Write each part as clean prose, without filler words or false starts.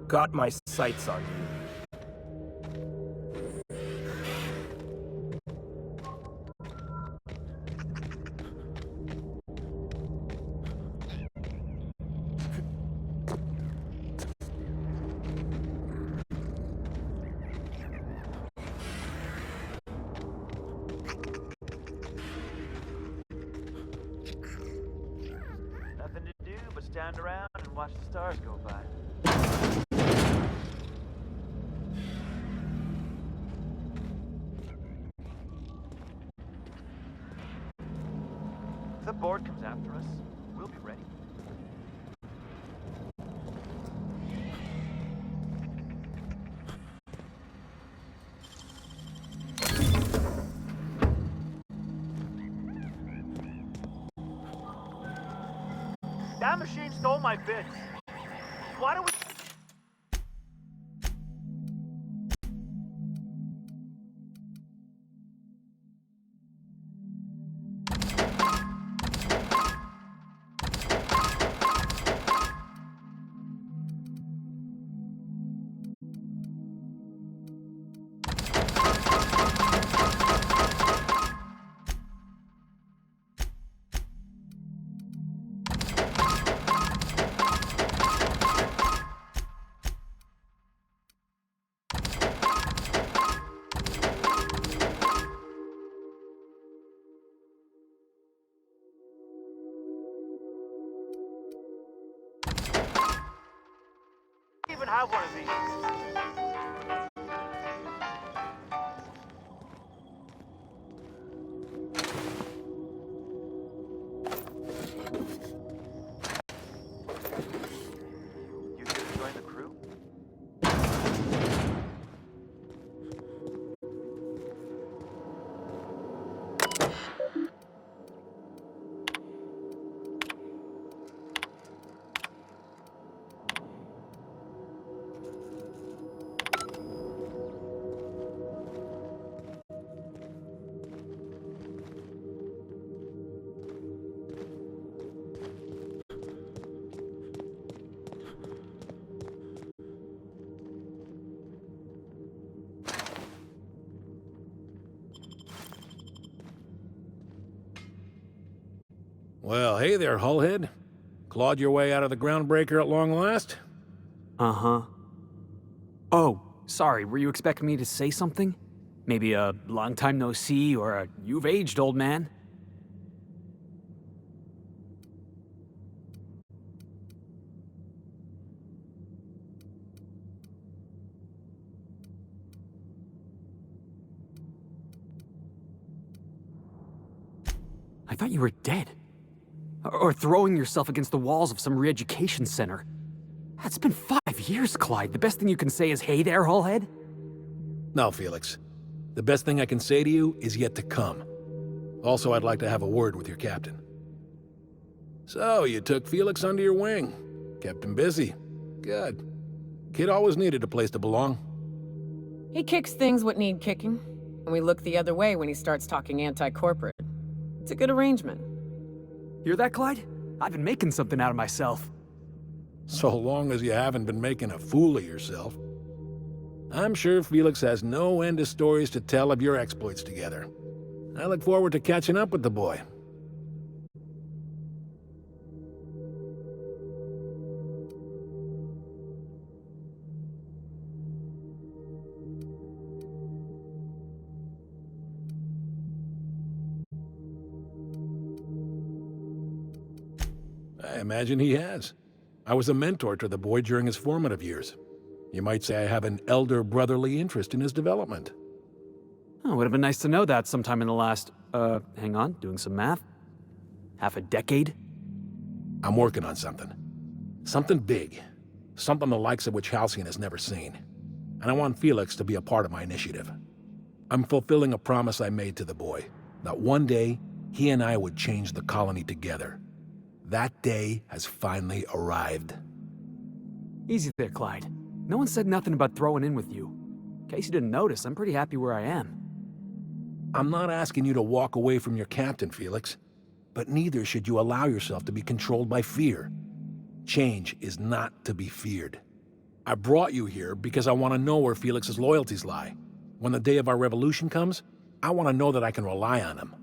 got my sights on you. Nothing to do but stand around and watch the stars go by. If the board comes after us, we'll be ready. That machine stole my bits. Why don't we... even have one of these? You here to join the crew? Well, hey there, Hullhead. Clawed your way out of the groundbreaker at long last? Uh-huh. Oh, sorry, were you expecting me to say something? Maybe a long time no see, or a you've aged, old man? I thought you were dead. Or throwing yourself against the walls of some re-education center. That's been 5 years, Clyde. The best thing you can say is, hey there, Hullhead? No, Felix. The best thing I can say to you is yet to come. Also, I'd like to have a word with your captain. So, you took Felix under your wing. Kept him busy. Good. Kid always needed a place to belong. He kicks things what need kicking, and we look the other way when he starts talking anti-corporate. It's a good arrangement. Hear that, Clyde? I've been making something out of myself. So long as you haven't been making a fool of yourself. I'm sure Felix has no end of stories to tell of your exploits together. I look forward to catching up with the boy. I imagine he has. I was a mentor to the boy during his formative years. You might say I have an elder brotherly interest in his development. Oh, would have been nice to know that sometime in the last, hang on, doing some math? Half a decade? I'm working on something. Something big. Something the likes of which Halcyon has never seen. And I want Felix to be a part of my initiative. I'm fulfilling a promise I made to the boy, that one day, he and I would change the colony together. That day has finally arrived. Easy there, Clyde. No one said nothing about throwing in with you. In case you didn't notice, I'm pretty happy where I am. I'm not asking you to walk away from your captain, Felix. But neither should you allow yourself to be controlled by fear. Change is not to be feared. I brought you here because I want to know where Felix's loyalties lie. When the day of our revolution comes, I want to know that I can rely on him.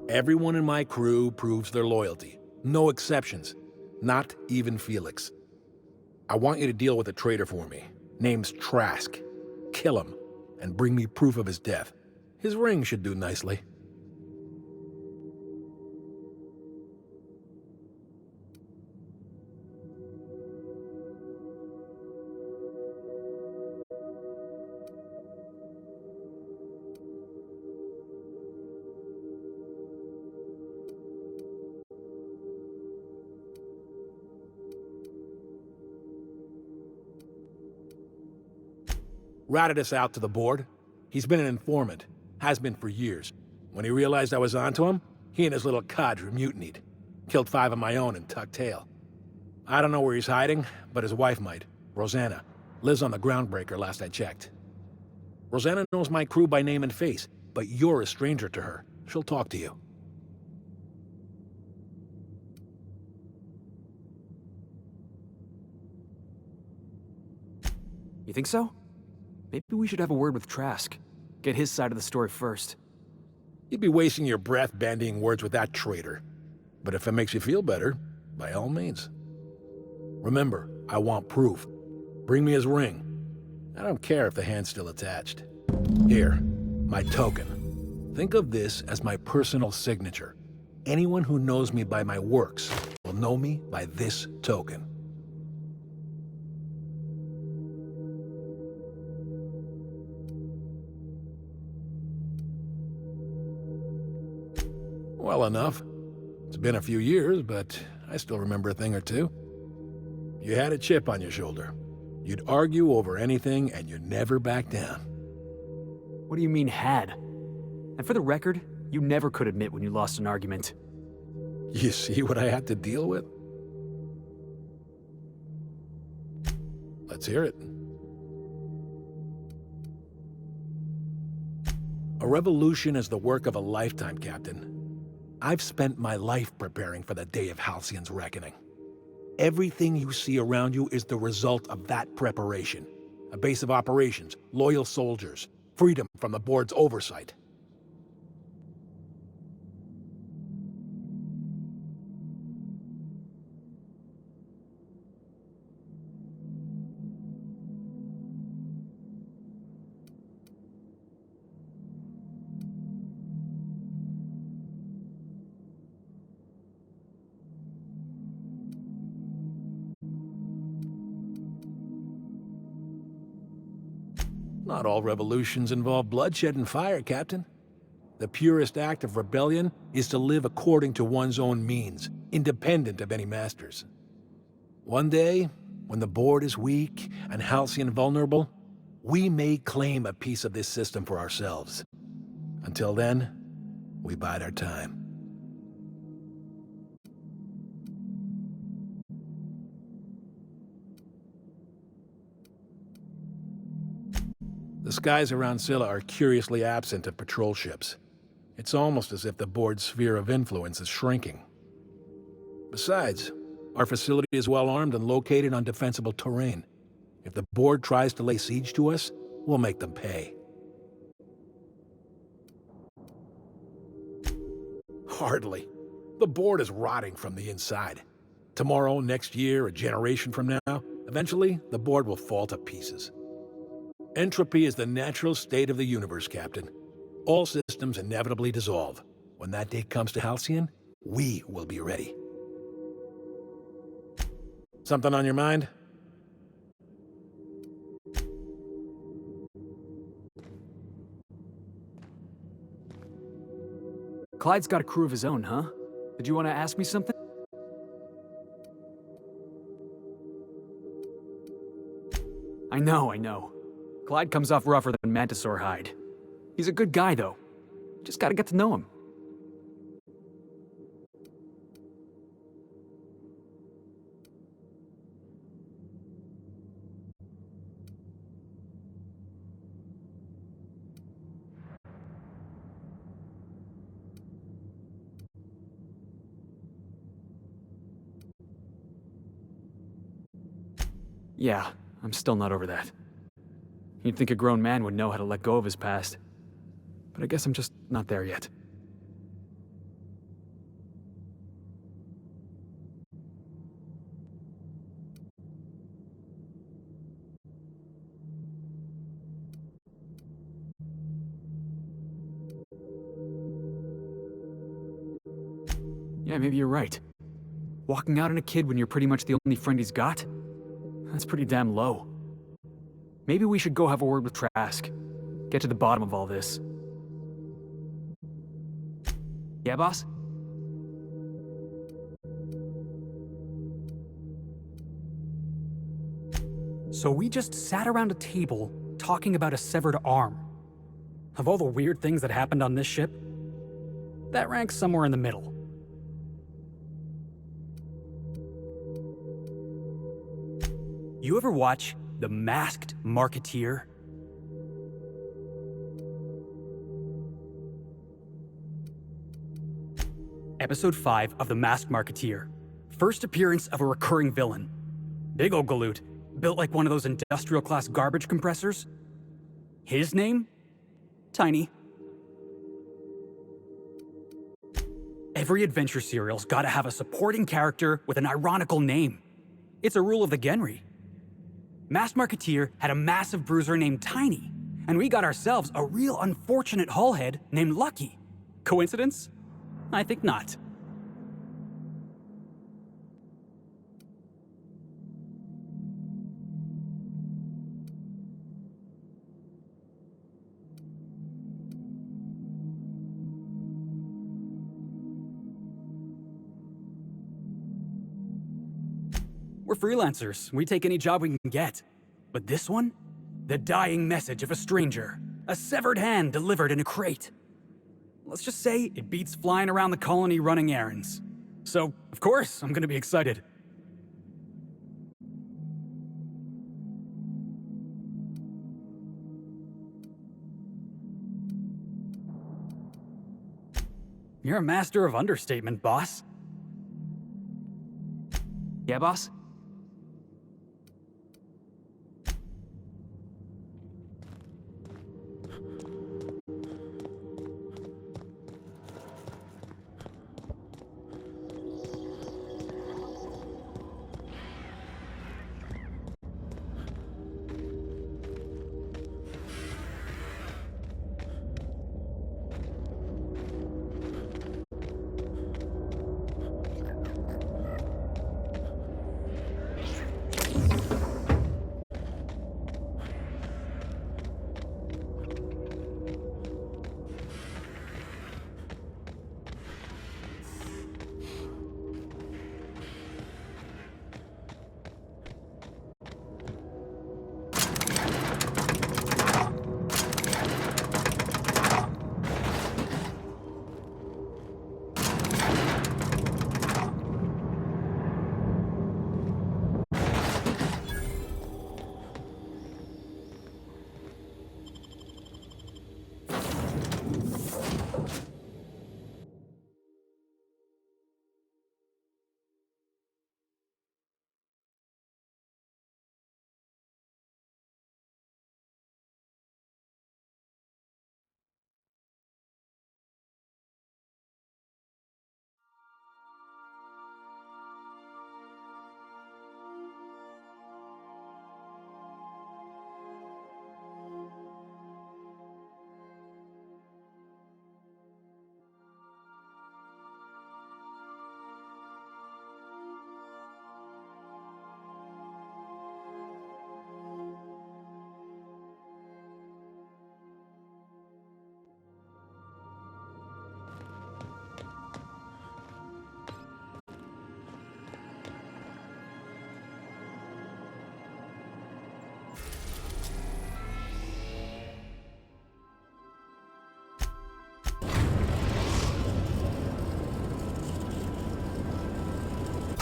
Everyone in my crew proves their loyalty. No exceptions. Not even Felix. I want you to deal with a traitor for me. Name's Trask. Kill him, and bring me proof of his death. His ring should do nicely. Ratted us out to the board. He's been an informant. Has been for years. When he realized I was onto him, he and his little cadre mutinied. Killed 5 of my own and tucked tail. I don't know where he's hiding, but his wife might. Rosanna. Lives on the Groundbreaker last I checked. Rosanna knows my crew by name and face, but you're a stranger to her. She'll talk to you. You think so? Maybe we should have a word with Trask. Get his side of the story first. You'd be wasting your breath bandying words with that traitor. But if it makes you feel better, by all means. Remember, I want proof. Bring me his ring. I don't care if the hand's still attached. Here, my token. Think of this as my personal signature. Anyone who knows me by my works will know me by this token. Well enough. It's been a few years, but I still remember a thing or two. You had a chip on your shoulder. You'd argue over anything, and you never back down. What do you mean, had? And for the record, you never could admit when you lost an argument. You see what I had to deal with? Let's hear it. A revolution is the work of a lifetime, Captain. I've spent my life preparing for the day of Halcyon's reckoning. Everything you see around you is the result of that preparation. A base of operations, loyal soldiers, freedom from the board's oversight. Not all revolutions involve bloodshed and fire, Captain. The purest act of rebellion is to live according to one's own means, independent of any masters. One day, when the board is weak and Halcyon vulnerable, we may claim a piece of this system for ourselves. Until then, we bide our time. The skies around Scylla are curiously absent of patrol ships. It's almost as if the board's sphere of influence is shrinking. Besides, our facility is well armed and located on defensible terrain. If the board tries to lay siege to us, we'll make them pay. Hardly. The board is rotting from the inside. Tomorrow, next year, a generation from now, eventually the board will fall to pieces. Entropy is the natural state of the universe, Captain. All systems inevitably dissolve. When that day comes to Halcyon, we will be ready. Something on your mind? Clyde's got a crew of his own, huh? Did you want to ask me something? I know. Clyde comes off rougher than Mantisaur hide. He's a good guy, though. Just gotta get to know him. Yeah, I'm still not over that. You'd think a grown man would know how to let go of his past. But I guess I'm just not there yet. Yeah, maybe you're right. Walking out on a kid when you're pretty much the only friend he's got? That's pretty damn low. Maybe we should go have a word with Trask. Get to the bottom of all this. Yeah, boss? So we just sat around a table talking about a severed arm. Of all the weird things that happened on this ship, that ranks somewhere in the middle. You ever watch The Masked Marketeer? Episode 5 of The Masked Marketeer. First appearance of a recurring villain. Big ol' galoot, built like one of those industrial-class garbage compressors. His name? Tiny. Every adventure serial's gotta have a supporting character with an ironical name. It's a rule of the Genry. Masked Marketeer had a massive bruiser named Tiny, and we got ourselves a real unfortunate hullhead named Lucky. Coincidence? I think not. We're freelancers. We take any job we can get. But this one? The dying message of a stranger. A severed hand delivered in a crate. Let's just say it beats flying around the colony running errands. So, of course, I'm gonna be excited. You're a master of understatement, boss. Yeah, boss?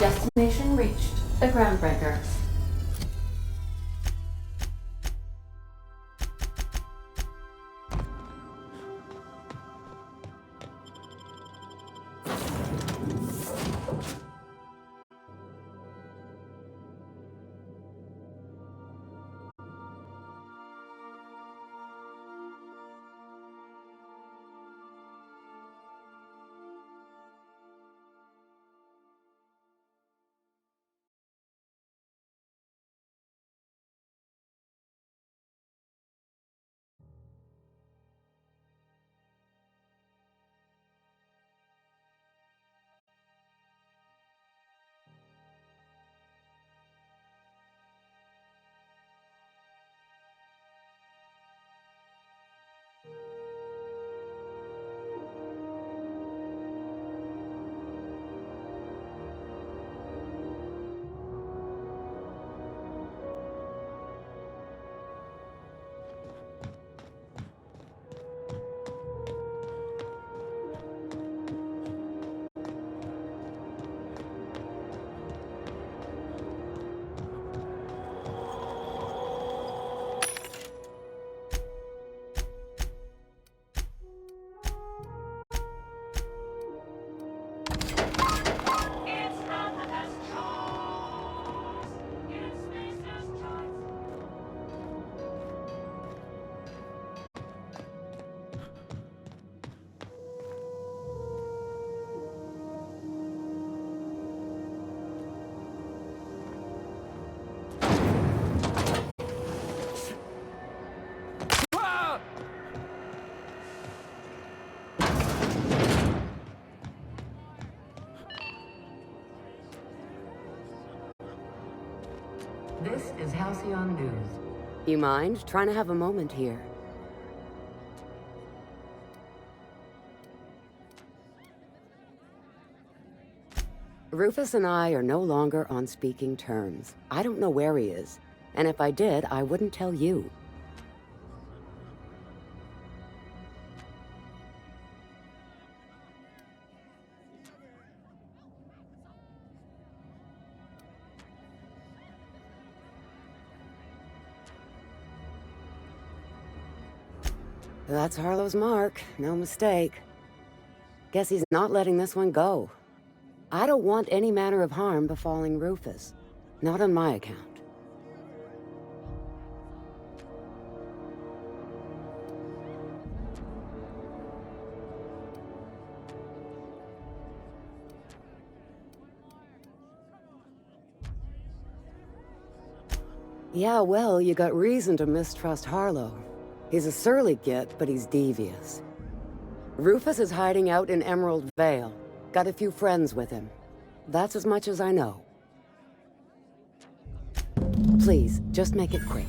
Destination reached. The Groundbreaker. This is Halcyon News. You mind trying to have a moment here? Rufus and I are no longer on speaking terms. I don't know where he is, and if I did, I wouldn't tell you. That's Harlow's mark, no mistake. Guess he's not letting this one go. I don't want any manner of harm befalling Rufus. Not on my account. Yeah, well, you got reason to mistrust Harlow. He's a surly git, but he's devious. Rufus is hiding out in Emerald Vale. Got a few friends with him. That's as much as I know. Please, just make it quick.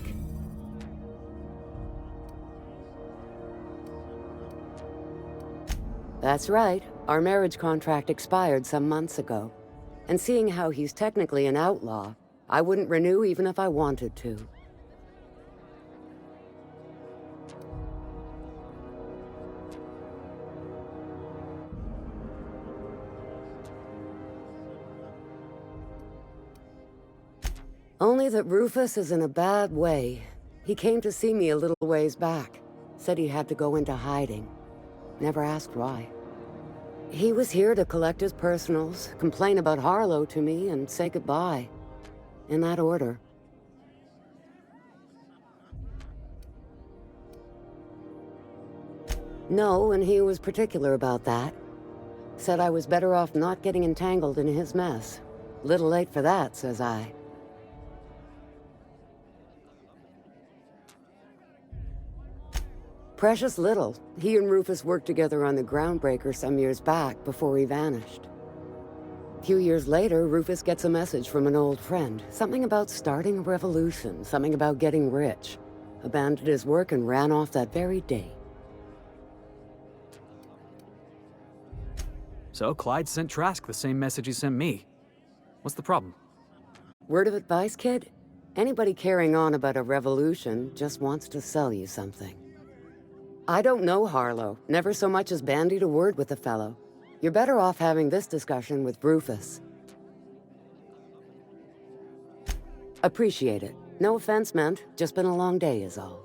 That's right. Our marriage contract expired some months ago. And seeing how he's technically an outlaw, I wouldn't renew even if I wanted to. Only that Rufus is in a bad way. He came to see me a little ways back. Said he had to go into hiding. Never asked why. He was here to collect his personals, complain about Harlow to me, and say goodbye. In that order. No, and he was particular about that. Said I was better off not getting entangled in his mess. Little late for that, says I. Precious little. He and Rufus worked together on the Groundbreaker some years back before he vanished. A few years later, Rufus gets a message from an old friend. Something about starting a revolution, something about getting rich. Abandoned his work and ran off that very day. So Clyde sent Trask the same message he sent me. What's the problem? Word of advice, kid? Anybody carrying on about a revolution just wants to sell you something. I don't know Harlow. Never so much as bandied a word with the fellow. You're better off having this discussion with Rufus. Appreciate it. No offense meant, just been a long day is all.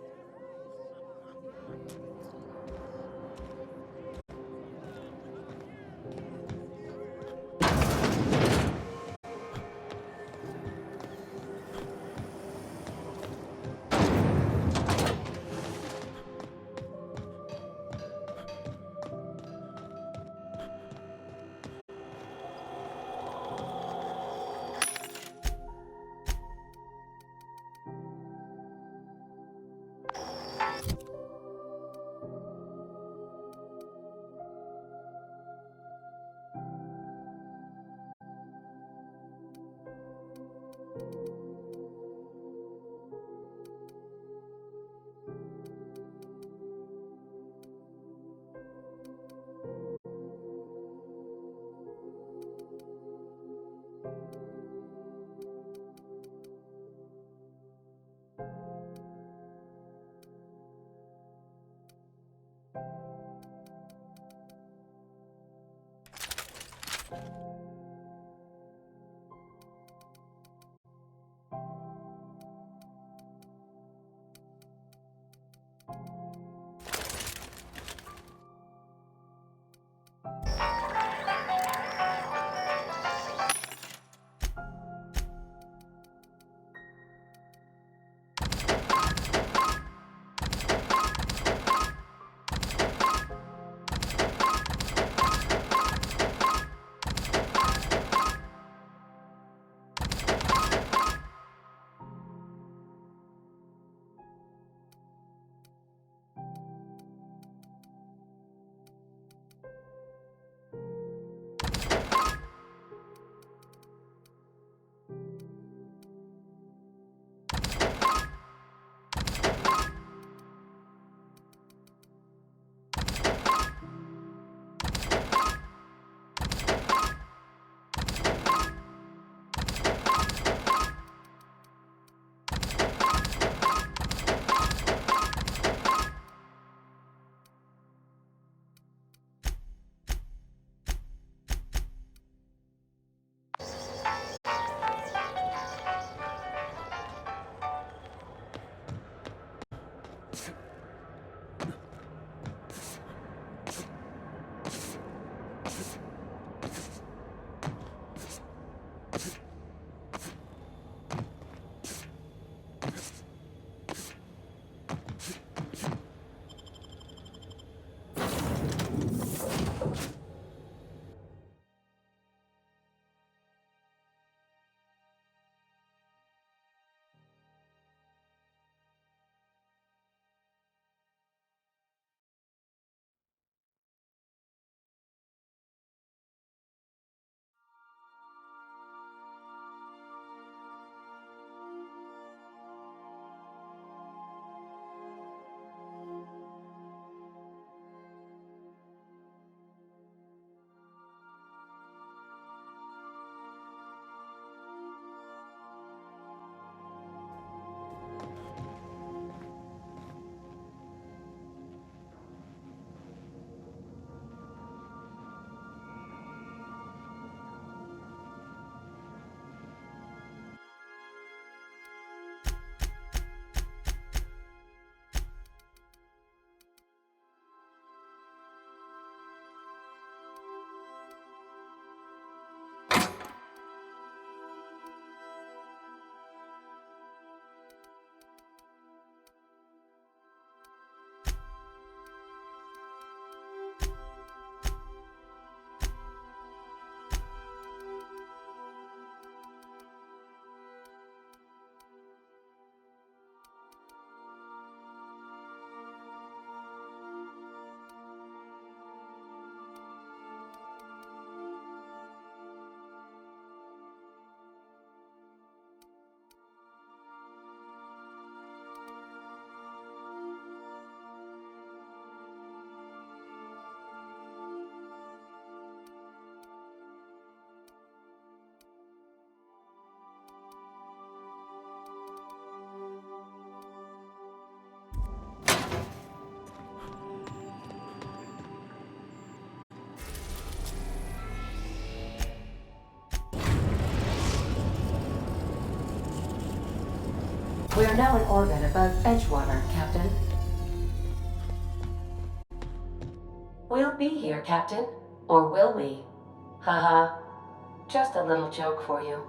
now in orbit above Edgewater, Captain. We'll be here, Captain. Or will we? Haha. Just a little joke for you.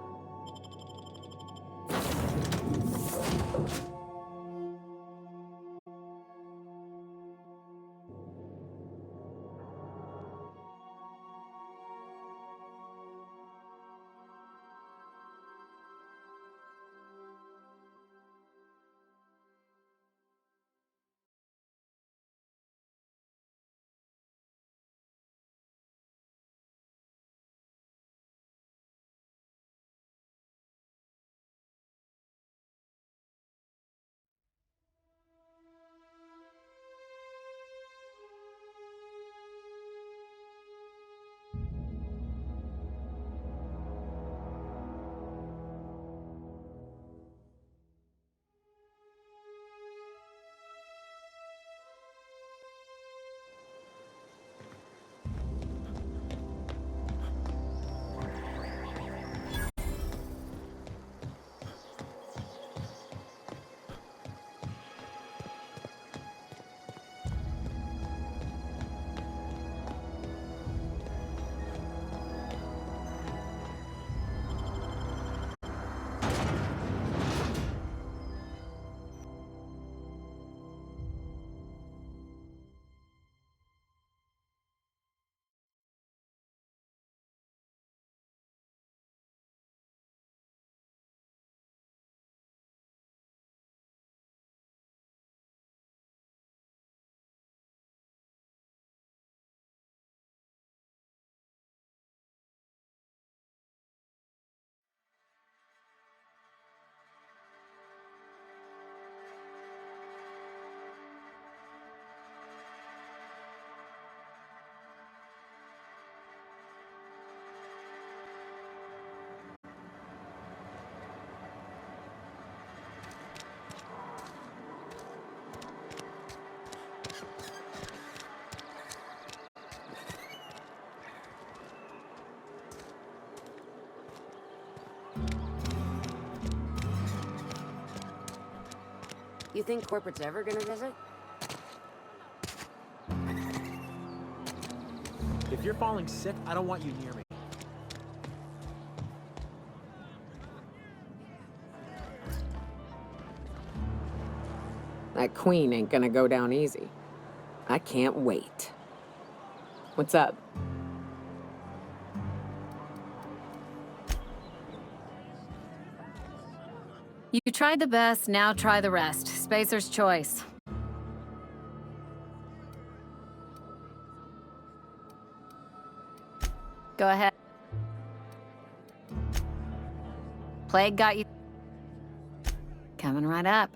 You think corporate's ever gonna visit? If you're falling sick, I don't want you near me. That queen ain't gonna go down easy. I can't wait. What's up? You tried the best, now try the rest. Spacer's choice. Go ahead. Plague got you. Coming right up.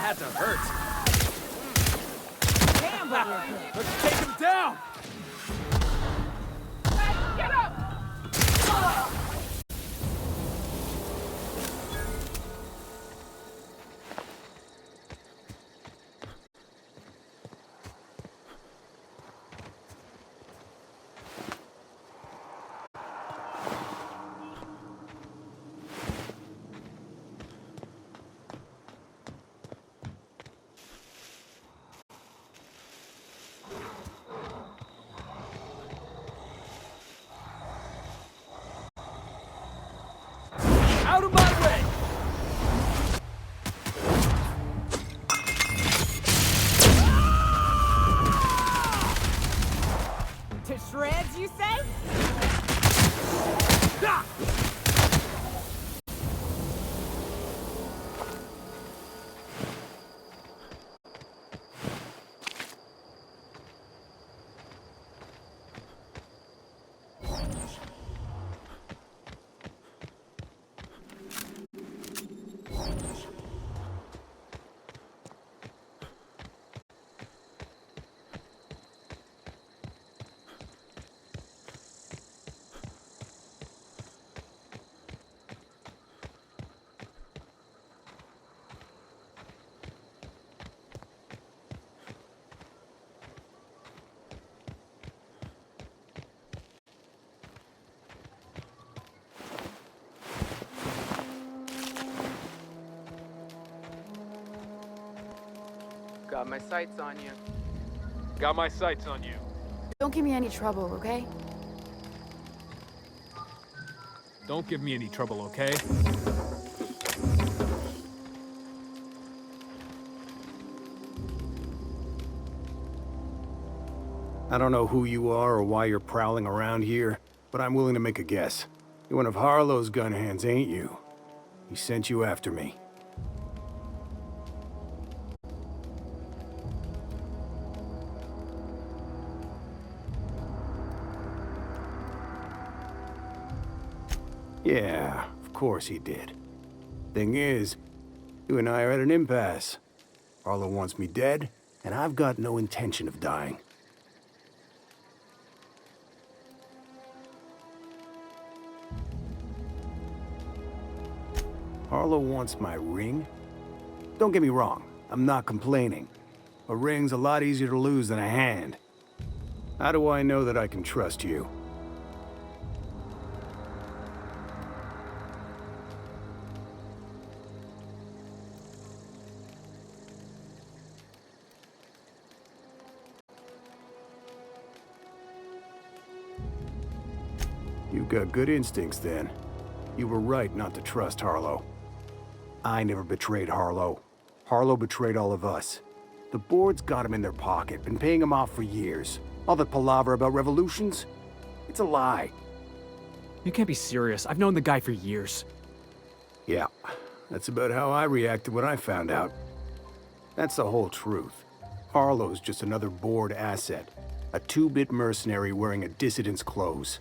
had to hurt. Damn, but we're good. Let's take him down! Get up! Out of my way! To shreds, you say? Got my sights on you. Got my sights on you. Don't give me any trouble, okay? Don't give me any trouble, okay? I don't know who you are or why you're prowling around here, but I'm willing to make a guess. You're one of Harlow's gun hands, ain't you? He sent you after me. Yeah, of course he did. Thing is, you and I are at an impasse. Harlow wants me dead, and I've got no intention of dying. Harlow wants my ring? Don't get me wrong, I'm not complaining. A ring's a lot easier to lose than a hand. How do I know that I can trust you? You've got good instincts, then. You were right not to trust Harlow. I never betrayed Harlow. Harlow betrayed all of us. The board's got him in their pocket, been paying him off for years. All that palaver about revolutions? It's a lie. You can't be serious. I've known the guy for years. Yeah, that's about how I reacted when I found out. That's the whole truth. Harlow's just another board asset. A two-bit mercenary wearing a dissident's clothes.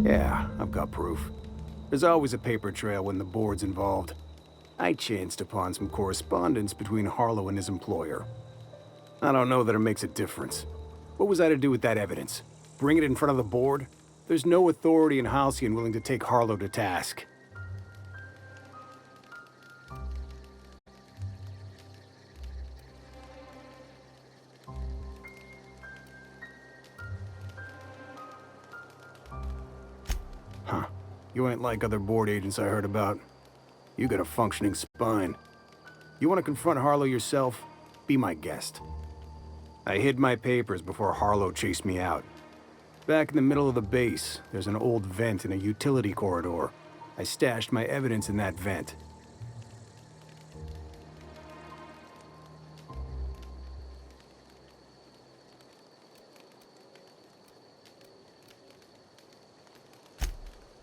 Yeah, I've got proof. There's always a paper trail when the board's involved. I chanced upon some correspondence between Harlow and his employer. I don't know that it makes a difference. What was I to do with that evidence? Bring it in front of the board? There's no authority in Halcyon willing to take Harlow to task. Huh. You ain't like other board agents I heard about. You got a functioning spine. You want to confront Harlow yourself? Be my guest. I hid my papers before Harlow chased me out. Back in the middle of the base, there's an old vent in a utility corridor. I stashed my evidence in that vent.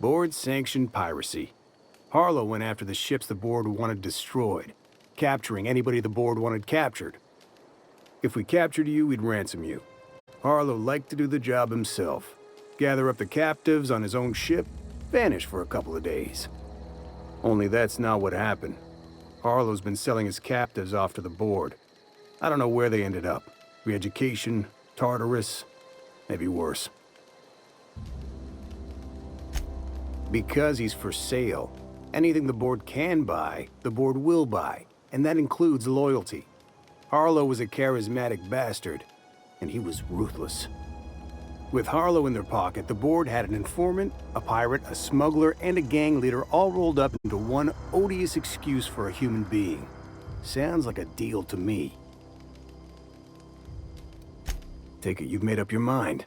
Board-sanctioned piracy. Harlow went after the ships the board wanted destroyed, capturing anybody the board wanted captured. If we captured you, we'd ransom you. Harlow liked to do the job himself. Gather up the captives on his own ship, vanish for a couple of days. Only that's not what happened. Harlow's been selling his captives off to the board. I don't know where they ended up. Re-education, Tartarus, maybe worse. Because he's for sale. Anything the board can buy, the board will buy, and that includes loyalty. Harlow was a charismatic bastard, and he was ruthless. With Harlow in their pocket, the board had an informant, a pirate, a smuggler, and a gang leader all rolled up into one odious excuse for a human being. Sounds like a deal to me. Take it you've made up your mind.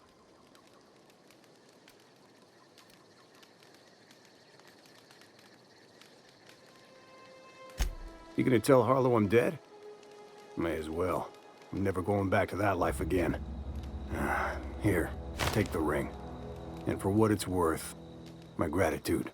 You gonna tell Harlow I'm dead? May as well. I'm never going back to that life again. Here, take the ring. And for what it's worth, my gratitude.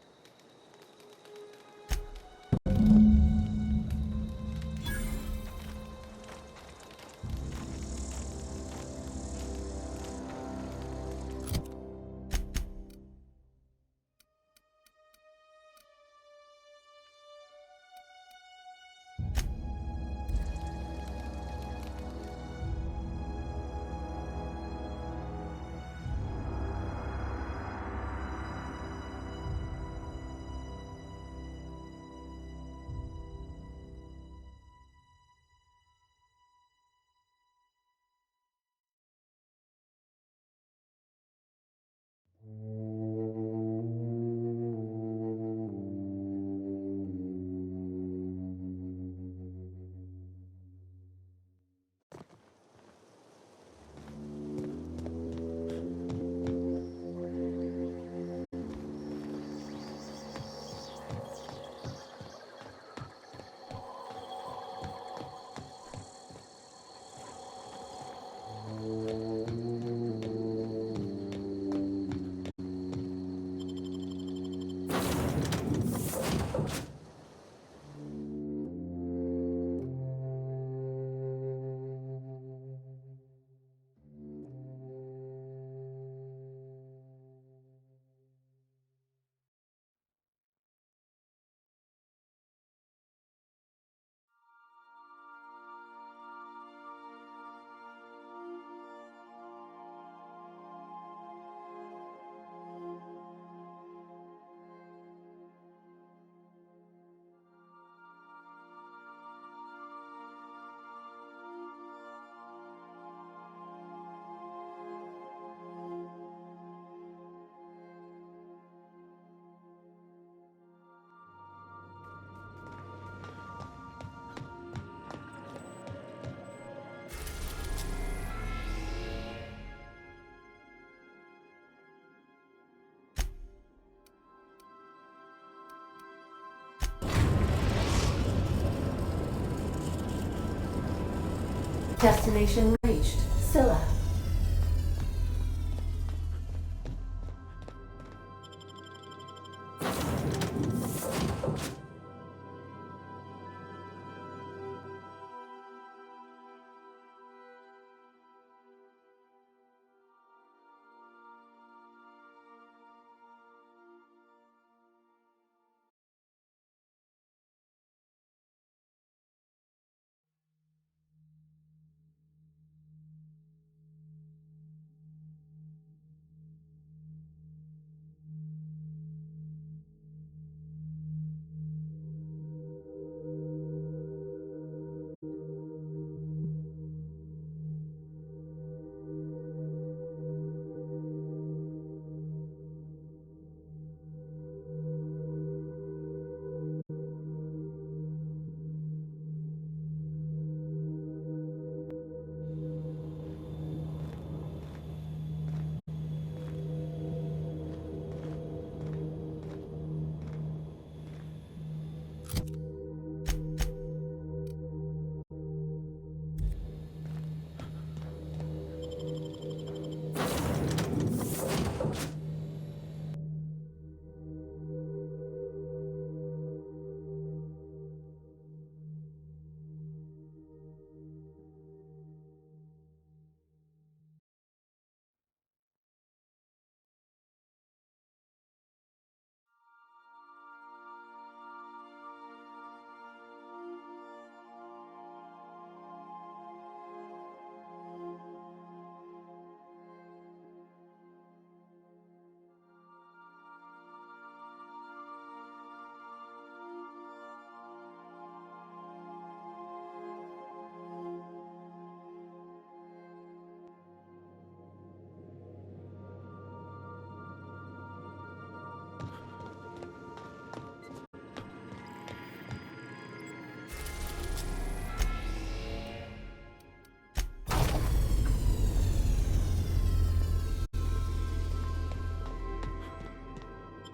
Destination reached. Scylla.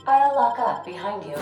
I'll lock up behind you.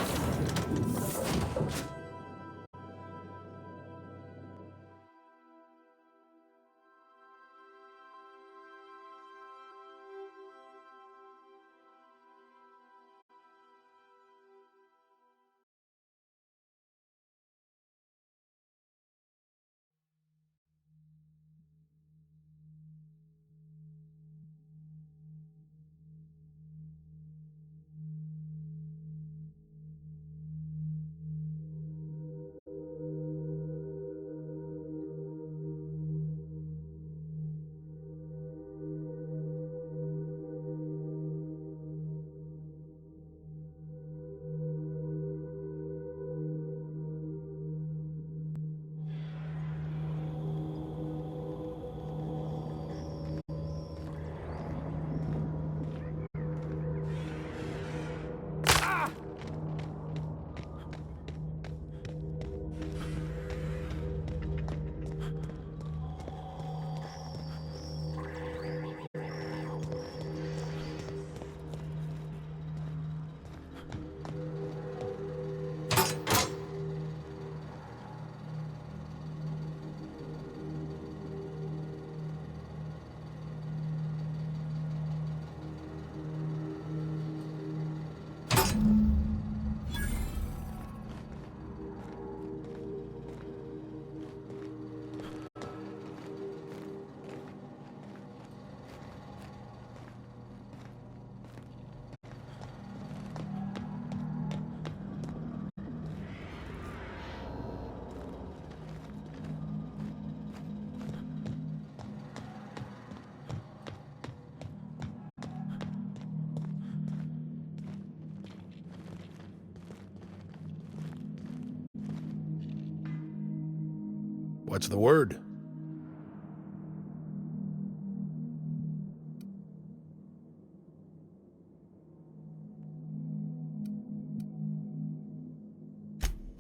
What's the word?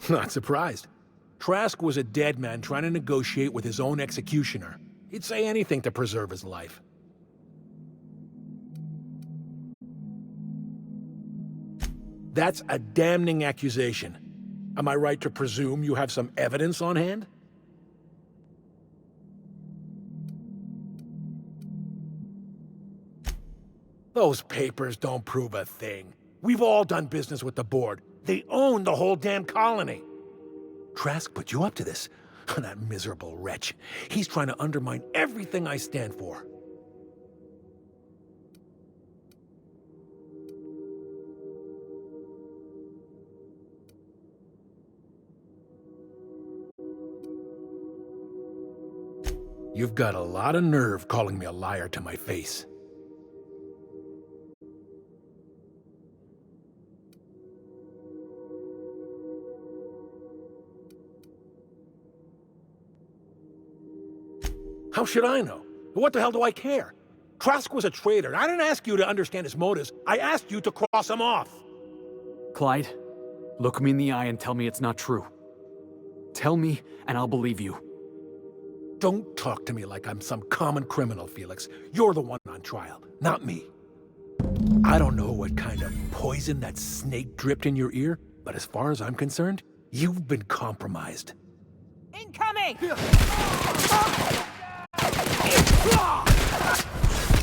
Not surprised. Trask was a dead man trying to negotiate with his own executioner. He'd say anything to preserve his life. That's a damning accusation. Am I right to presume you have some evidence on hand? Those papers don't prove a thing. We've all done business with the board. They own the whole damn colony. Trask put you up to this. That miserable wretch. He's trying to undermine everything I stand for. You've got a lot of nerve calling me a liar to my face. How should I know? What the hell do I care? Trask was a traitor. I didn't ask you to understand his motives. I asked you to cross him off. Clyde, look me in the eye and tell me it's not true. Tell me, and I'll believe you. Don't talk to me like I'm some common criminal, Felix. You're the one on trial, not me. I don't know what kind of poison that snake dripped in your ear, but as far as I'm concerned, you've been compromised. Incoming!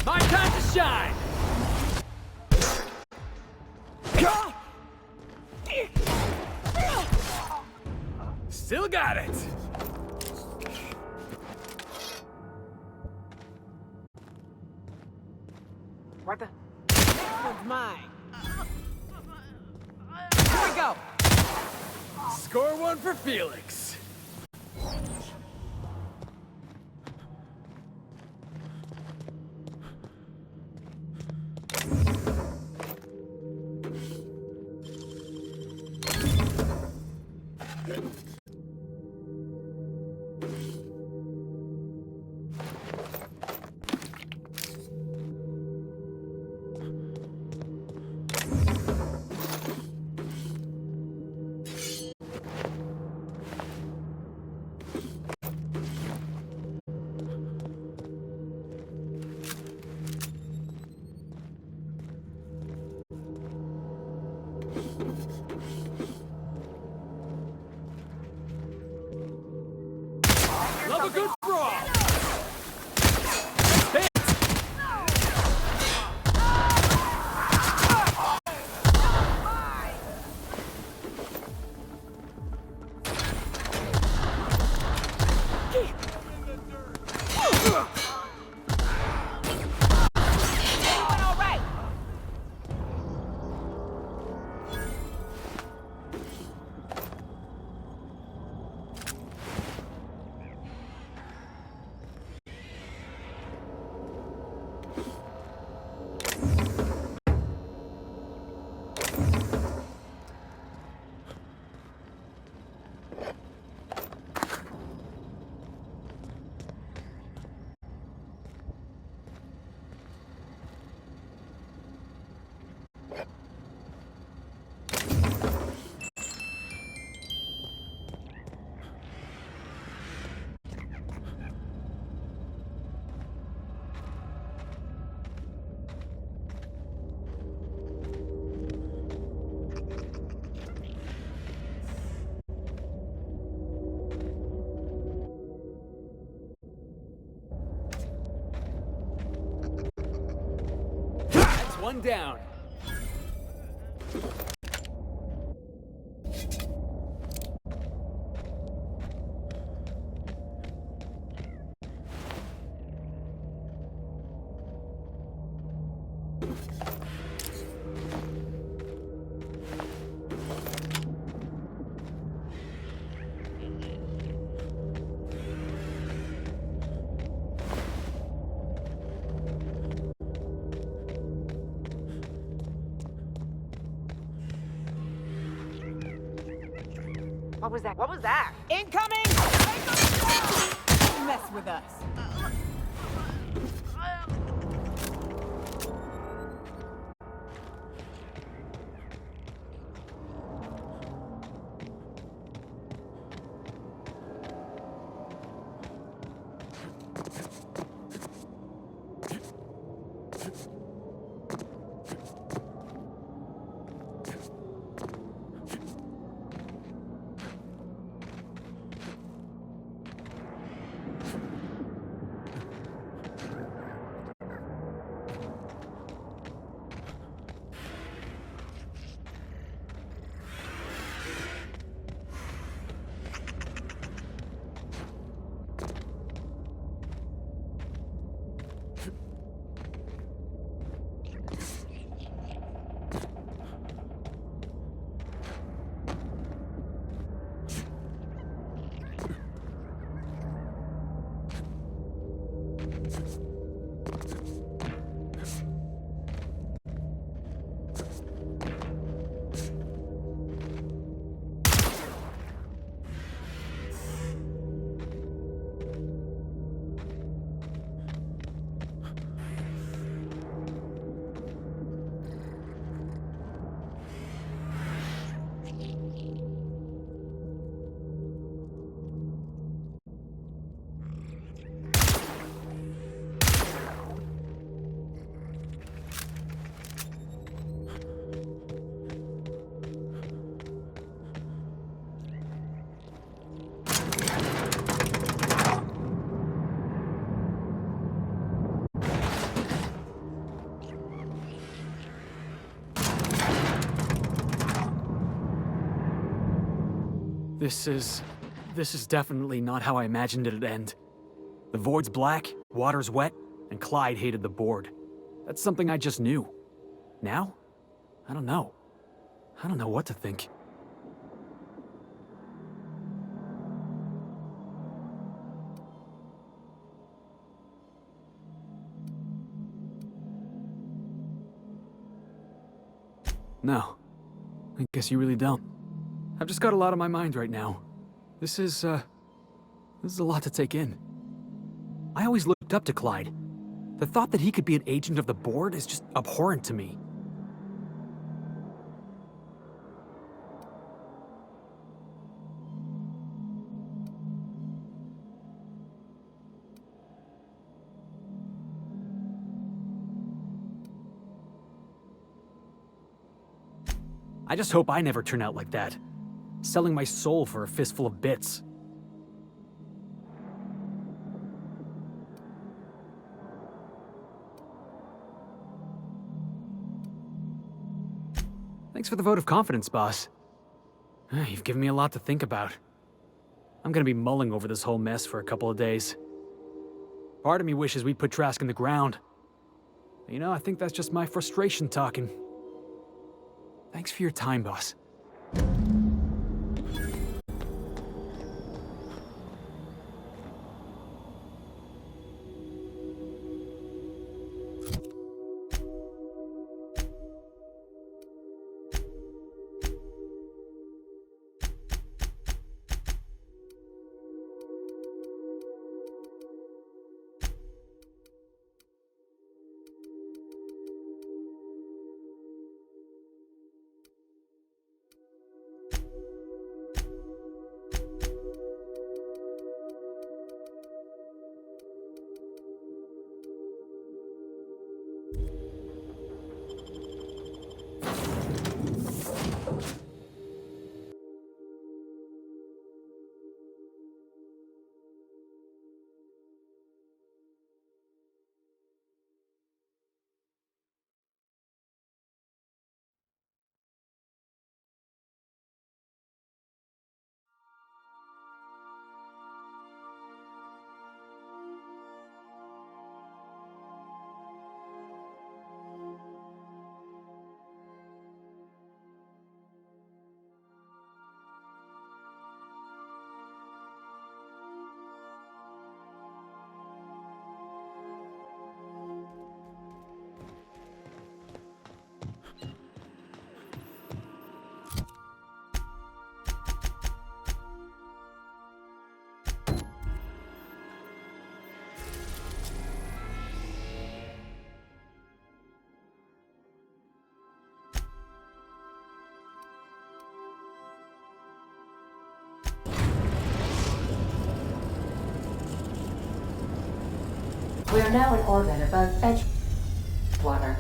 My time to shine! Still got it! What the? This one's mine. Here we go! Score one for Felix. Love a good brawl! One down. What was that? What was that? Incoming! Don't mess with us. This is definitely not how I imagined it'd end. The void's black, water's wet, and Clyde hated the board. That's something I just knew. Now? I don't know. I don't know what to think. No. I guess you really don't. I've just got a lot on my mind right now. This is a lot to take in. I always looked up to Clyde. The thought that he could be an agent of the board is just abhorrent to me. I just hope I never turn out like that. Selling my soul for a fistful of bits. Thanks for the vote of confidence, boss. You've given me a lot to think about. I'm gonna be mulling over this whole mess for a couple of days. Part of me wishes we'd put Trask in the ground. You know, I think that's just my frustration talking. Thanks for your time, boss. We are now in orbit above Edgewater.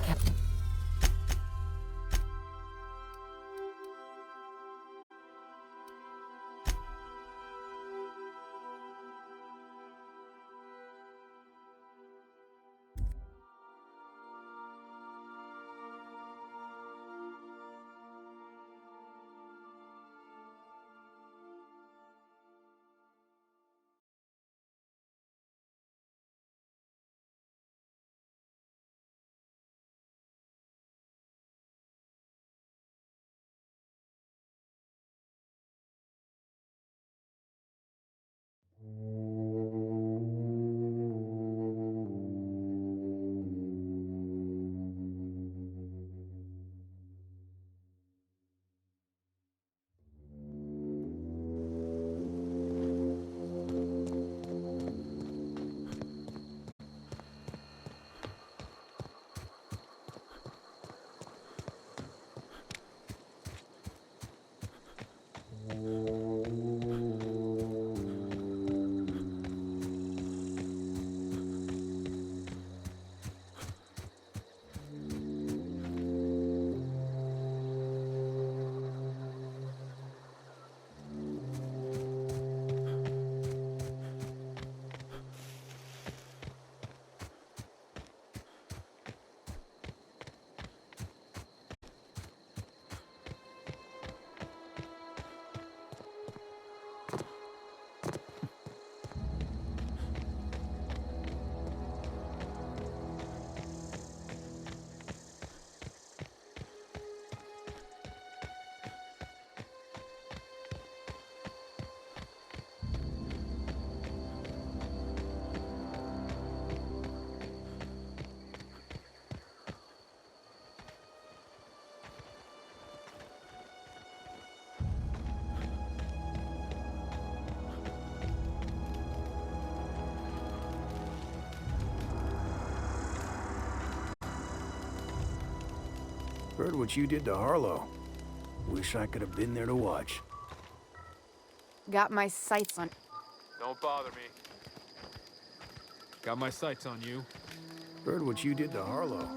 Heard what you did to Harlow. Wish I could have been there to watch. Got my sights on. Don't bother me. Got my sights on you. Heard what you did to Harlow.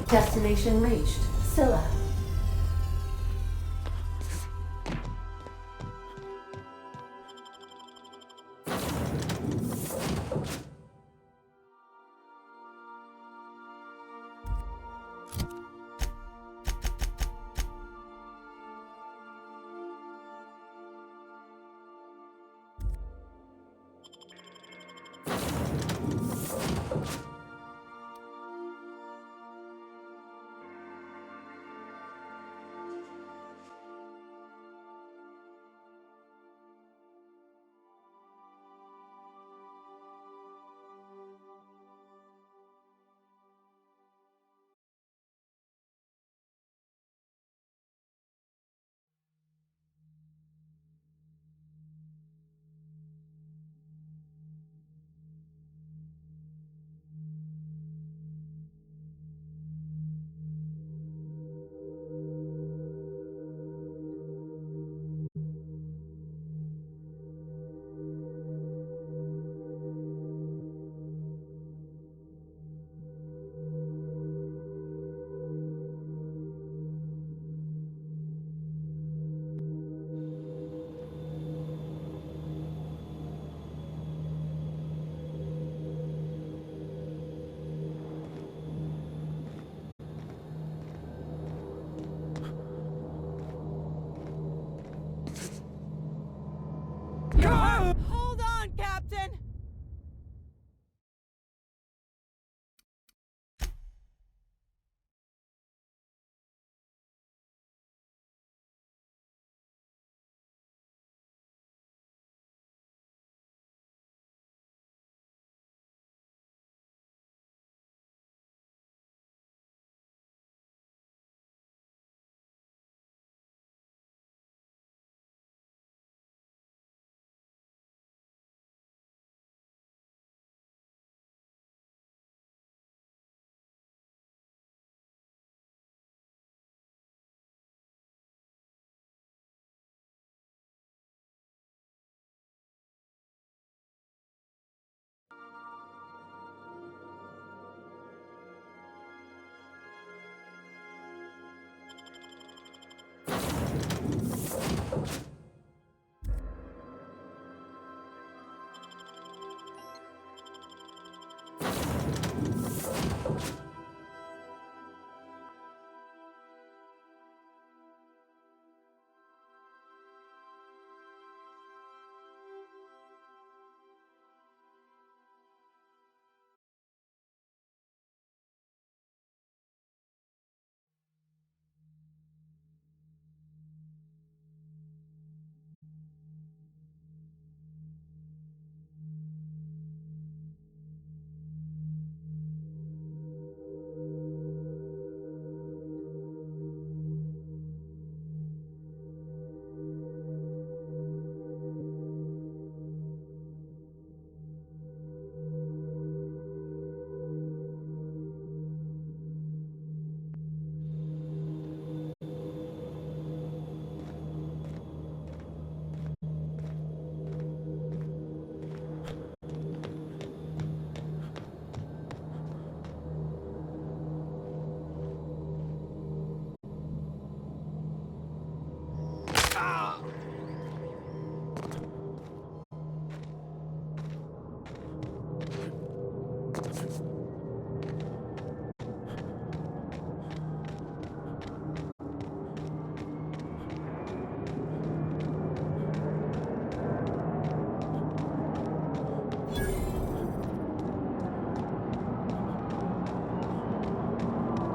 Destination reached. Scylla. Hold on, Captain!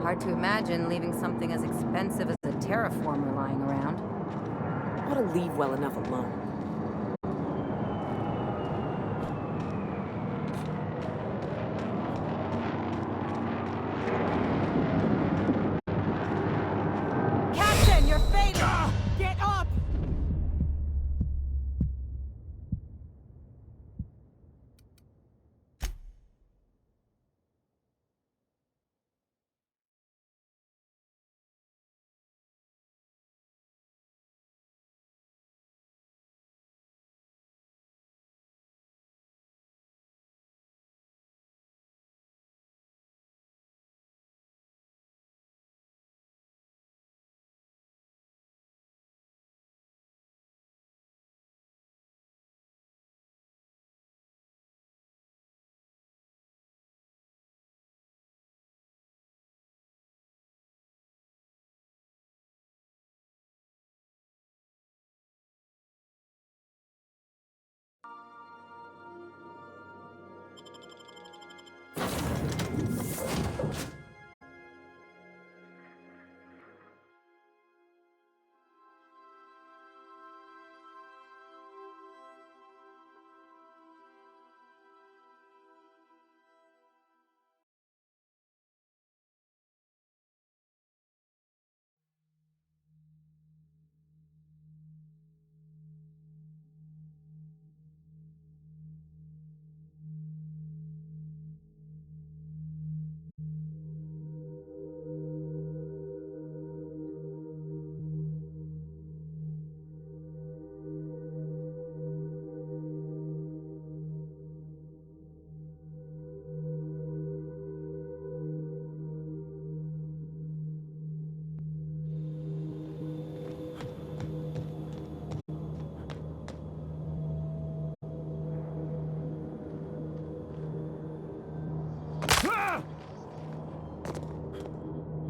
Hard to imagine leaving something as expensive as a terraformer lying around. Ought to leave well enough alone.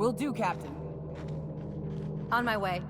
Will do, Captain. On my way.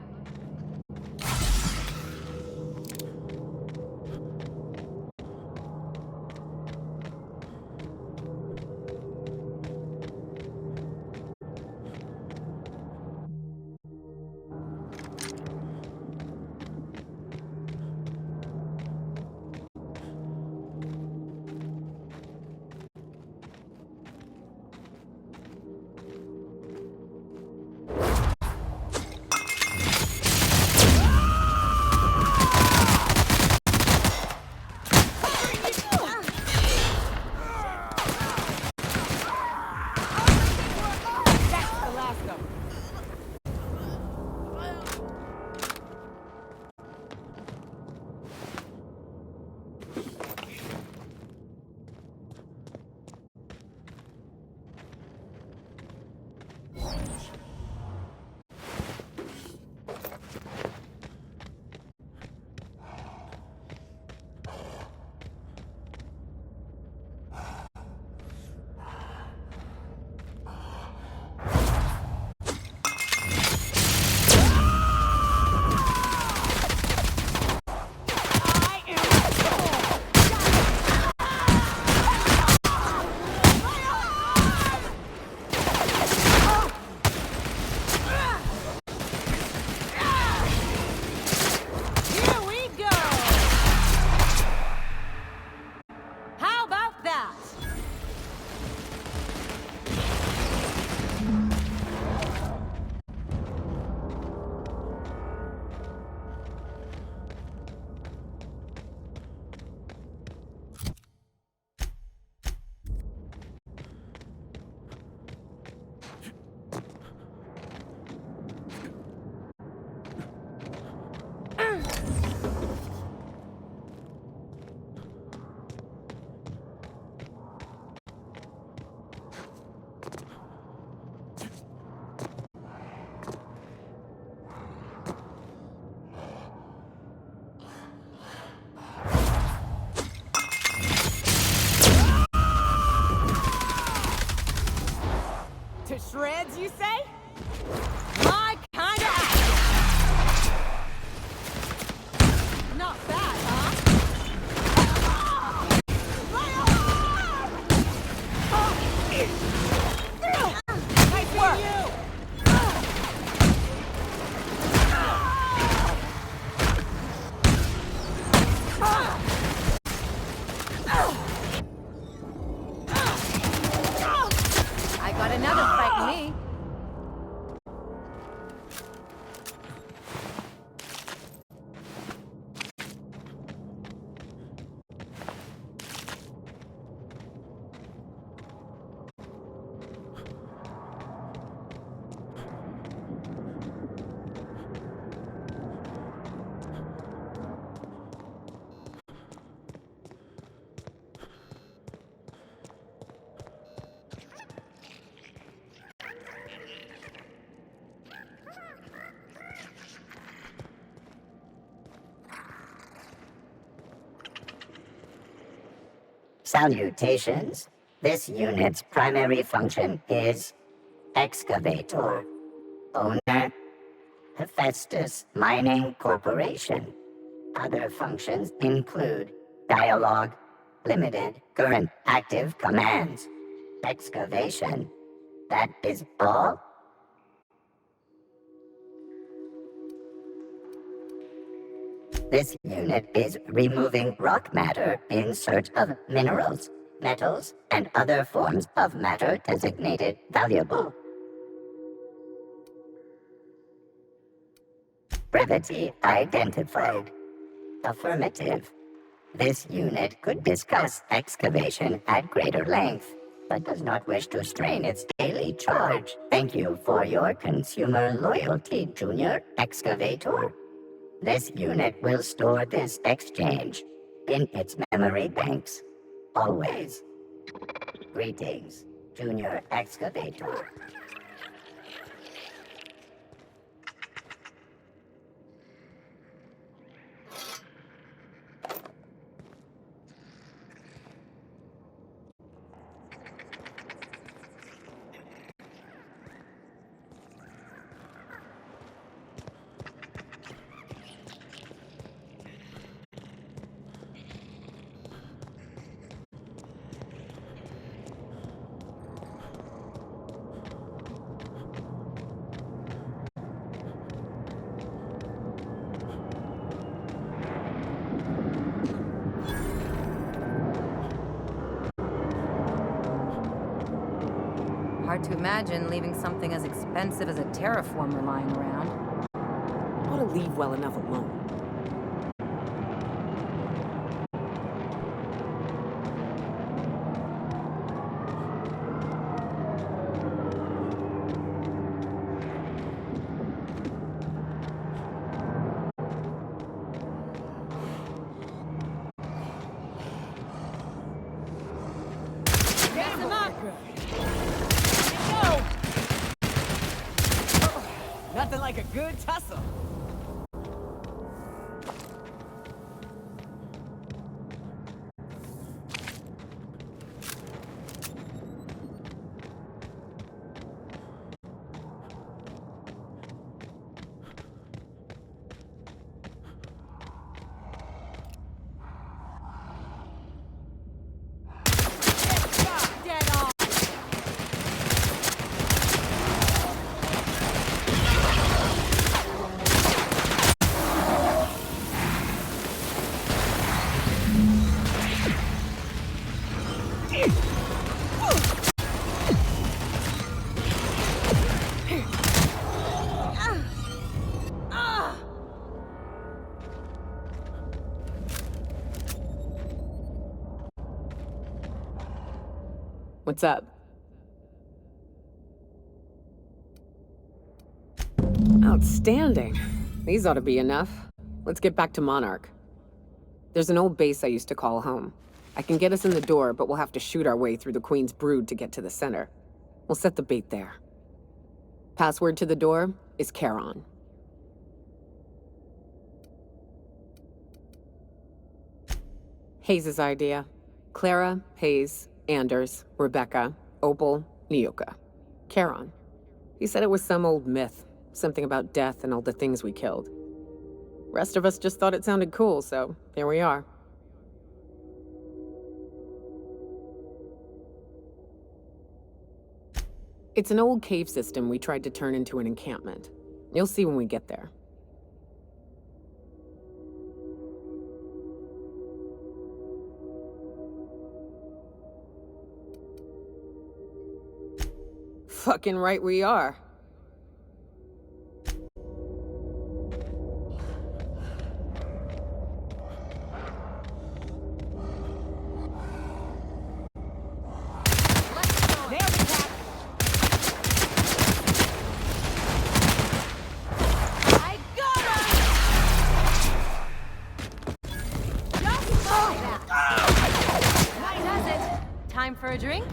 To shreds, you say? My kind of action. Not bad, huh? Nice work. I got another fight me. Salutations. This unit's primary function is excavator. Owner, Hephaestus Mining Corporation. Other functions include dialogue, limited current active commands, excavation. That is all. This unit is removing rock matter in search of minerals, metals, and other forms of matter designated valuable. Brevity identified. Affirmative. This unit could discuss excavation at greater length, but does not wish to strain its daily charge. Thank you for your consumer loyalty, Junior Excavator. This unit will store this exchange in its memory banks. Always. Greetings, Junior Excavator. Hard to imagine leaving something as expensive as a terraformer lying around. Ought to leave well enough alone. Nothing like a good tussle. What's up? Outstanding. These ought to be enough. Let's get back to Monarch. There's an old base I used to call home. I can get us in the door, but we'll have to shoot our way through the Queen's brood to get to the center. We'll set the bait there. Password to the door is Charon. Hayes' idea. Clara, Hayes, Anders, Rebecca, Opal, Nyoka. Charon. He said it was some old myth, something about death and all the things we killed. Rest of us just thought it sounded cool, so here we are. It's an old cave system we tried to turn into an encampment. You'll see when we get there. Fucking right we are. Time for a drink?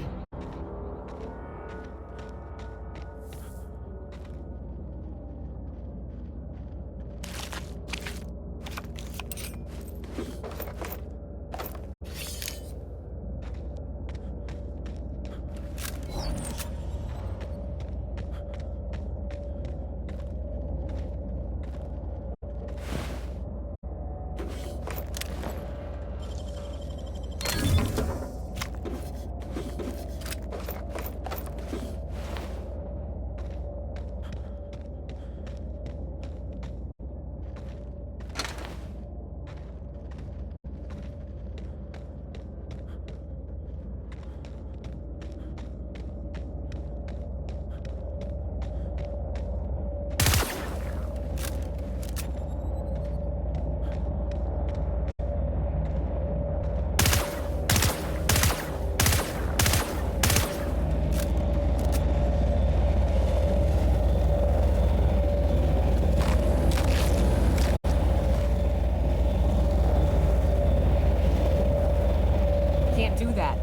Do that.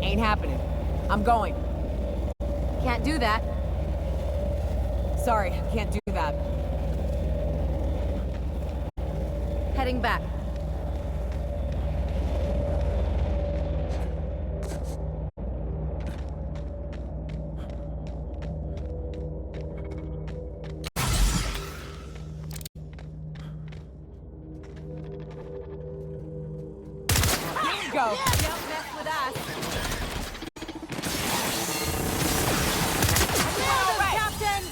Ain't happening. I'm going. Can't do that. Sorry, can't do that. Heading back. Go. Don't mess with us. All right. Captain!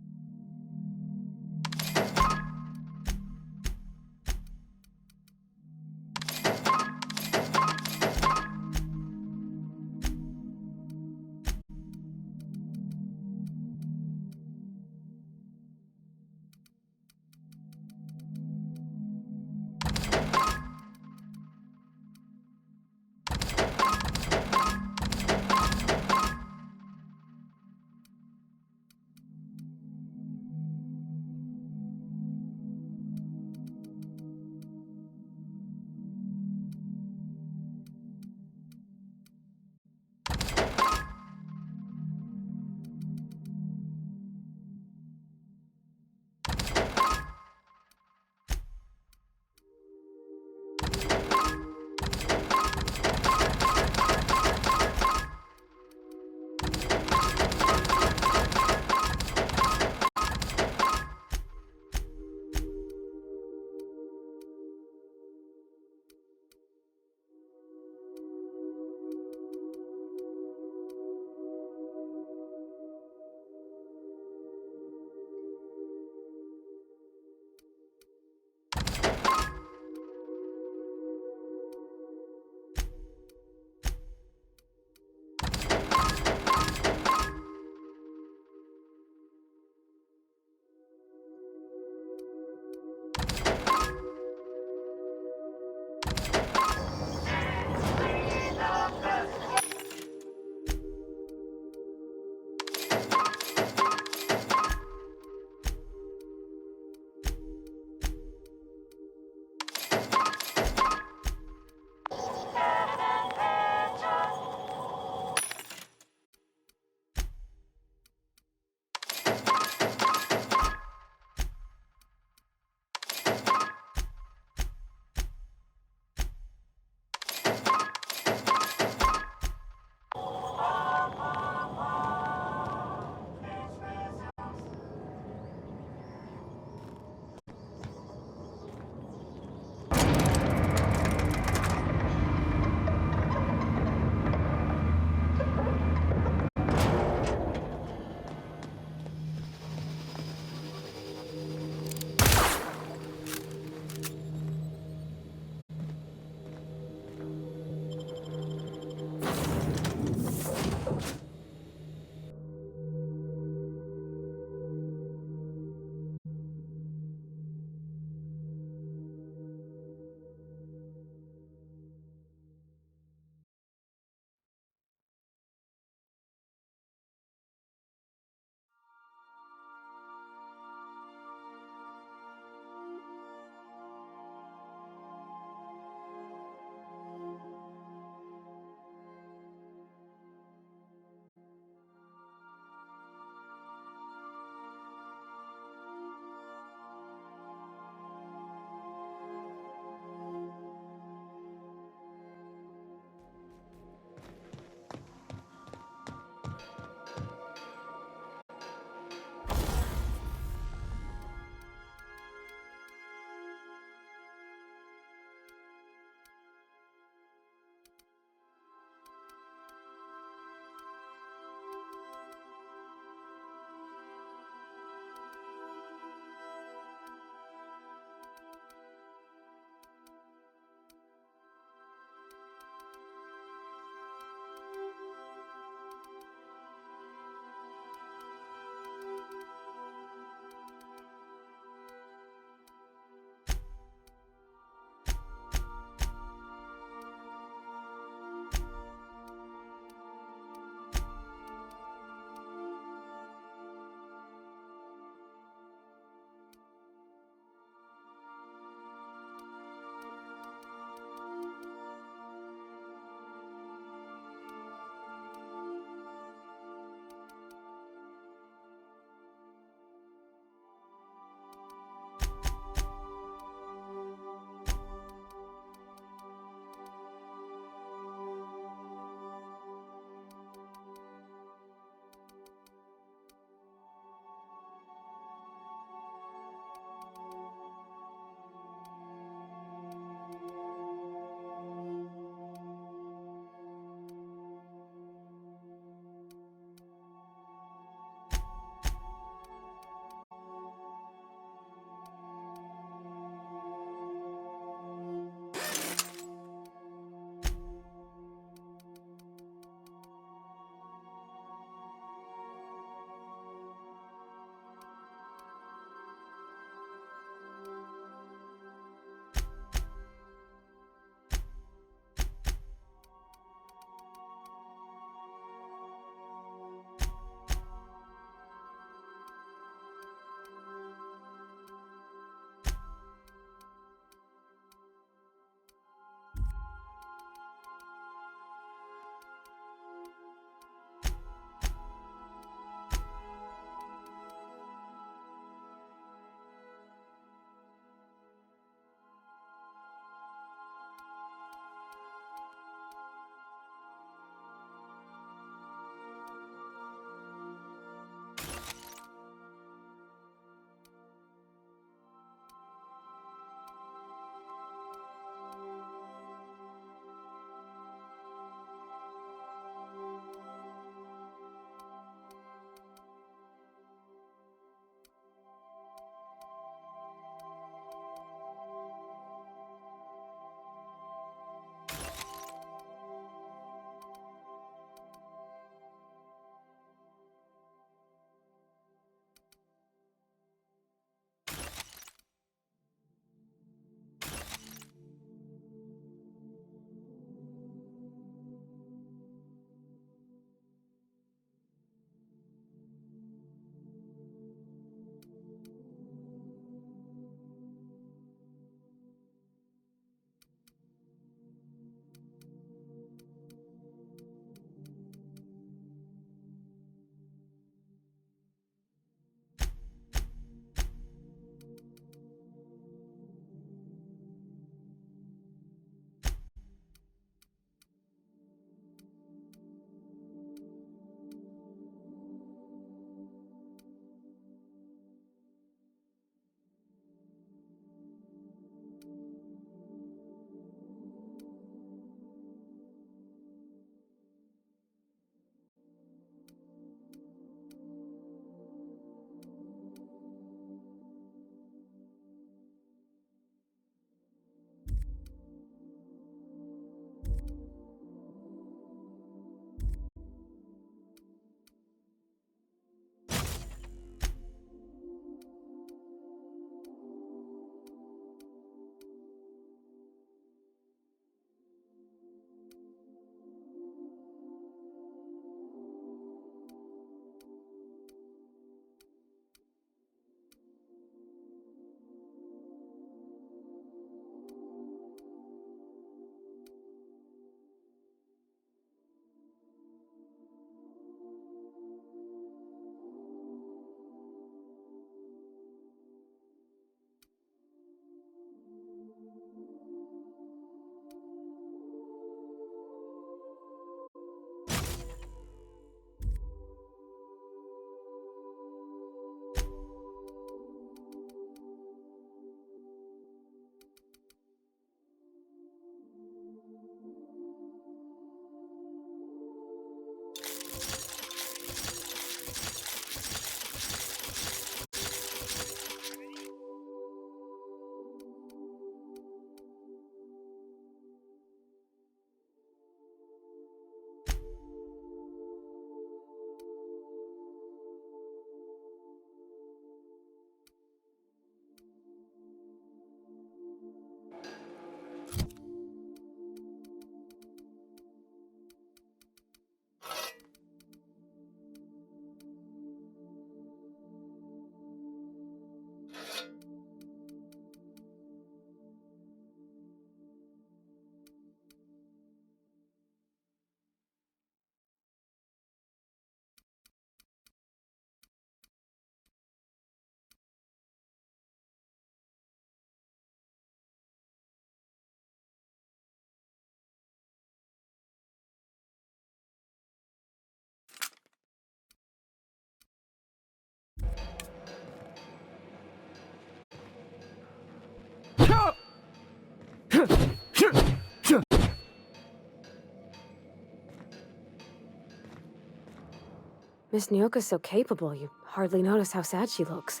Miss Nyoka's so capable, you hardly notice how sad she looks.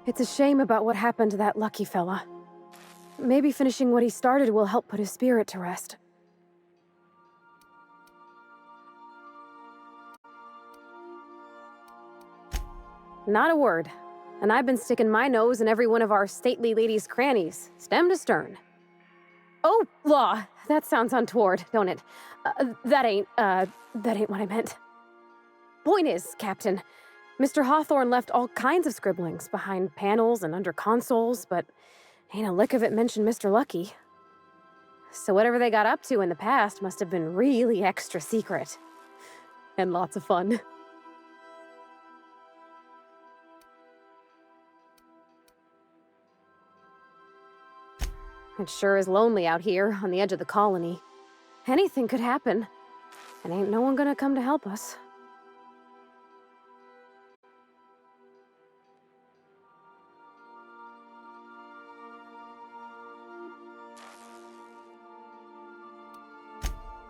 It's a shame about what happened to that lucky fella. Maybe finishing what he started will help put his spirit to rest. Not a word. And I've been sticking my nose in every one of our stately ladies' crannies, stem to stern. Oh, law! That sounds untoward, don't it? That ain't what I meant. Point is, Captain, Mr. Hawthorne left all kinds of scribblings behind panels and under consoles, but ain't a lick of it mentioned Mr. Lucky. So whatever they got up to in the past must have been really extra secret. And lots of fun. It sure is lonely out here on the edge of the colony. Anything could happen, and ain't no one gonna come to help us.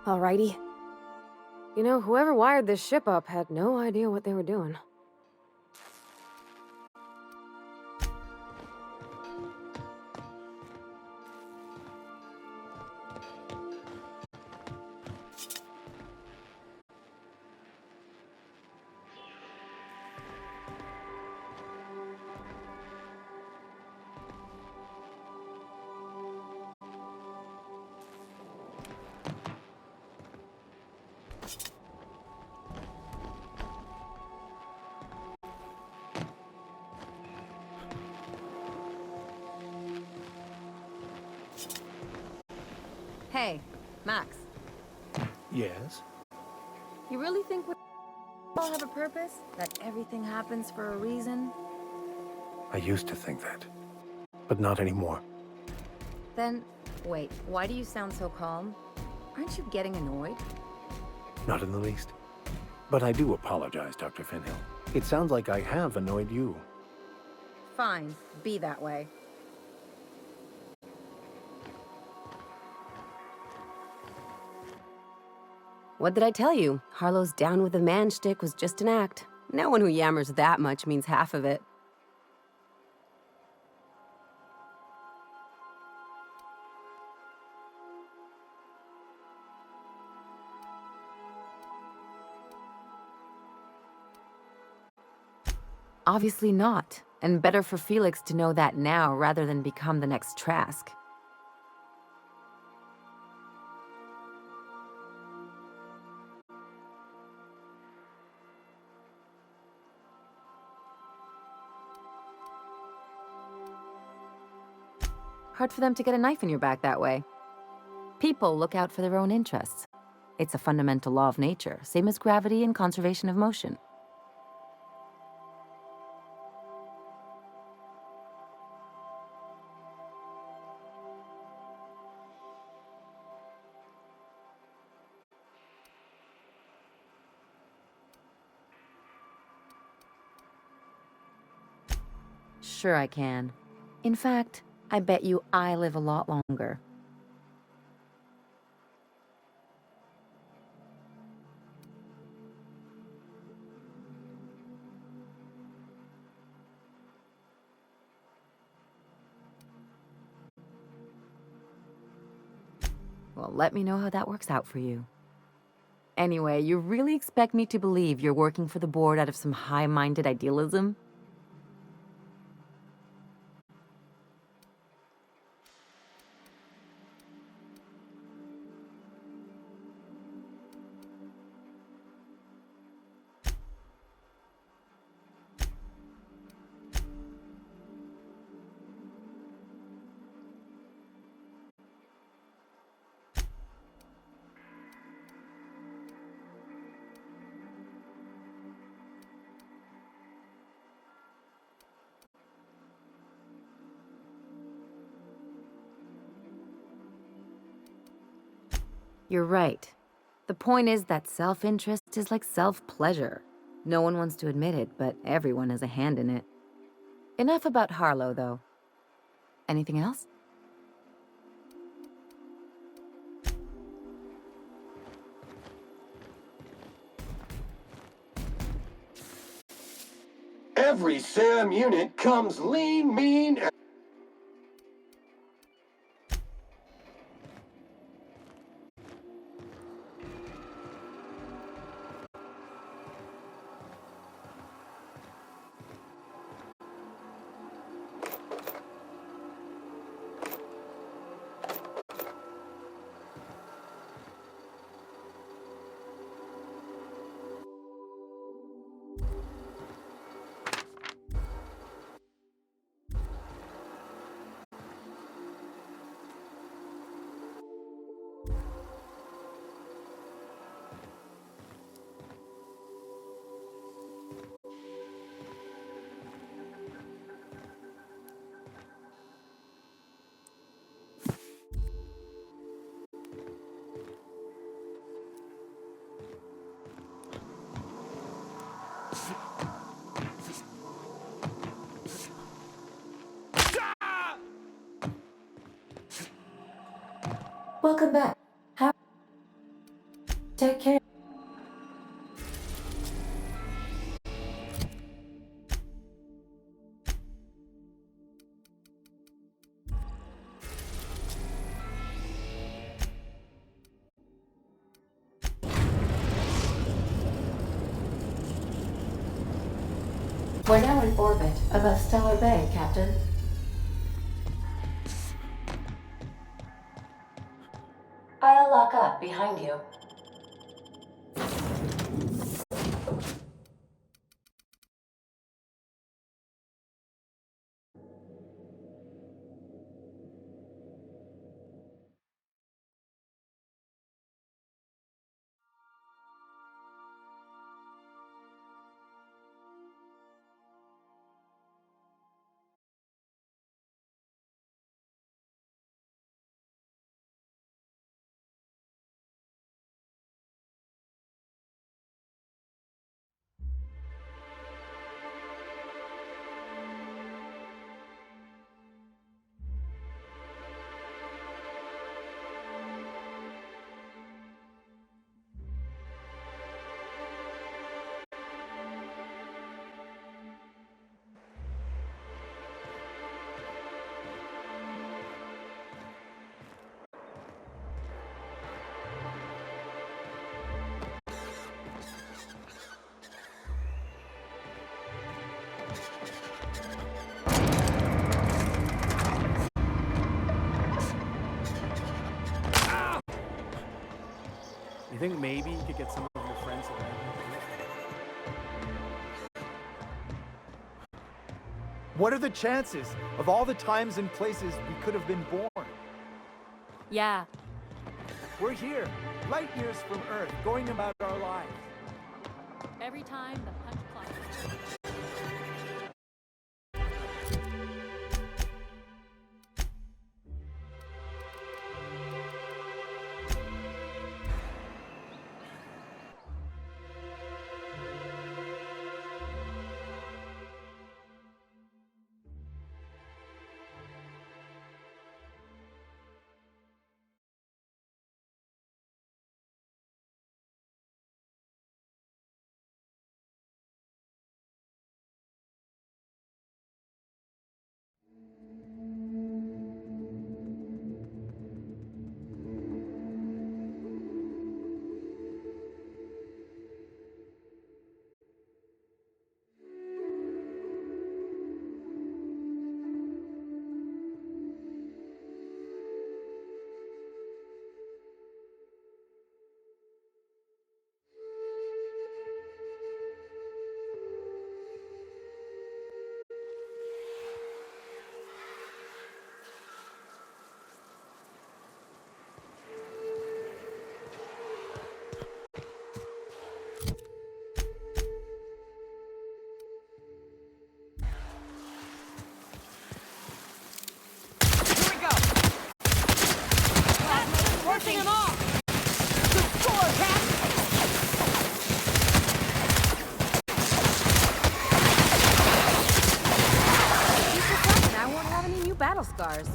Alrighty. You know, whoever wired this ship up had no idea what they were doing. Hey, Max. Yes? You really think we all have a purpose? That everything happens for a reason? I used to think that, but not anymore. Then, wait, why do you sound so calm? Aren't you getting annoyed? Not in the least. But I do apologize, Dr. Finhill. It sounds like I have annoyed you. Fine, be that way. What did I tell you? Harlow's down with the man shtick was just an act. No one who yammers that much means half of it. Obviously not. And better for Felix to know that now rather than become the next Trask. Hard for them to get a knife in your back that way. People look out for their own interests. It's a fundamental law of nature, same as gravity and conservation of motion. Sure I can. In fact, I bet you I live a lot longer. Well, let me know how that works out for you. Anyway, you really expect me to believe you're working for the board out of some high-minded idealism? You're right. The point is that self-interest is like self-pleasure. No one wants to admit it, but everyone has a hand in it. Enough about Harlow, though. Anything else? Every SAM unit comes lean, mean, and... Welcome back. Take care. We're now in orbit above Stellar Bay, Captain. I'll lock up behind you. You think maybe you could get some of your friends to land? What are the chances of all the times and places we could have been born? Yeah. We're here, light years from Earth, going about our lives. Every time the punch clock. Forcing him off! Destroy, Cat! Keep this up and I won't have any new battle scars.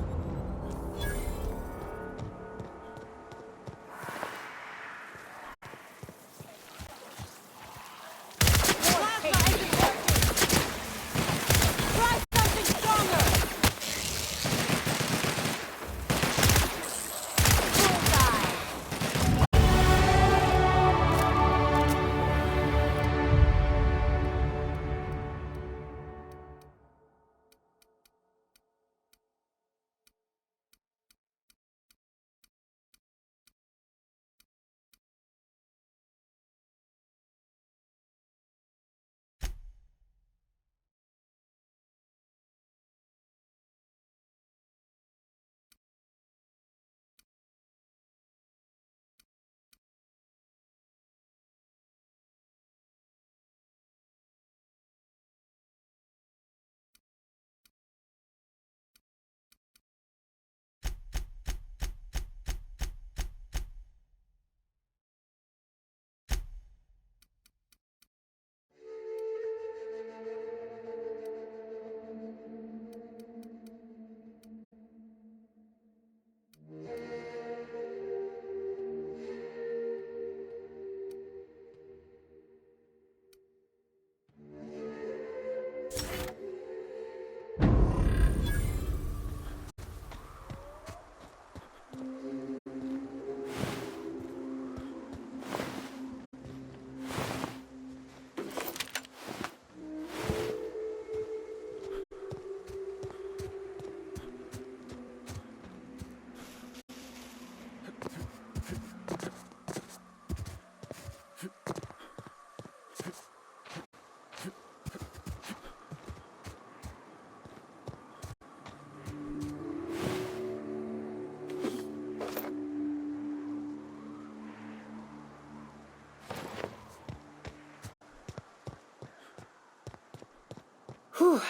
Whew,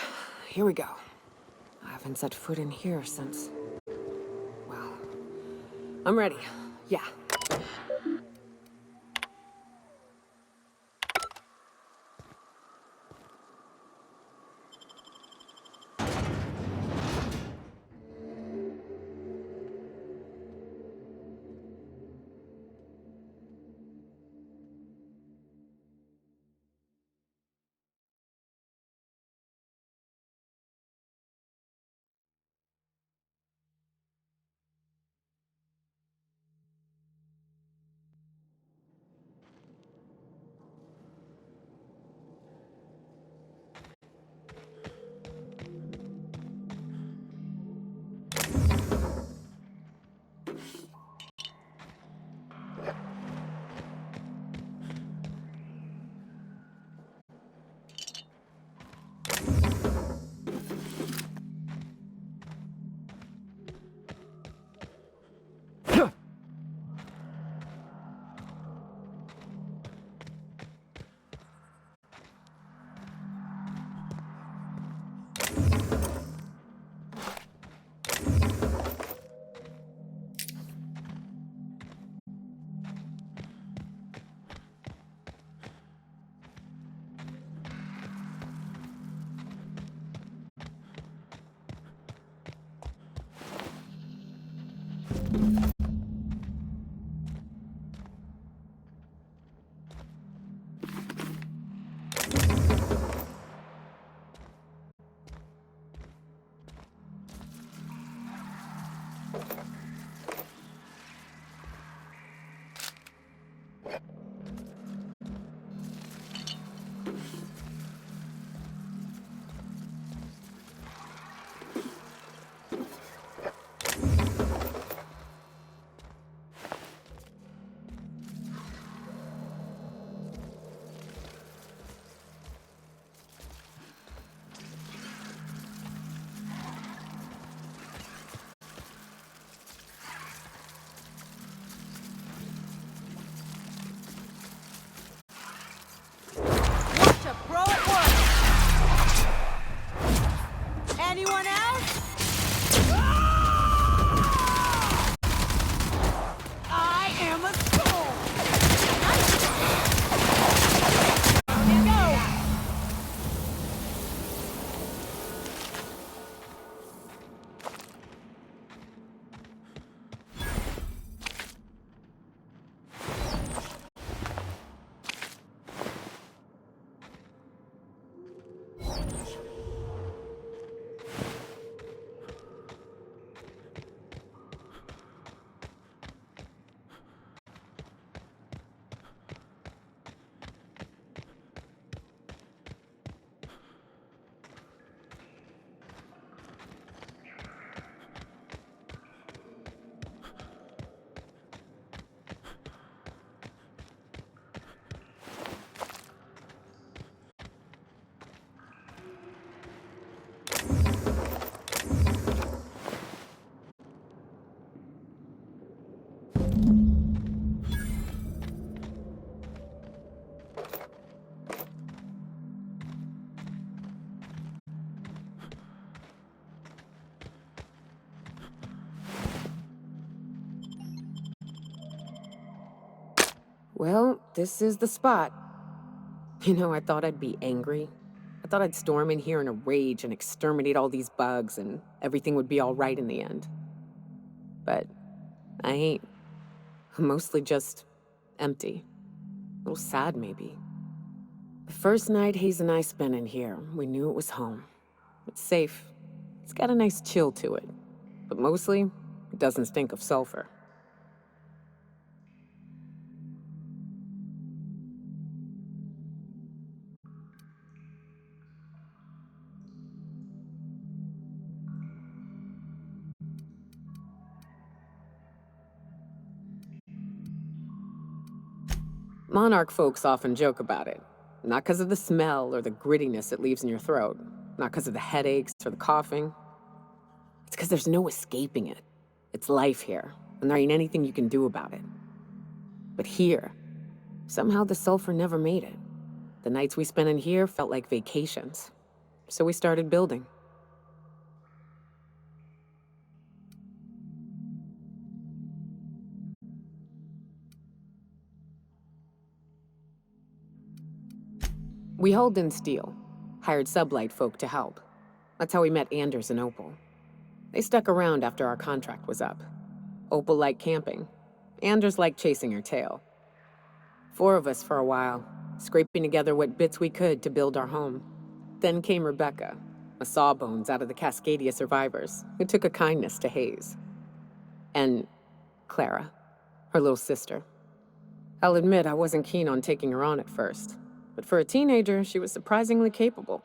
here we go. I haven't set foot in here since... Well, I'm ready. Yeah. Anyone else? I am a soul! Here we go! Well, this is the spot. You know, I thought I'd be angry. I thought I'd storm in here in a rage and exterminate all these bugs and everything would be all right in the end. But I ain't. I'm mostly just empty. A little sad, maybe. The first night Hayes and I spent in here, we knew it was home. It's safe. It's got a nice chill to it. But mostly, it doesn't stink of sulfur. Monarch folks often joke about it. Not because of the smell or the grittiness it leaves in your throat. Not because of the headaches or the coughing. It's because there's no escaping it. It's life here, and there ain't anything you can do about it. But here, somehow the sulfur never made it. The nights we spent in here felt like vacations. So we started building. We hauled in steel, hired sublight folk to help. That's how we met Anders and Opal. They stuck around after our contract was up. Opal liked camping. Anders liked chasing her tail. 4 of us for a while, scraping together what bits we could to build our home. Then came Rebecca, a sawbones out of the Cascadia survivors, who took a kindness to Hayes. And Clara, her little sister. I'll admit I wasn't keen on taking her on at first, but for a teenager, she was surprisingly capable.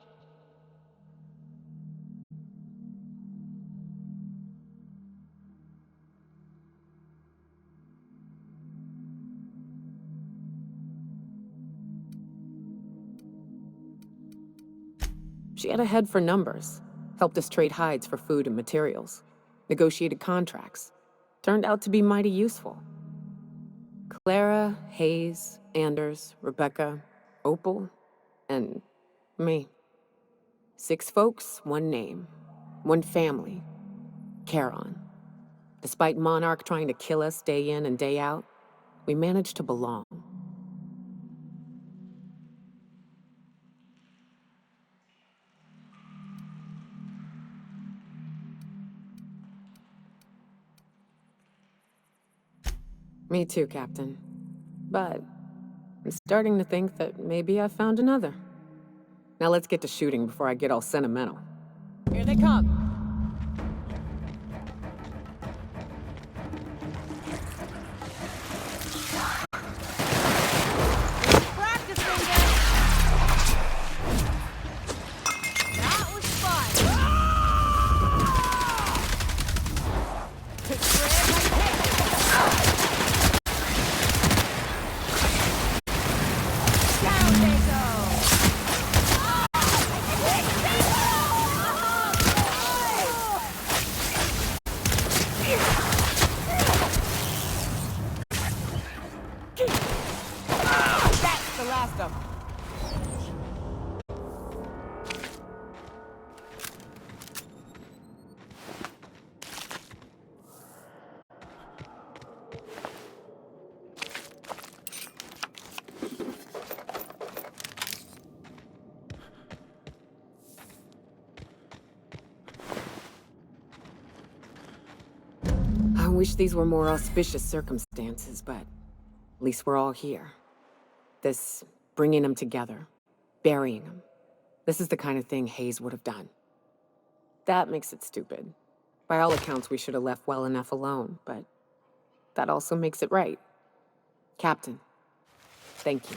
She had a head for numbers, helped us trade hides for food and materials, negotiated contracts. Turned out to be mighty useful. Clara, Hayes, Anders, Rebecca, Opal, and me. 6 folks, 1 name, 1 family, Charon. Despite Monarch trying to kill us day in and day out, we managed to belong. Me too, Captain. But I'm starting to think that maybe I found another. Now let's get to shooting before I get all sentimental. Here they come. Practicing it. That was fun. Down they go. That's the last of them. I wish these were more auspicious circumstances, but at least we're all here. This bringing them together, burying them. This is the kind of thing Hayes would have done. That makes it stupid. By all accounts, we should have left well enough alone, but that also makes it right. Captain, thank you.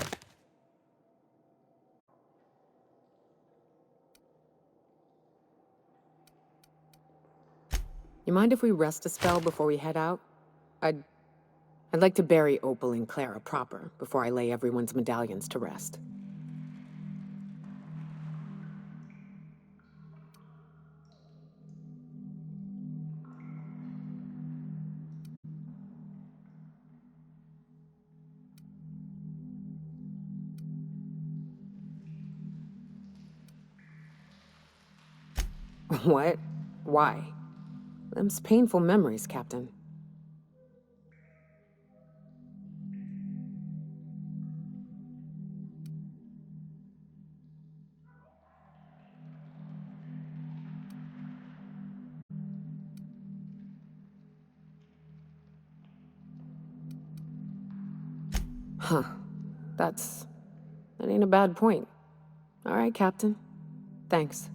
You mind if we rest a spell before we head out? I'd like to bury Opal and Clara proper before I lay everyone's medallions to rest. What? Why? Them's painful memories, Captain. Huh. That ain't a bad point. All right, Captain. Thanks.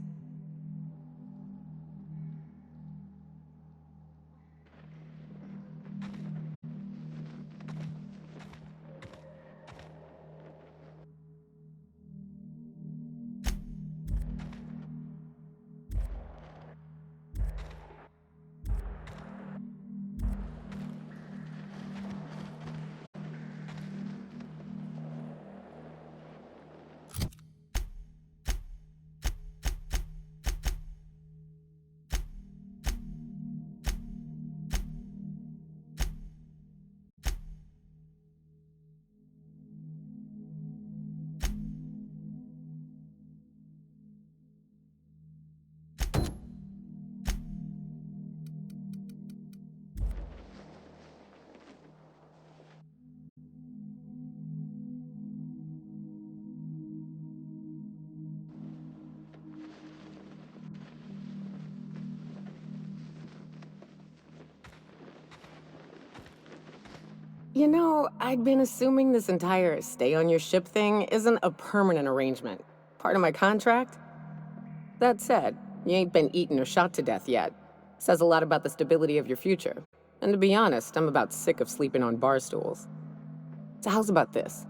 You know, I'd been assuming this entire stay on your ship thing isn't a permanent arrangement. Part of my contract? That said, you ain't been eaten or shot to death yet. Says a lot about the stability of your future. And to be honest, I'm about sick of sleeping on bar stools. So how's about this?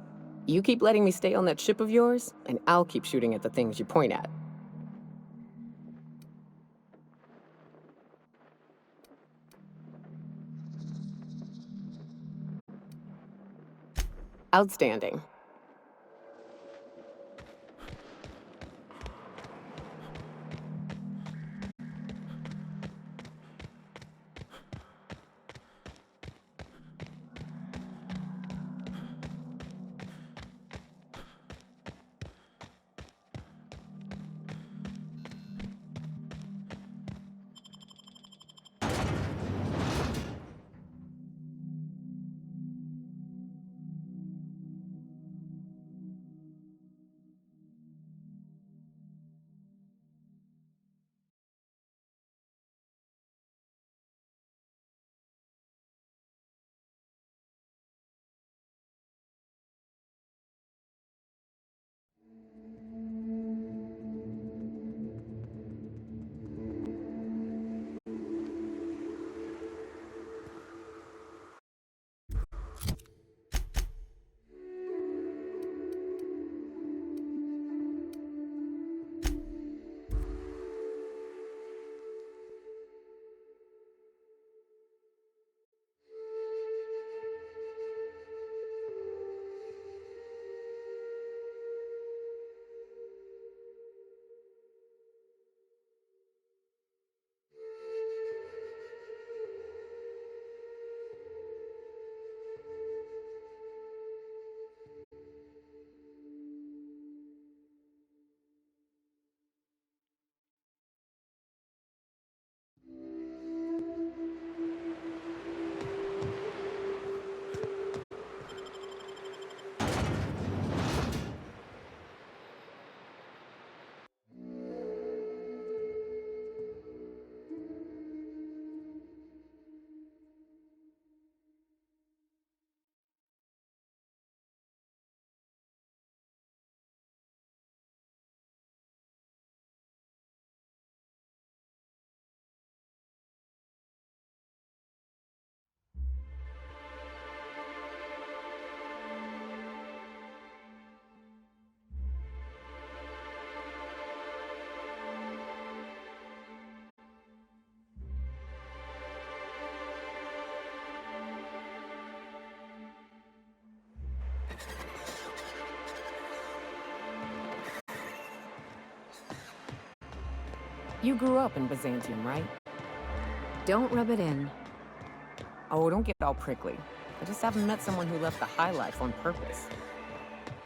You keep letting me stay on that ship of yours, and I'll keep shooting at the things you point at. Outstanding. You grew up in Byzantium, right? Don't rub it in. Oh, don't get all prickly. I just haven't met someone who left the high life on purpose.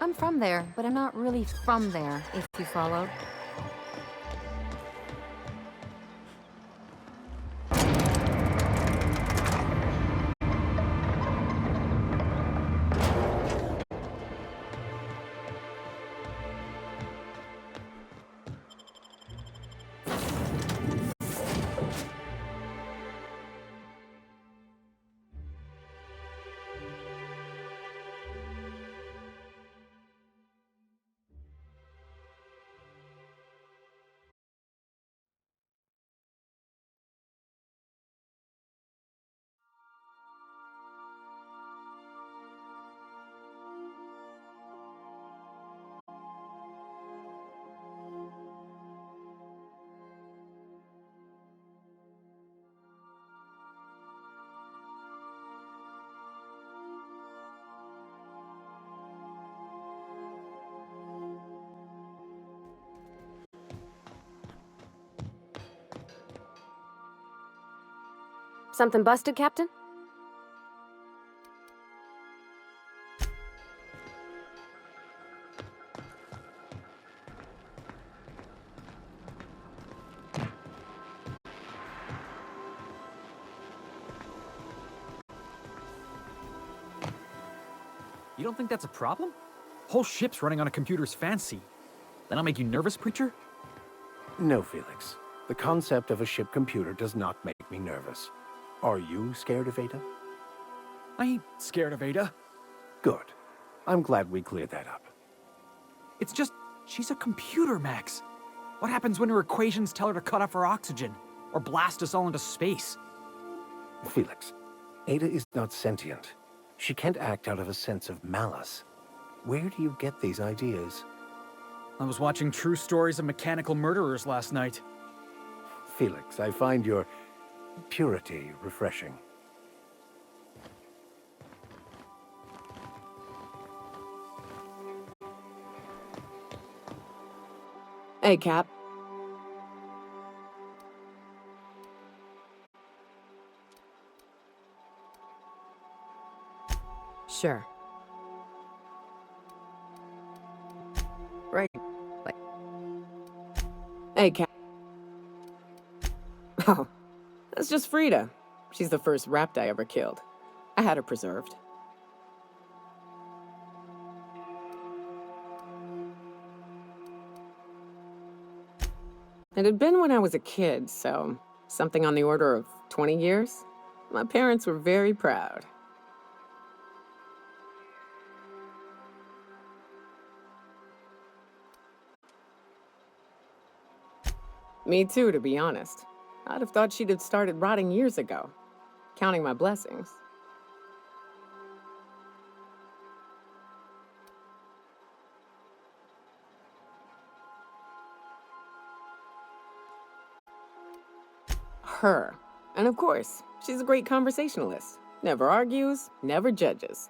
I'm from there, but I'm not really from there, if you followed. Something busted, Captain? You don't think that's a problem? Whole ship's running on a computer's fancy. That'll make you nervous, Preacher? No, Felix. The concept of a ship computer does not make me nervous. Are you scared of Ada? I ain't scared of Ada. Good. I'm glad we cleared that up. It's just, she's a computer, Max. What happens when her equations tell her to cut off her oxygen? Or blast us all into space? Felix, Ada is not sentient. She can't act out of a sense of malice. Where do you get these ideas? I was watching True Stories of Mechanical Murderers last night. Felix, I find your purity refreshing. Hey, Cap. Sure. Right. Like. Hey, Cap. Oh, that's just Frida. She's the first rapt I ever killed. I had her preserved. It had been when I was a kid, so something on the order of 20 years. My parents were very proud. Me too, to be honest. I'd have thought she'd have started rotting years ago. Counting my blessings. Her. And of course, she's a great conversationalist. Never argues, never judges.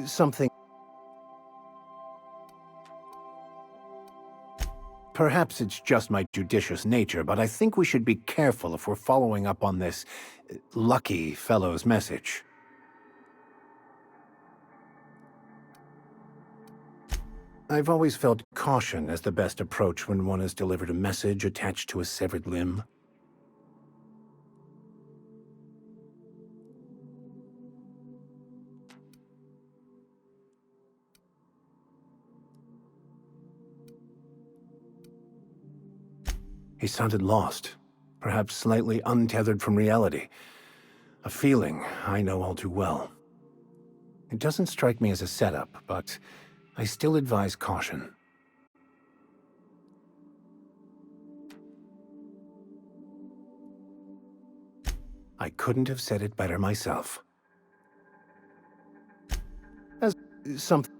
Something... Perhaps it's just my judicious nature, but I think we should be careful if we're following up on this lucky fellow's message. I've always felt caution as the best approach when one has delivered a message attached to a severed limb. He sounded lost, perhaps slightly untethered from reality. A feeling I know all too well. It doesn't strike me as a setup, but I still advise caution. I couldn't have said it better myself. As something...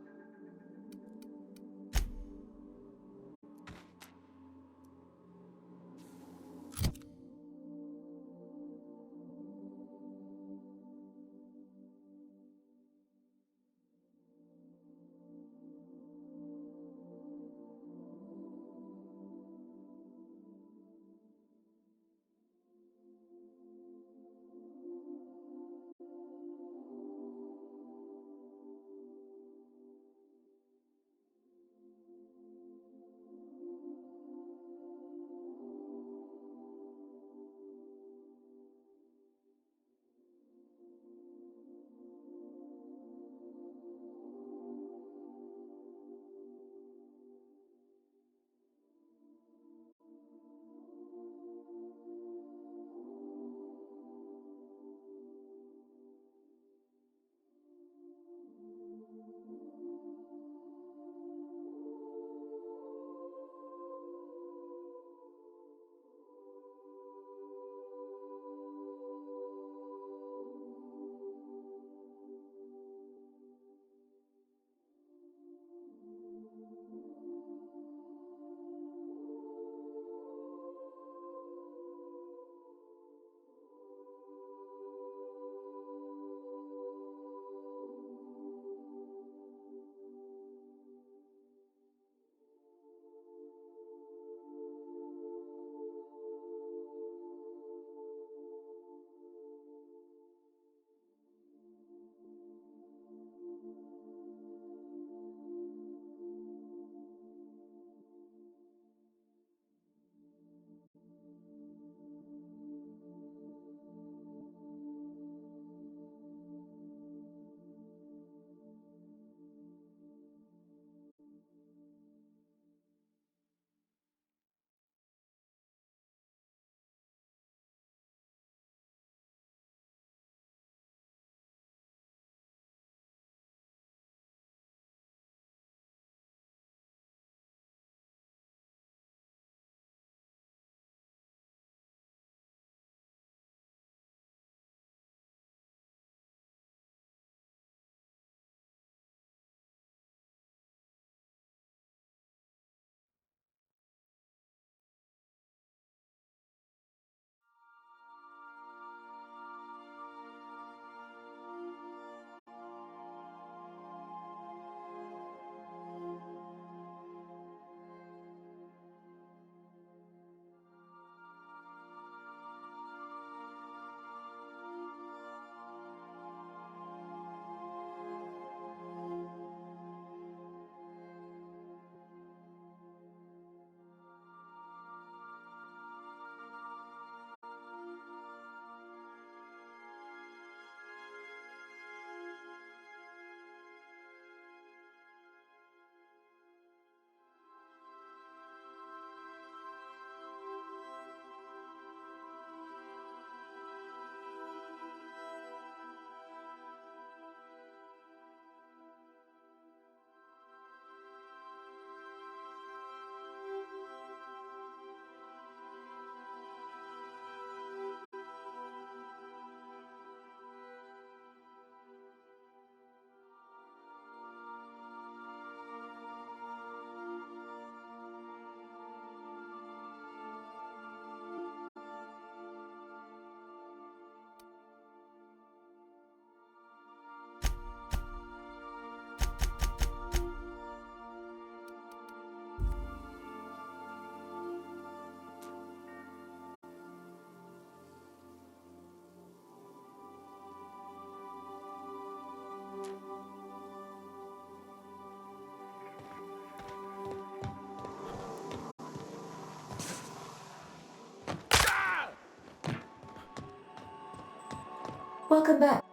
Welcome back.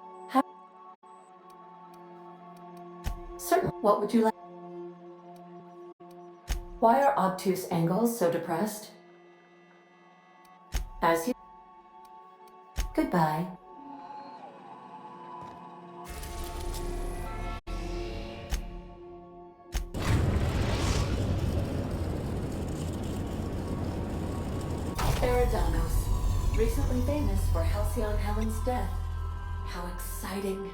Certain. What would you like? Why are obtuse angles so depressed? As you... Goodbye. Eridanos, recently famous for Halcyon Helen's death. How exciting.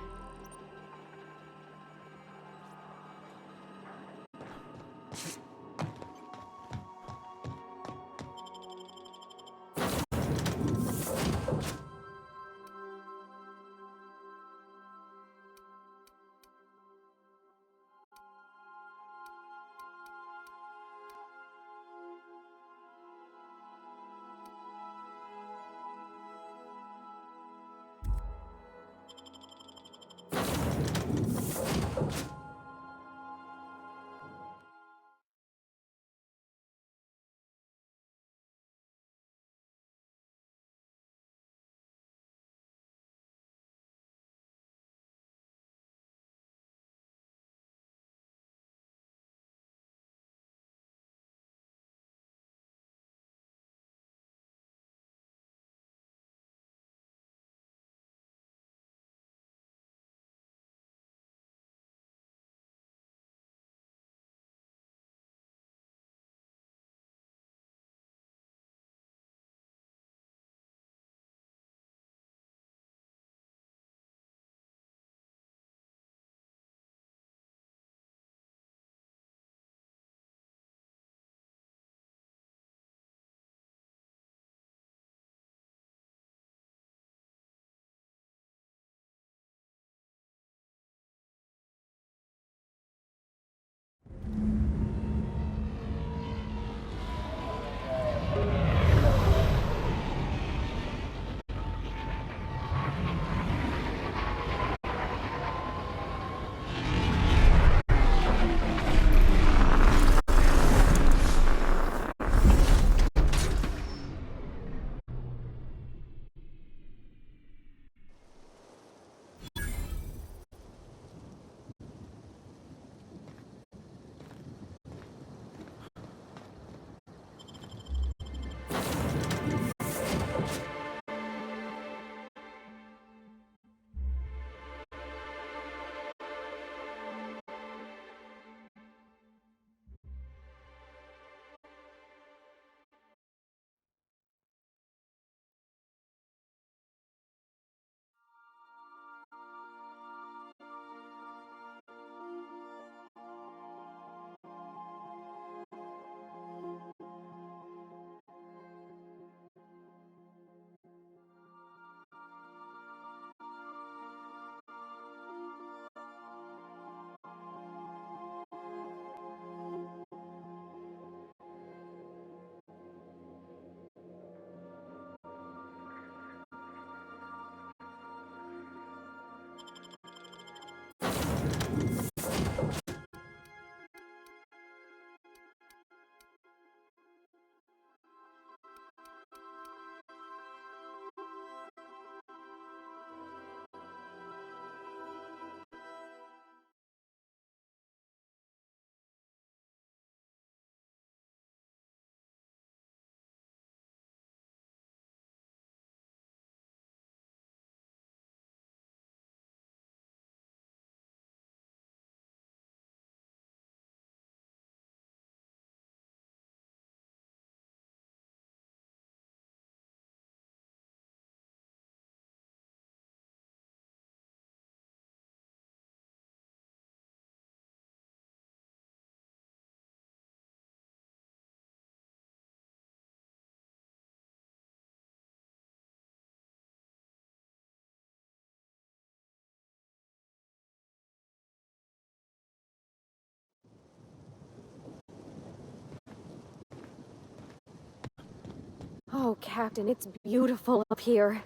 Oh, Captain, it's beautiful up here.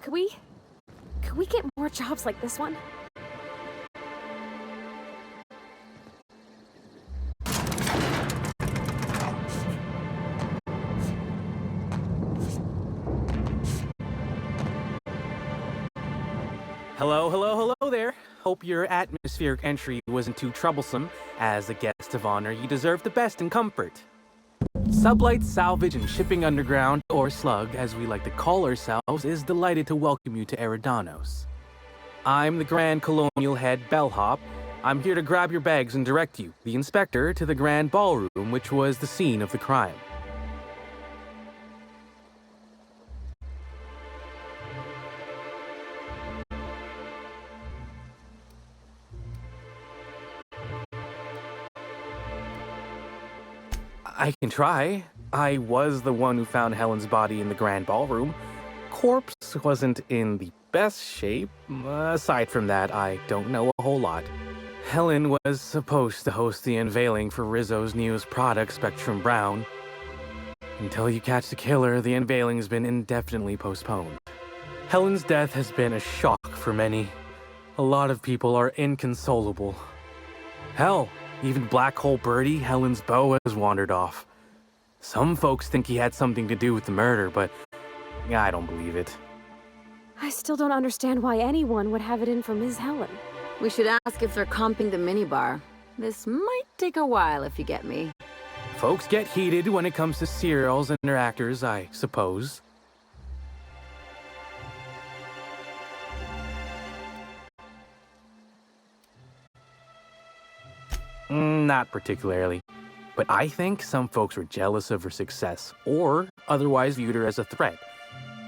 Could we get more jobs like this one? Hello there. Hope your atmospheric entry wasn't too troublesome. As a guest of honor, you deserve the best in comfort. Sublight Salvage and Shipping Underground, or Slug, as we like to call ourselves, is delighted to welcome you to Eridanos. I'm the Grand Colonial Head Bellhop. I'm here to grab your bags and direct you, the inspector, to the Grand Ballroom, which was the scene of the crime. I can try. I was the one who found Helen's body in the Grand Ballroom. Corpse wasn't in the best shape. Aside from that, I don't know a whole lot. Helen was supposed to host the unveiling for Rizzo's newest product, Spectrum Brown. Until you catch the killer, the unveiling's been indefinitely postponed. Helen's death has been a shock for many. A lot of people are inconsolable. Hell, even Black Hole Birdie, Helen's beau, has wandered off. Some folks think he had something to do with the murder, but I don't believe it. I still don't understand why anyone would have it in for Ms. Helen. We should ask if they're comping the minibar. This might take a while, if you get me. Folks get heated when it comes to serials and their actors, I suppose. Not particularly. But I think some folks were jealous of her success, or otherwise viewed her as a threat.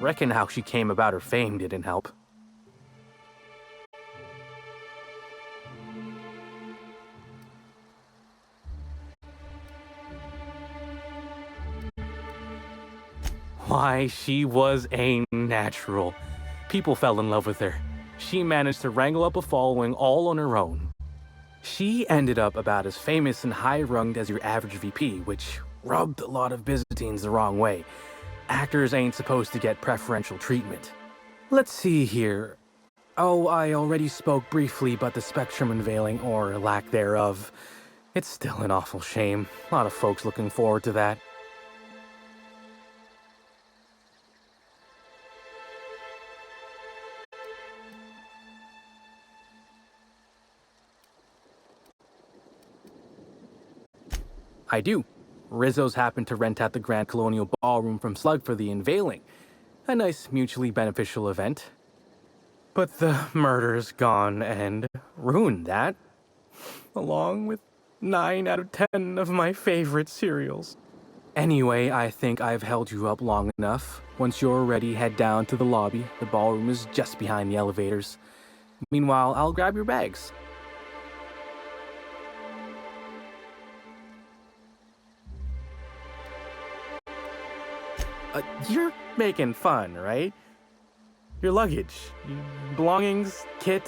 Reckon how she came about her fame didn't help. Why, she was a natural. People fell in love with her. She managed to wrangle up a following all on her own. She ended up about as famous and high-runged as your average VP, which rubbed a lot of Byzantines the wrong way. Actors ain't supposed to get preferential treatment. Let's see here. Oh, I already spoke briefly about the Spectrum unveiling, or lack thereof. It's still an awful shame. A lot of folks looking forward to that. I do. Rizzo's happened to rent out the Grand Colonial Ballroom from Slug for the unveiling. A nice mutually beneficial event. But the murder's gone and ruined that. Along with 9 out of 10 of my favorite cereals. Anyway, I think I've held you up long enough. Once you're ready, head down to the lobby. The ballroom is just behind the elevators. Meanwhile, I'll grab your bags. You're making fun, right? Your luggage, your belongings, kit,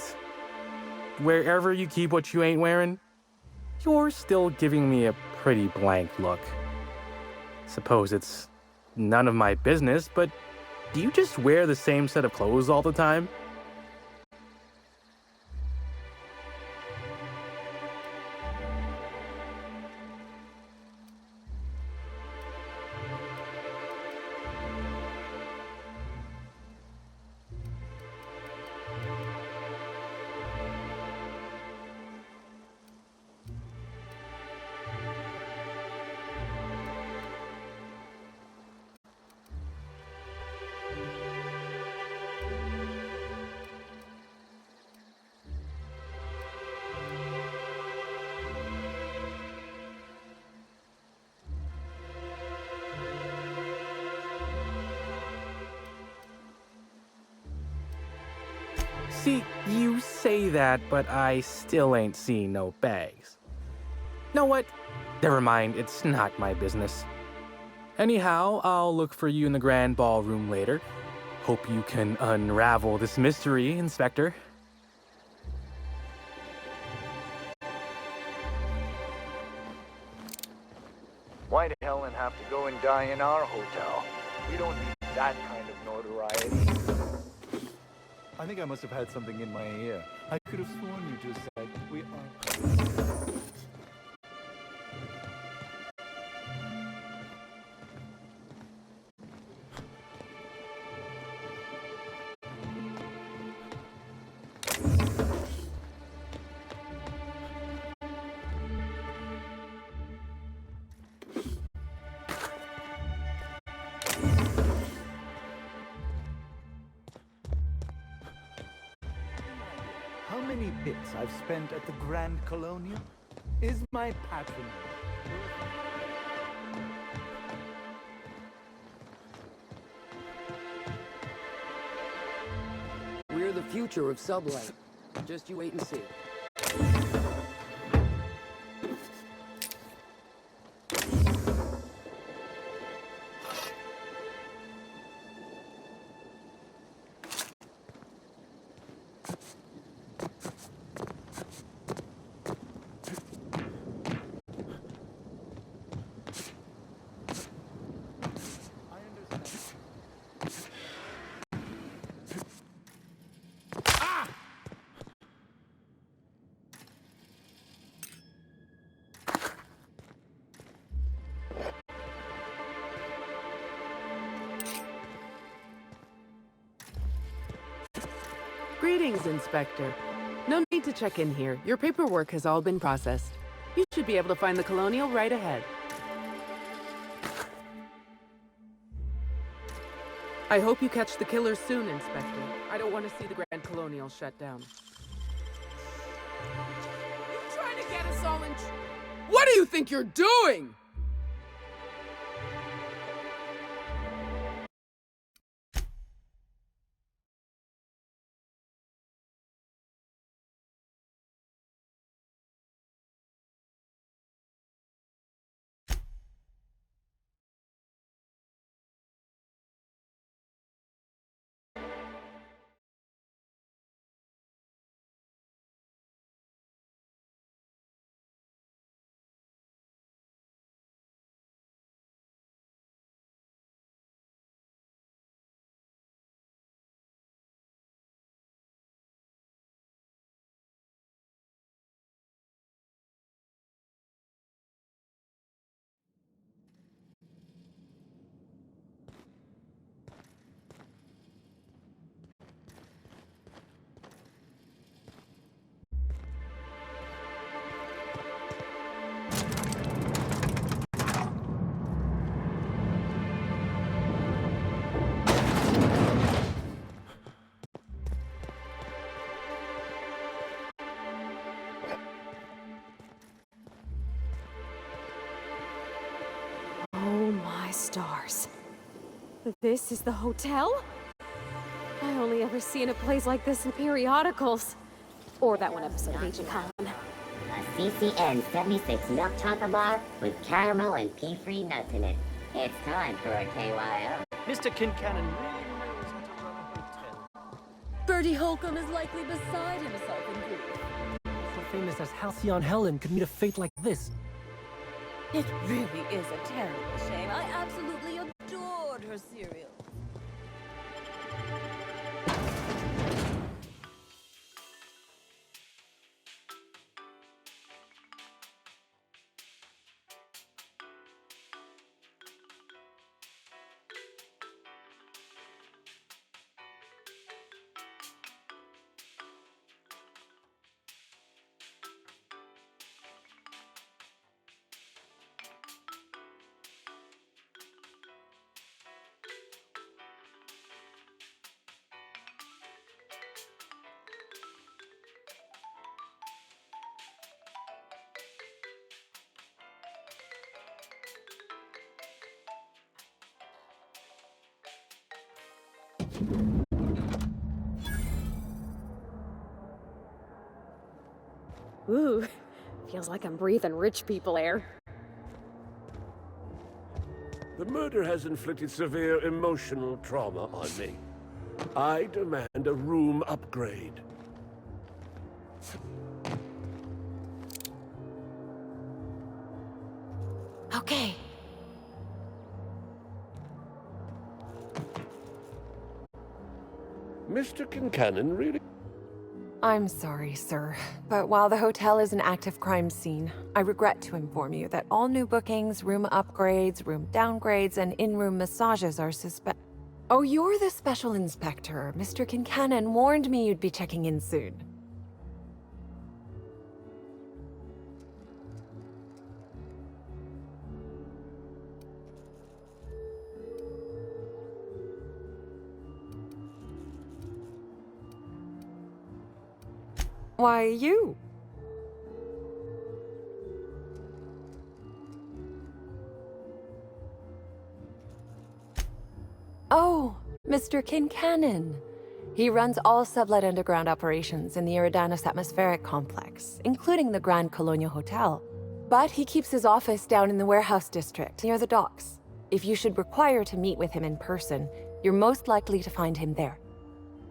wherever you keep what you ain't wearing, you're still giving me a pretty blank look. Suppose it's none of my business, but do you just wear the same set of clothes all the time? See, you say that, but I still ain't seen no bags. Know what? Never mind, it's not my business. Anyhow, I'll look for you in the Grand Ballroom later. Hope you can unravel this mystery, Inspector. Why'd Helen have to go and die in our hotel? We don't need that kind of notoriety. I think I must have had something in my ear. I could have sworn you just said we are. hits I've spent at the Grand Colonial is my patronage. We're the future of Sublight. Just you wait and see. Greetings, Inspector. No need to check in here. Your paperwork has all been processed. You should be able to find the Colonial right ahead. I hope you catch the killers soon, Inspector. I don't want to see the Grand Colonial shut down. You trying to get us all in What do you think you're doing? Oh my stars. This is the hotel? I only ever seen a place like this in periodicals. Or that one episode of Agent Con. A CCN 76 milk chocolate bar with caramel and pea-free nuts in it. It's time for a KYO. Mr. Kincannon really knows how to run a hotel. Bertie Holcomb is likely beside himself in grief. So famous as Halcyon Helen could meet a fate like this. It really is a terrible shame. I absolutely adored her cereal. Ooh, feels like I'm breathing rich people air. The murder has inflicted severe emotional trauma on me. I demand a room upgrade. Okay. Mr. Kincannon really... I'm sorry, sir, but while the hotel is an active crime scene, I regret to inform you that all new bookings, room upgrades, room downgrades, and in-room massages are suspect. Oh, you're the special inspector. Mr. Kincannon warned me you'd be checking in soon. Why, you. Oh, Mr. Kincannon. He runs all sublet underground operations in the Eridanus Atmospheric Complex, including the Grand Colonial Hotel. But he keeps his office down in the warehouse district, near the docks. If you should require to meet with him in person, you're most likely to find him there.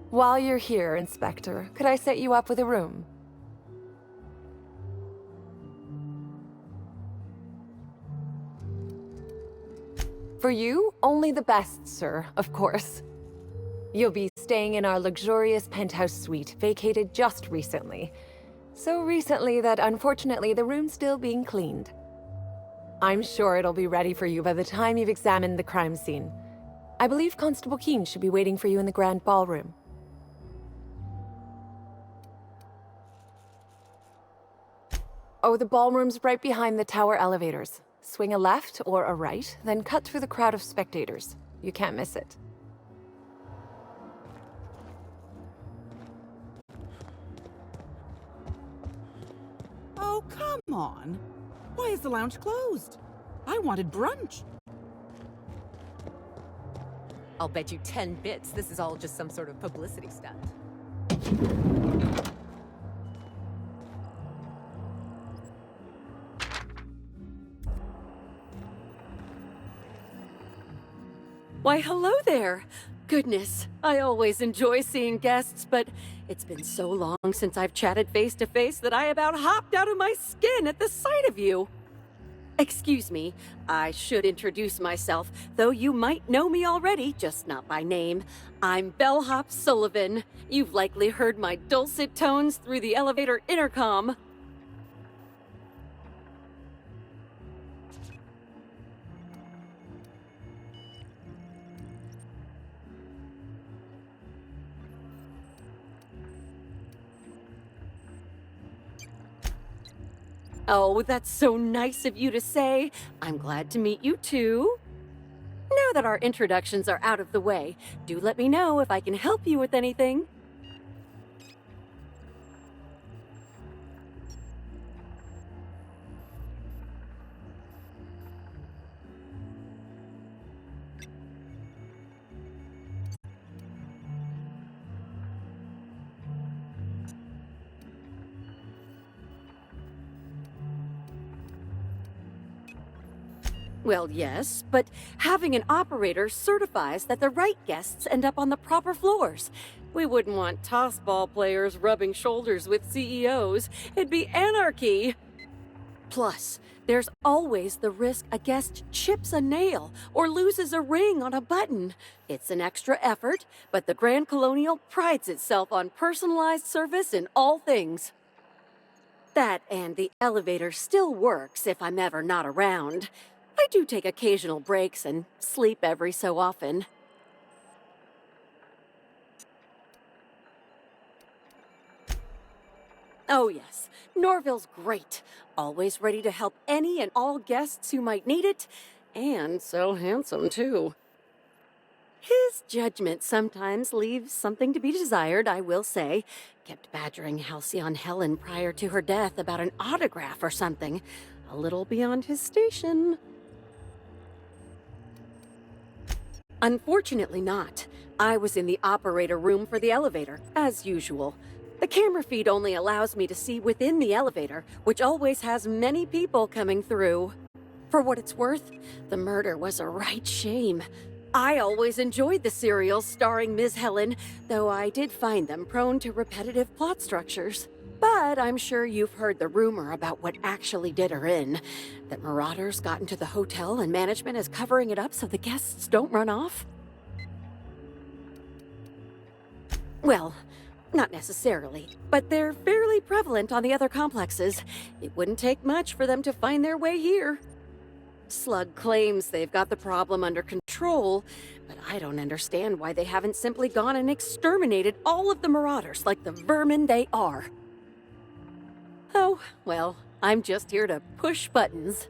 While you're here, Inspector, could I set you up with a room? For you, only the best, sir, of course. You'll be staying in our luxurious penthouse suite, vacated just recently. So recently that unfortunately the room's still being cleaned. I'm sure it'll be ready for you by the time you've examined the crime scene. I believe Constable Keene should be waiting for you in the grand ballroom. Oh, the ballroom's right behind the tower elevators. Swing a left or a right, then cut through the crowd of spectators. You can't miss it. Oh, come on. Why is the lounge closed? I wanted brunch. I'll bet you 10 bits this is all just some sort of publicity stunt. Why, hello there! Goodness, I always enjoy seeing guests, but it's been so long since I've chatted face to face that I about hopped out of my skin at the sight of you. Excuse me, I should introduce myself, though you might know me already, just not by name. I'm Bellhop Sullivan. You've likely heard my dulcet tones through the elevator intercom. Oh, that's so nice of you to say. I'm glad to meet you too. Now that our introductions are out of the way, do let me know if I can help you with anything. Well, yes, but having an operator certifies that the right guests end up on the proper floors. We wouldn't want tossball players rubbing shoulders with CEOs. It'd be anarchy. Plus, there's always the risk a guest chips a nail or loses a ring on a button. It's an extra effort, but the Grand Colonial prides itself on personalized service in all things. That and the elevator still works if I'm ever not around. I do take occasional breaks and sleep every so often. Oh yes, Norville's great. Always ready to help any and all guests who might need it. And so handsome, too. His judgment sometimes leaves something to be desired, I will say. Kept badgering Halcyon Helen prior to her death about an autograph or something. A little beyond his station. Unfortunately not. I was in the operator room for the elevator, as usual. The camera feed only allows me to see within the elevator, which always has many people coming through. For what it's worth, the murder was a right shame. I always enjoyed the serials starring Ms. Helen, though I did find them prone to repetitive plot structures. But I'm sure you've heard the rumor about what actually did her in. That marauders got into the hotel and management is covering it up so the guests don't run off? Well, not necessarily, but they're fairly prevalent on the other complexes. It wouldn't take much for them to find their way here. Slug claims they've got the problem under control, but I don't understand why they haven't simply gone and exterminated all of the marauders like the vermin they are. Oh, well, I'm just here to push buttons.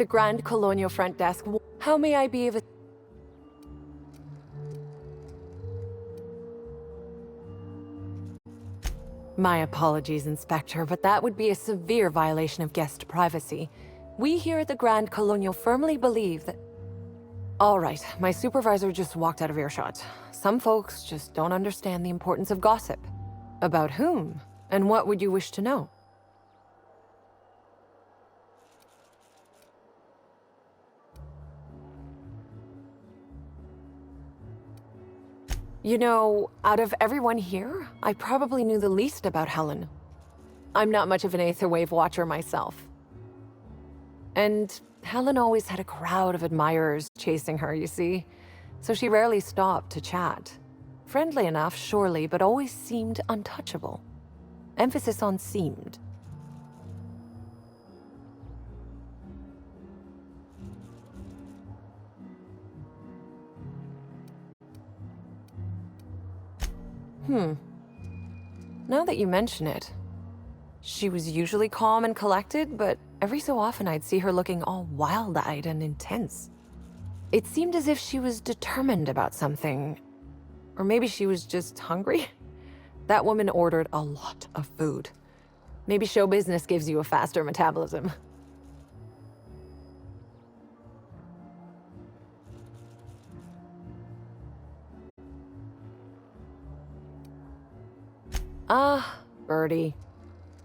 the Grand Colonial front desk. How may I be of a... My apologies, Inspector, but that would be a severe violation of guest privacy. We here at the Grand Colonial firmly believe that... All right, my supervisor just walked out of earshot. Some folks just don't understand the importance of gossip. About whom? And what would you wish to know? You know, out of everyone here, I probably knew the least about Helen. I'm not much of an Aetherwave watcher myself. And Helen always had a crowd of admirers chasing her, you see, so she rarely stopped to chat. Friendly enough, surely, but always seemed untouchable. Emphasis on seemed. Now that you mention it, she was usually calm and collected, but every so often I'd see her looking all wild-eyed and intense. It seemed as if she was determined about something. Or maybe she was just hungry? That woman ordered a lot of food. Maybe show business gives you a faster metabolism. Ah, Birdie.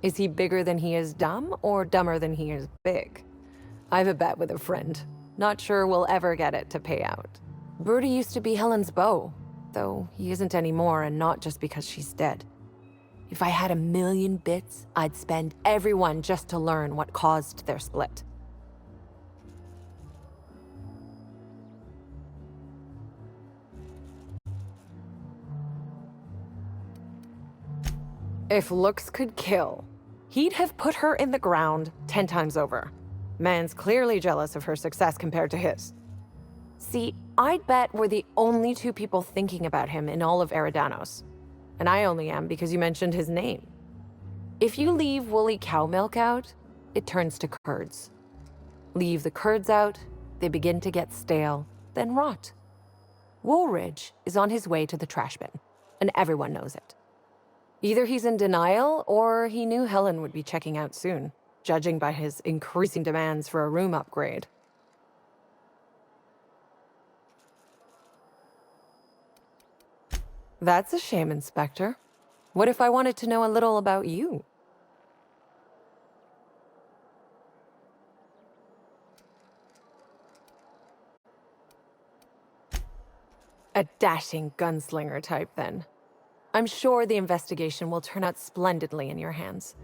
Is he bigger than he is dumb, or dumber than he is big? I have a bet with a friend. Not sure we'll ever get it to pay out. Birdie used to be Helen's beau, though he isn't anymore, and not just because she's dead. If I had 1,000,000 bits, I'd spend every one just to learn what caused their split. If looks could kill, he'd have put her in the ground 10 times over. Man's clearly jealous of her success compared to his. See, I'd bet we're the only two people thinking about him in all of Eridanos. And I only am because you mentioned his name. If you leave woolly cow milk out, it turns to curds. Leave the curds out, they begin to get stale, then rot. Woolridge is on his way to the trash bin, and everyone knows it. Either he's in denial, or he knew Helen would be checking out soon, judging by his increasing demands for a room upgrade. That's a shame, Inspector. What if I wanted to know a little about you? A dashing gunslinger type, then. I'm sure the investigation will turn out splendidly in your hands.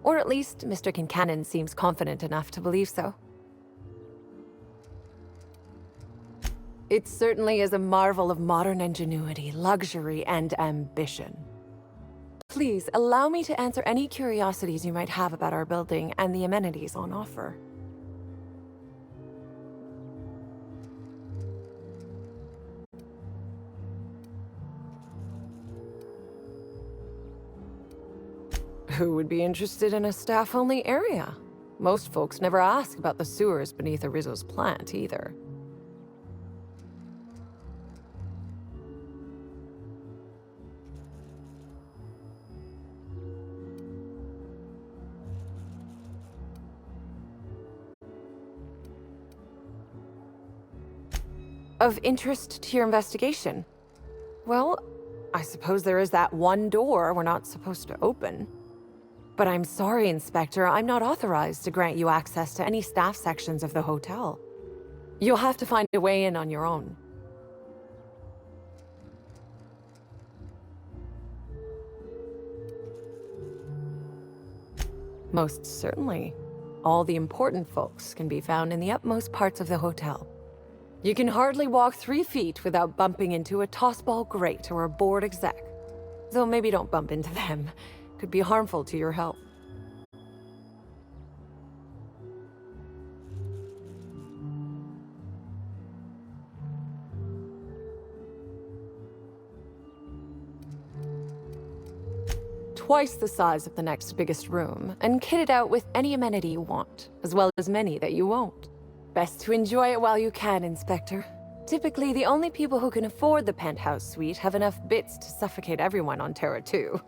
Or at least Mr. Kincannon seems confident enough to believe so. It certainly is a marvel of modern ingenuity, luxury, and ambition. Please, allow me to answer any curiosities you might have about our building and the amenities on offer. Who would be interested in a staff-only area? Most folks never ask about the sewers beneath Arizo's plant, either. Of interest to your investigation? Well, I suppose there is that one door we're not supposed to open. But I'm sorry, Inspector, I'm not authorized to grant you access to any staff sections of the hotel. You'll have to find a way in on your own. Most certainly. All the important folks can be found in the utmost parts of the hotel. You can hardly walk 3 feet without bumping into a tossball grate or a bored exec. Though maybe don't bump into them. Could be harmful to your health. Twice the size of the next biggest room, and kitted out with any amenity you want, as well as many that you won't. Best to enjoy it while you can, Inspector. Typically, the only people who can afford the penthouse suite have enough bits to suffocate everyone on Terra 2.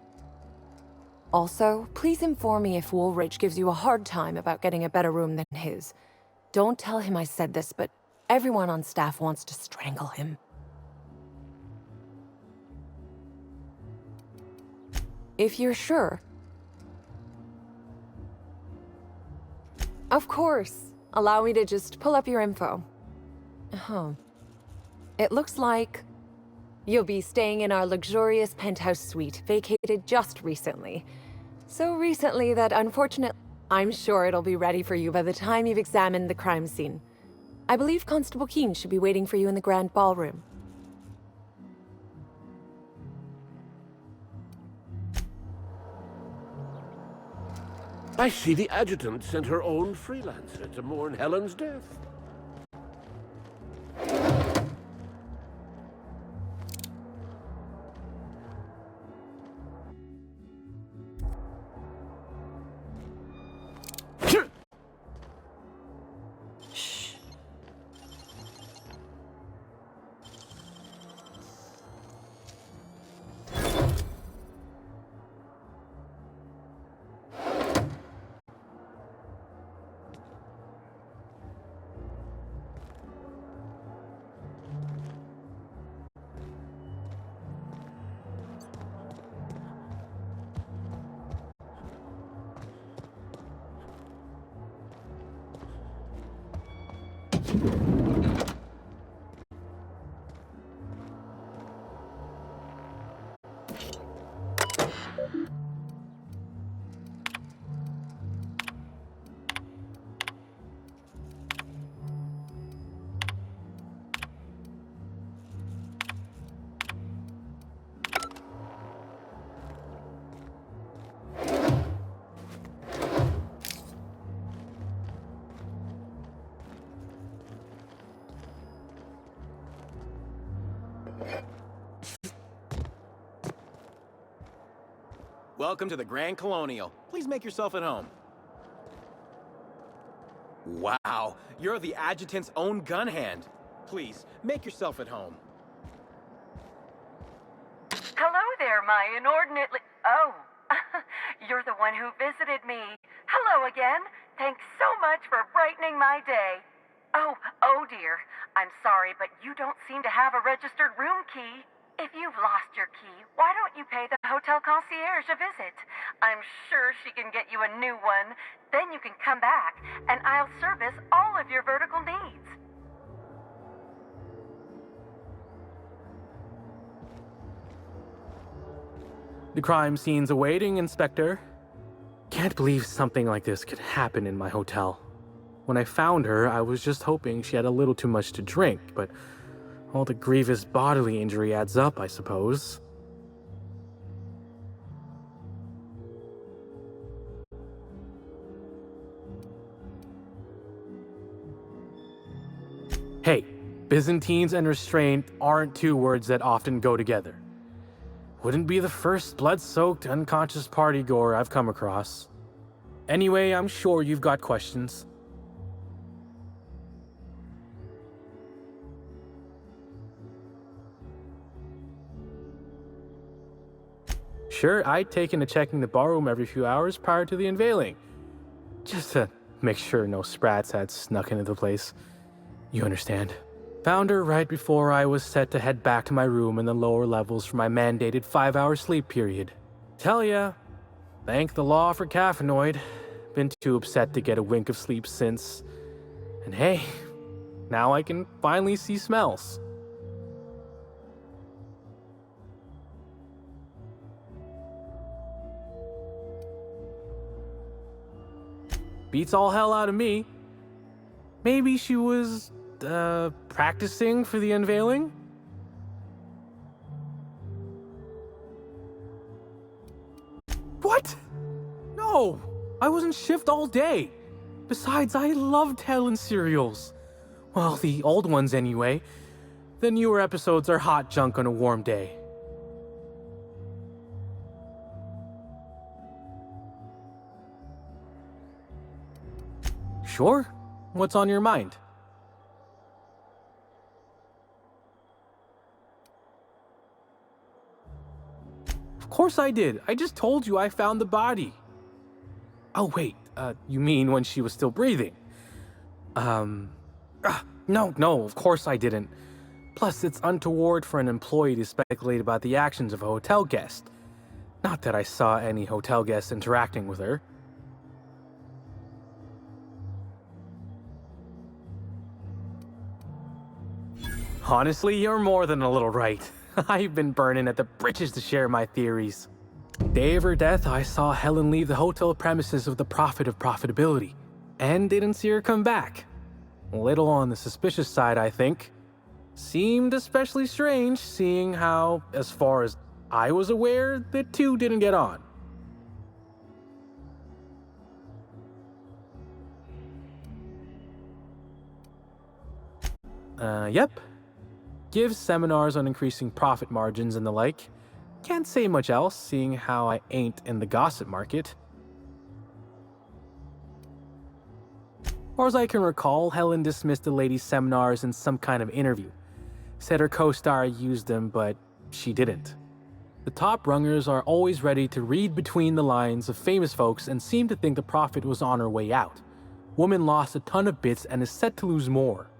Also, please inform me if Woolridge gives you a hard time about getting a better room than his. Don't tell him I said this, but everyone on staff wants to strangle him. If you're sure. Of course. Allow me to just pull up your info. It looks like you'll be staying in our luxurious penthouse suite, vacated just recently. So recently that unfortunately, I'm sure it'll be ready for you by the time you've examined the crime scene. I believe Constable Keene should be waiting for you in the grand ballroom. I see the adjutant sent her own freelancer to mourn Helen's death. Welcome to the Grand Colonial. Please make yourself at home. Wow, you're the adjutant's own gun hand. Please, make yourself at home. Hello there, my inordinately... Oh, you're the one who visited me. Hello again. Thanks so much for brightening my day. Oh dear. I'm sorry, but you don't seem to have a registered room key. If you've lost your key, why don't you pay the hotel concierge a visit? I'm sure she can get you a new one. Then you can come back, and I'll service all of your vertical needs. The crime scene's awaiting, Inspector. Can't believe something like this could happen in my hotel. When I found her, I was just hoping she had a little too much to drink, but all the grievous bodily injury adds up, I suppose. Hey, Byzantines and restraint aren't two words that often go together. Wouldn't be the first blood-soaked, unconscious partygoer I've come across. Anyway, I'm sure you've got questions. Sure, I'd taken to checking the ballroom every few hours prior to the unveiling. Just to make sure no sprats had snuck into the place. You understand. Found her right before I was set to head back to my room in the lower levels for my mandated 5-hour sleep period. Tell ya, thank the law for caffeinoid. Been too upset to get a wink of sleep since. And hey, now I can finally see smells. Beats all hell out of me. Maybe she was, practicing for the unveiling? What? No, I was on shift all day. Besides, I loved Helen serials. Well, the old ones anyway. The newer episodes are hot junk on a warm day. Sure. What's on your mind? course I did. I just told you I found the body. Oh, wait. You mean when she was still breathing? No, of course I didn't. Plus, it's untoward for an employee to speculate about the actions of a hotel guest. Not that I saw any hotel guests interacting with her. Honestly, you're more than a little right. I've been burning at the britches to share my theories. Day of her death, I saw Helen leave the hotel premises with the profit of profitability, and didn't see her come back. A little on the suspicious side, I think. Seemed especially strange, seeing how, as far as I was aware, the two didn't get on. Yep. Gives seminars on increasing profit margins and the like. Can't say much else, seeing how I ain't in the gossip market. Or as I can recall, Helen dismissed the ladies' seminars in some kind of interview. Said her co-star used them, but she didn't. The top rungers are always ready to read between the lines of famous folks and seem to think the prophet was on her way out. Woman lost a ton of bits and is set to lose more.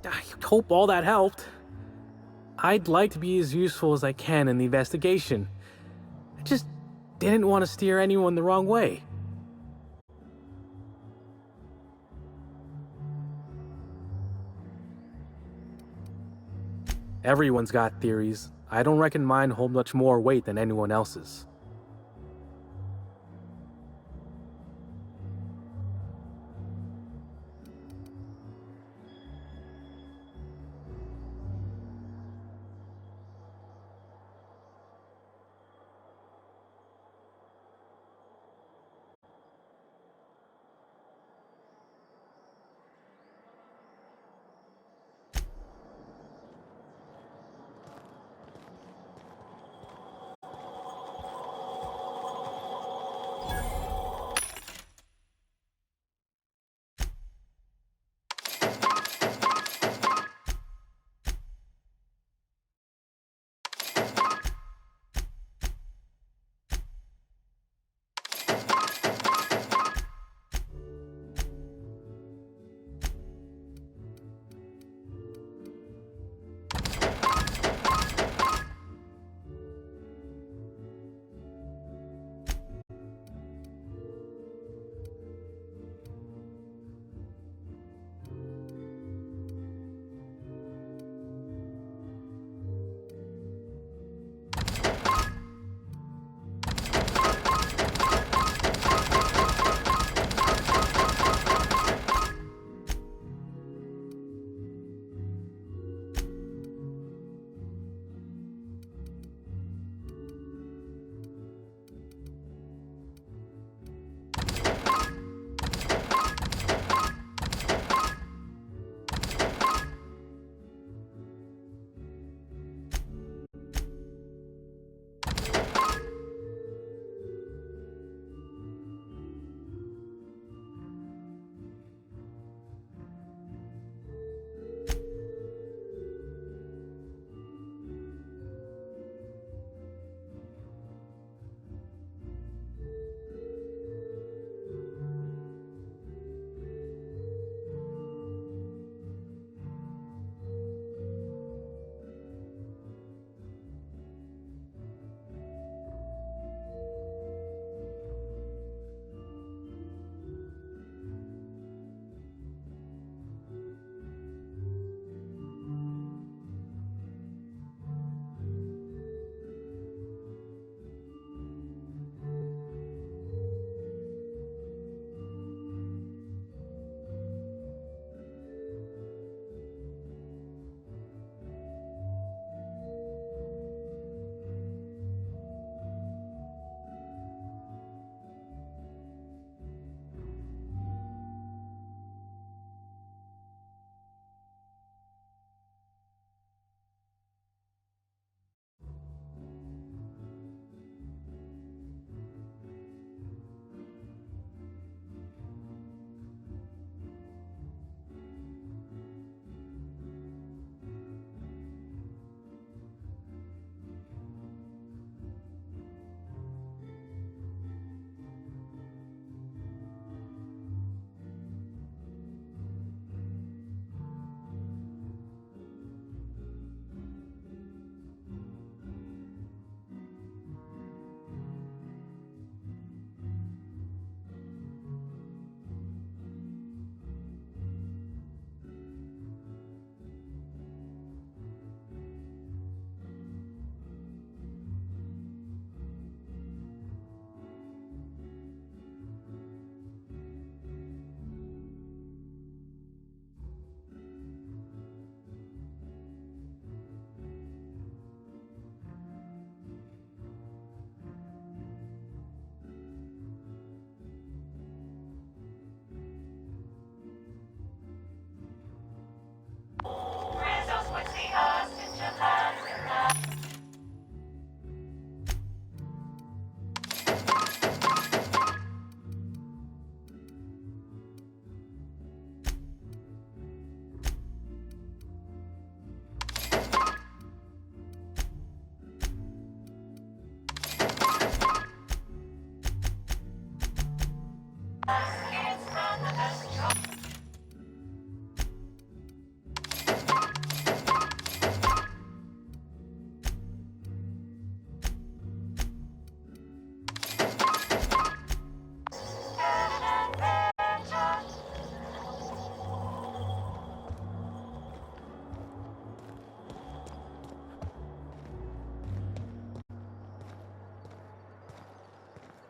I hope all that helped. I'd like to be as useful as I can in the investigation. I just didn't want to steer anyone the wrong way. Everyone's got theories. I don't reckon mine hold much more weight than anyone else's.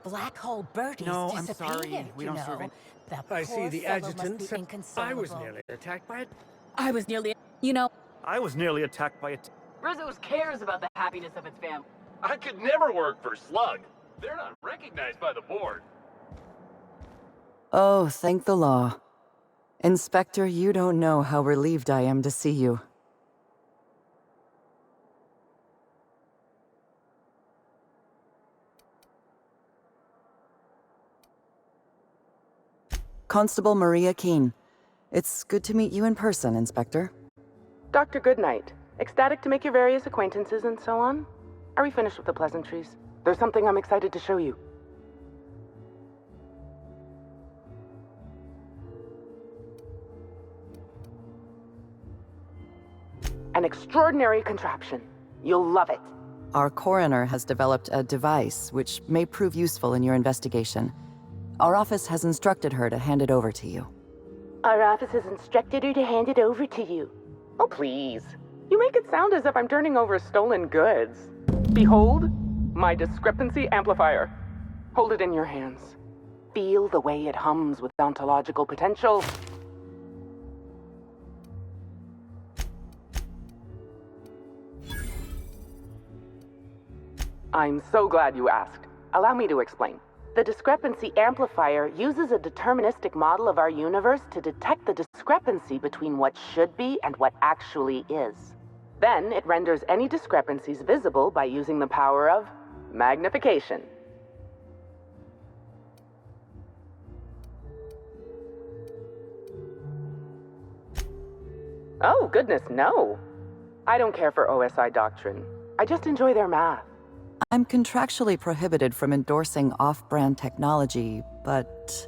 Black Hole Birdie's No, I'm disappeared, sorry. We don't serve it. The I see poor the fellow must adjutant be said I inconsolable. was nearly attacked by it. I was nearly... You know... I was nearly attacked by it. Rizzo's cares about the happiness of its family. I could never work for Slug. They're not recognized by the board. Oh, thank the law. Inspector, you don't know how relieved I am to see you. Constable Maria Keene. It's good to meet you in person, Inspector. Dr. Goodnight. Ecstatic to make your various acquaintances and so on. Are we finished with the pleasantries? There's something I'm excited to show you. An extraordinary contraption. You'll love it. Our coroner has developed a device which may prove useful in your investigation. Our office has instructed her to hand it over to you. Our office has instructed her to hand it over to you. Oh, please. You make it sound as if I'm turning over stolen goods. Behold, my discrepancy amplifier. Hold it in your hands. Feel the way it hums with ontological potential. I'm so glad you asked. Allow me to explain. The discrepancy amplifier uses a deterministic model of our universe to detect the discrepancy between what should be and what actually is. Then it renders any discrepancies visible by using the power of magnification. Oh, goodness, no. I don't care for OSI doctrine. I just enjoy their math. I'm contractually prohibited from endorsing off-brand technology, but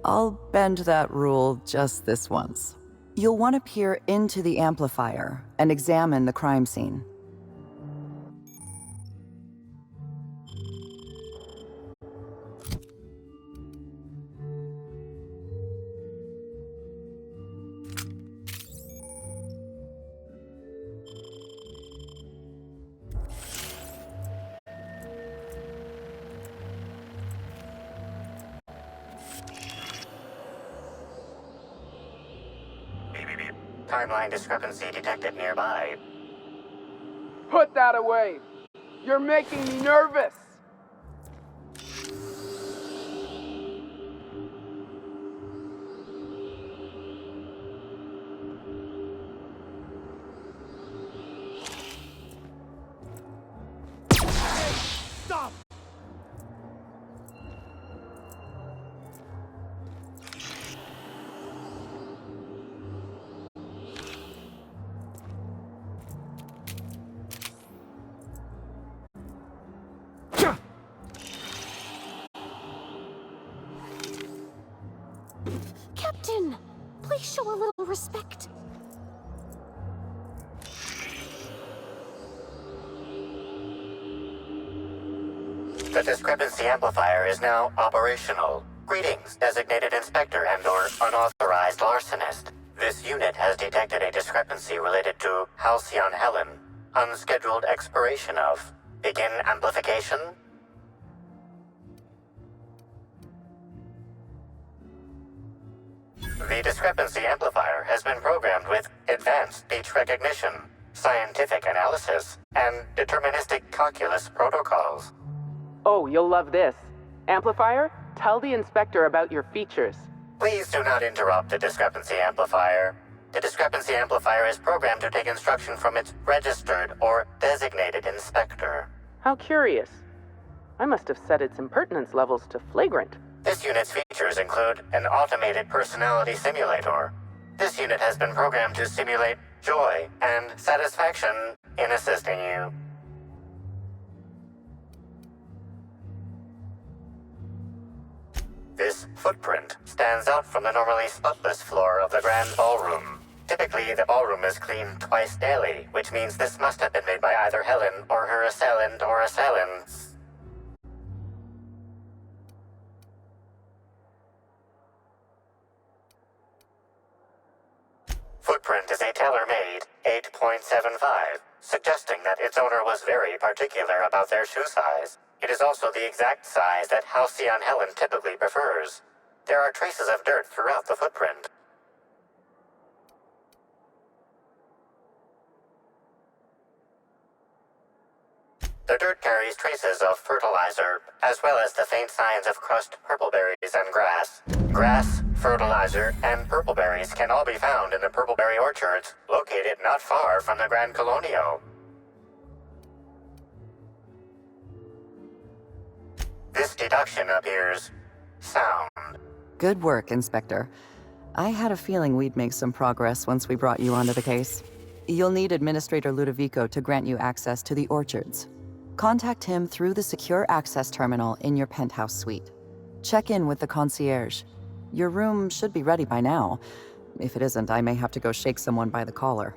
I'll bend that rule just this once. You'll want to peer into the amplifier and examine the crime scene. Timeline discrepancy detected nearby. Put that away! You're making me nervous! Stop! Captain, please show a little respect. The discrepancy amplifier is now operational. Greetings, designated inspector and/or unauthorized larcenist. This unit has detected a discrepancy related to Halcyon Helen. Unscheduled expiration of. Begin amplification. The discrepancy amplifier has been programmed with advanced speech recognition, scientific analysis, and deterministic calculus protocols. Oh, you'll love this. Amplifier, tell the inspector about your features. Please do not interrupt the discrepancy amplifier. The discrepancy amplifier is programmed to take instruction from its registered or designated inspector. How curious. I must have set its impertinence levels to flagrant. This unit's features include an automated personality simulator. This unit has been programmed to simulate joy and satisfaction in assisting you. This This footprint stands out from the normally spotless floor of the grand ballroom. Typically, the ballroom is cleaned twice daily, which means this must have been made by either Helen or her assailant or assailants. Footprint is a tailor-made 8.75, suggesting that its owner was very particular about their shoe size. It is also the exact size that Halcyon Helen typically prefers. There are traces of dirt throughout the footprint. The dirt carries traces of fertilizer, as well as the faint signs of crushed purpleberries and grass. Grass, fertilizer, and purpleberries can all be found in the purpleberry orchards, located not far from the Grand Colonio. This deduction appears sound. Good work, Inspector. I had a feeling we'd make some progress once we brought you onto the case. You'll need Administrator Ludovico to grant you access to the orchards. Contact him through the secure access terminal in your penthouse suite. Check in with the concierge. Your room should be ready by now. If it isn't, I may have to go shake someone by the collar.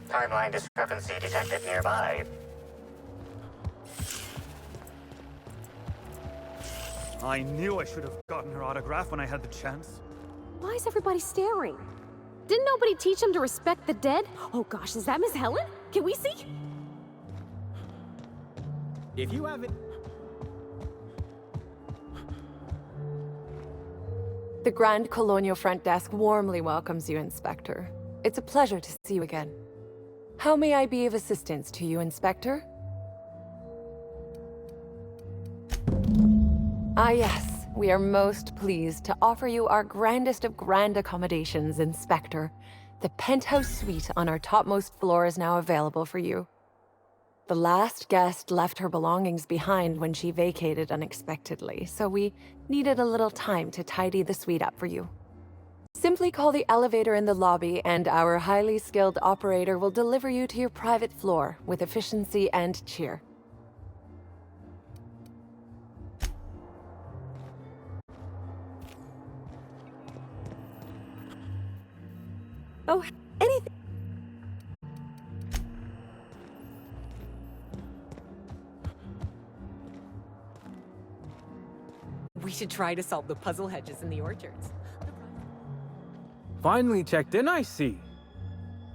Timeline discrepancy detected nearby. I knew I should have gotten her autograph when I had the chance. Why is everybody staring? Didn't nobody teach them to respect the dead? Oh gosh, is that Miss Helen? Can we see? If you haven't... The Grand Colonial Front Desk warmly welcomes you, Inspector. It's a pleasure to see you again. How may I be of assistance to you, Inspector? Ah, yes. We are most pleased to offer you our grandest of grand accommodations, Inspector. The penthouse suite on our topmost floor is now available for you. The last guest left her belongings behind when she vacated unexpectedly, so we needed a little time to tidy the suite up for you. Simply call the elevator in the lobby and our highly skilled operator will deliver you to your private floor with efficiency and cheer. Oh, anything. We should try to solve the puzzle hedges in the orchards. Finally checked in, I see.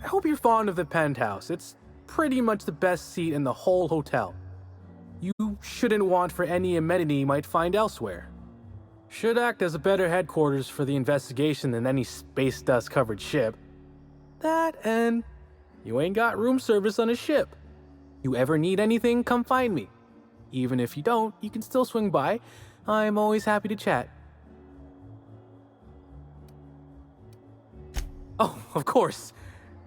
I hope you're fond of the penthouse. It's pretty much the best seat in the whole hotel. You shouldn't want for any amenity you might find elsewhere. Should act as a better headquarters for the investigation than any space dust-covered ship. That and you ain't got room service on a ship. You ever need anything, come find me. Even if you don't, you can still swing by. I'm always happy to chat. Oh, of course.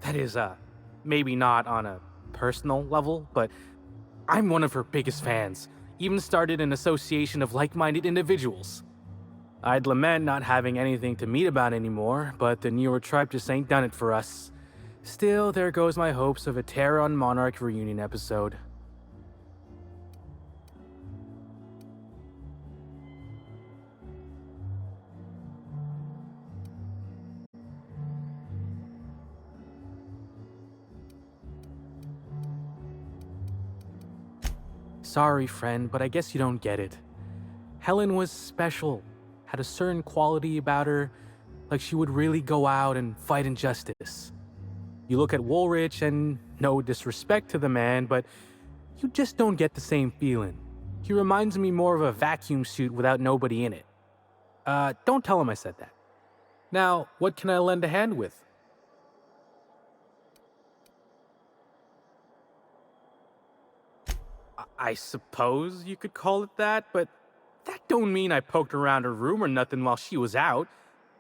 That is, maybe not on a personal level, but I'm one of her biggest fans. Even started an association of like-minded individuals. I'd lament not having anything to meet about anymore, but the newer tribe just ain't done it for us. Still, there goes my hopes of a Terran Monarch reunion episode. Sorry, friend, but I guess you don't get it. Helen was special, had a certain quality about her, like she would really go out and fight injustice. You look at Woolrich and no disrespect to the man, but you just don't get the same feeling. He reminds me more of a vacuum suit without nobody in it. Don't tell him I said that. Now, what can I lend a hand with? I suppose you could call it that, but that don't mean I poked around her room or nothing while she was out.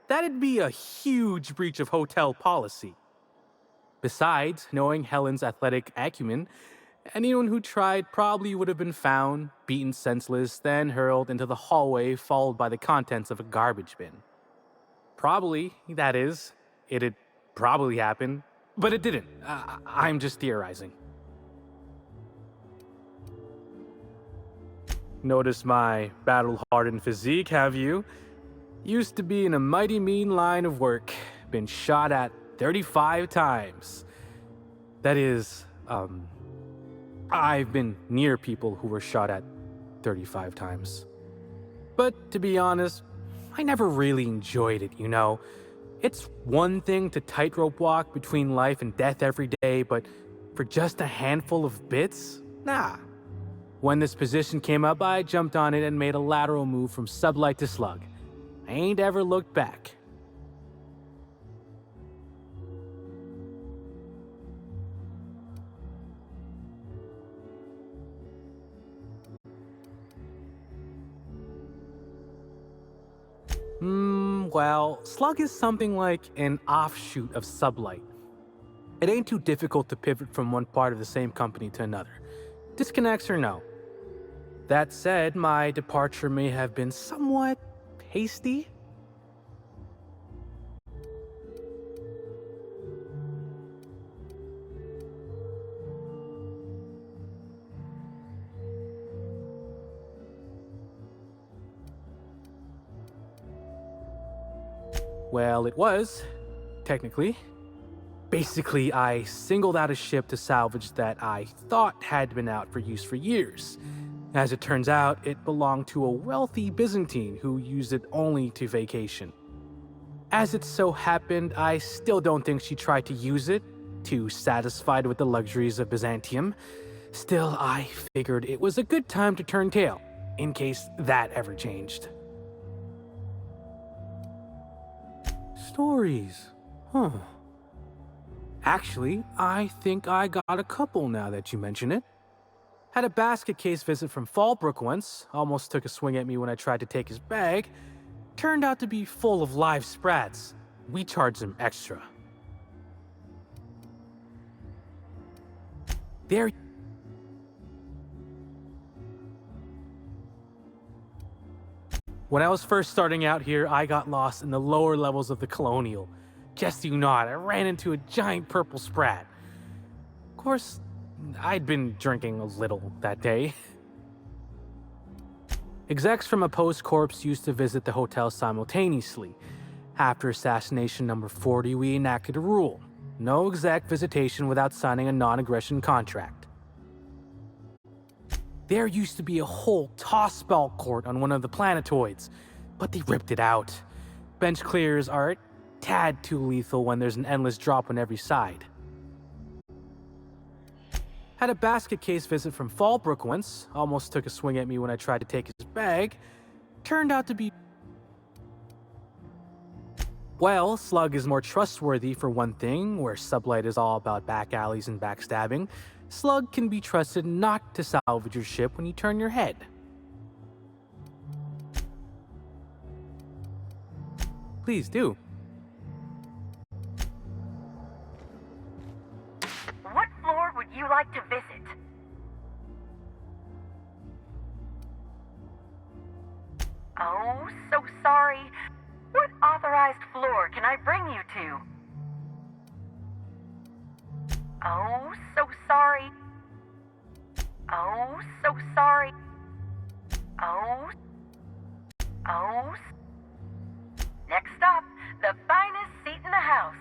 That'd be a huge breach of hotel policy. Besides, knowing Helen's athletic acumen, anyone who tried probably would have been found, beaten senseless, then hurled into the hallway, followed by the contents of a garbage bin. Probably, that is, it'd probably happen, but it didn't. I'm just theorizing. Notice my battle-hardened physique, have you? Used to be in a mighty mean line of work. Been shot at 35 times. That is, I've been near people who were shot at 35 times. But to be honest, I never really enjoyed it, you know? It's one thing to tightrope walk between life and death every day, but for just a handful of bits? Nah. When this position came up, I jumped on it and made a lateral move from sublight to slug. I ain't ever looked back. Well, slug is something like an offshoot of sublight. It ain't too difficult to pivot from one part of the same company to another. Disconnects or no. That said, my departure may have been somewhat hasty. Well, it was, technically. Basically, I singled out a ship to salvage that I thought had been out for use for years. As it turns out, it belonged to a wealthy Byzantine who used it only to vacation. As it so happened, I still don't think she tried to use it, too satisfied with the luxuries of Byzantium. Still, I figured it was a good time to turn tail, in case that ever changed. Stories. Huh. Actually, I think I got a couple now that you mention it. Had a basket case visit from Fallbrook once. Almost took a swing at me when I tried to take his bag. Turned out to be full of live sprats. We charged him extra. There. When I was first starting out here, I got lost in the lower levels of the Colonial. Guess you not, I ran into a giant purple sprat. Of course, I'd been drinking a little that day. Execs from Opposed Corps used to visit the hotel simultaneously. After assassination number 40, we enacted a rule. No exec visitation without signing a non-aggression contract. There used to be a whole toss ball court on one of the planetoids, but they ripped it out. Bench clears are a tad too lethal when there's an endless drop on every side. Had a basket case visit from Fallbrook once. Almost took a swing at me when I tried to take his bag. Turned out to be... Well, Slug is more trustworthy for one thing, where Sublight is all about back alleys and backstabbing. Slug can be trusted not to salvage your ship when you turn your head. Please do. What floor would you like to visit? Oh, so sorry. What authorized floor can I bring you to? Oh, so sorry. Oh, so sorry. Oh. Next up, the finest seat in the house.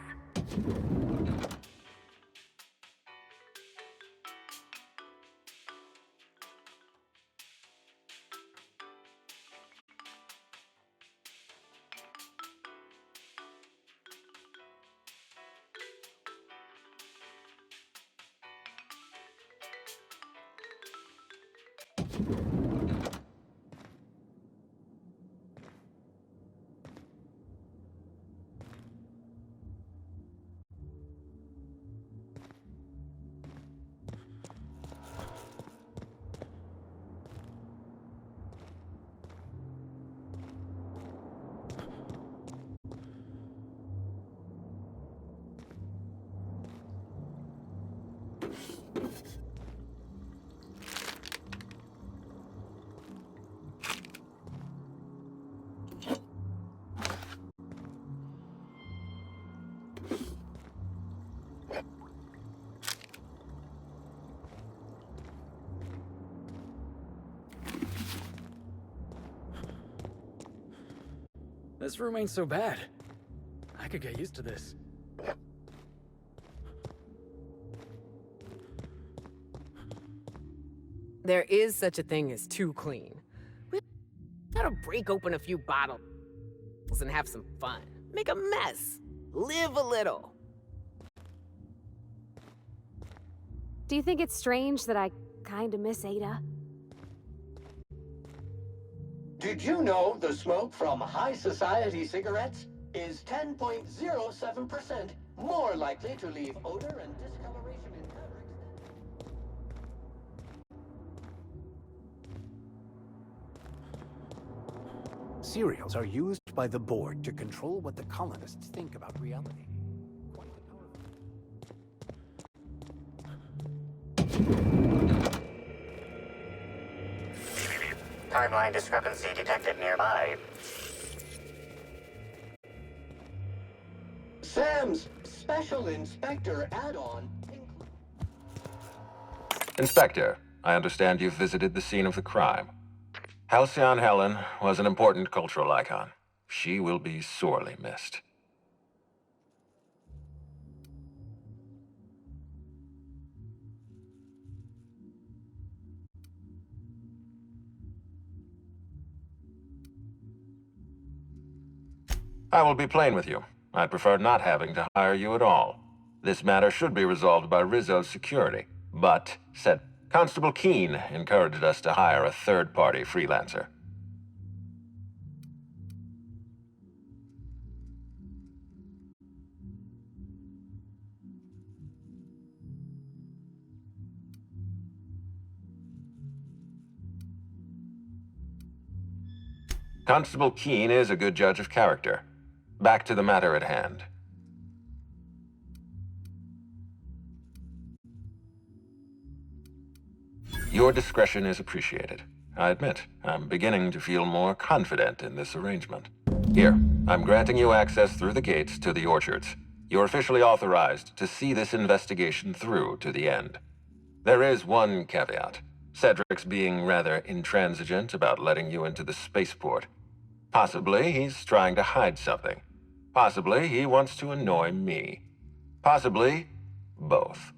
This room ain't so bad. I could get used to this. There is such a thing as too clean. We gotta break open a few bottles and have some fun. Make a mess. Live a little. Do you think it's strange that I kinda miss Ada? Did you know the smoke from high society cigarettes is 10.07% more likely to leave odor and discoloration in fabrics? Cereals are used by the board to control what the colonists think about reality. Timeline discrepancy detected nearby. Sam's Special Inspector add-on. Inspector, I understand you've visited the scene of the crime. Halcyon Helen was an important cultural icon. She will be sorely missed. I will be plain with you. I'd prefer not having to hire you at all. This matter should be resolved by Rizzo's security, but, said Constable Keene encouraged us to hire a third-party freelancer. Constable Keene is a good judge of character. Back to the matter at hand. Your discretion is appreciated. I admit, I'm beginning to feel more confident in this arrangement. Here, I'm granting you access through the gates to the orchards. You're officially authorized to see this investigation through to the end. There is one caveat. Cedric's being rather intransigent about letting you into the spaceport. Possibly he's trying to hide something. Possibly he wants to annoy me. Possibly both.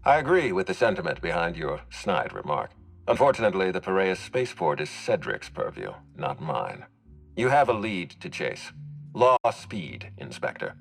I agree with the sentiment behind your snide remark. Unfortunately, the Piraeus spaceport is Cedric's purview, not mine. You have a lead to chase. Law speed, Inspector.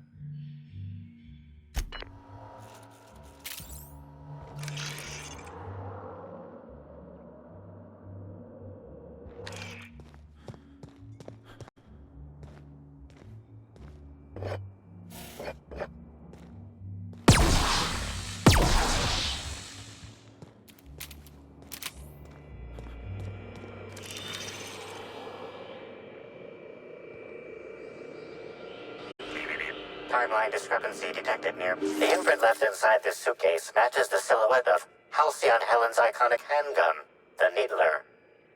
Timeline discrepancy detected near. The imprint left inside this suitcase matches the silhouette of Halcyon Helen's iconic handgun, the Needler.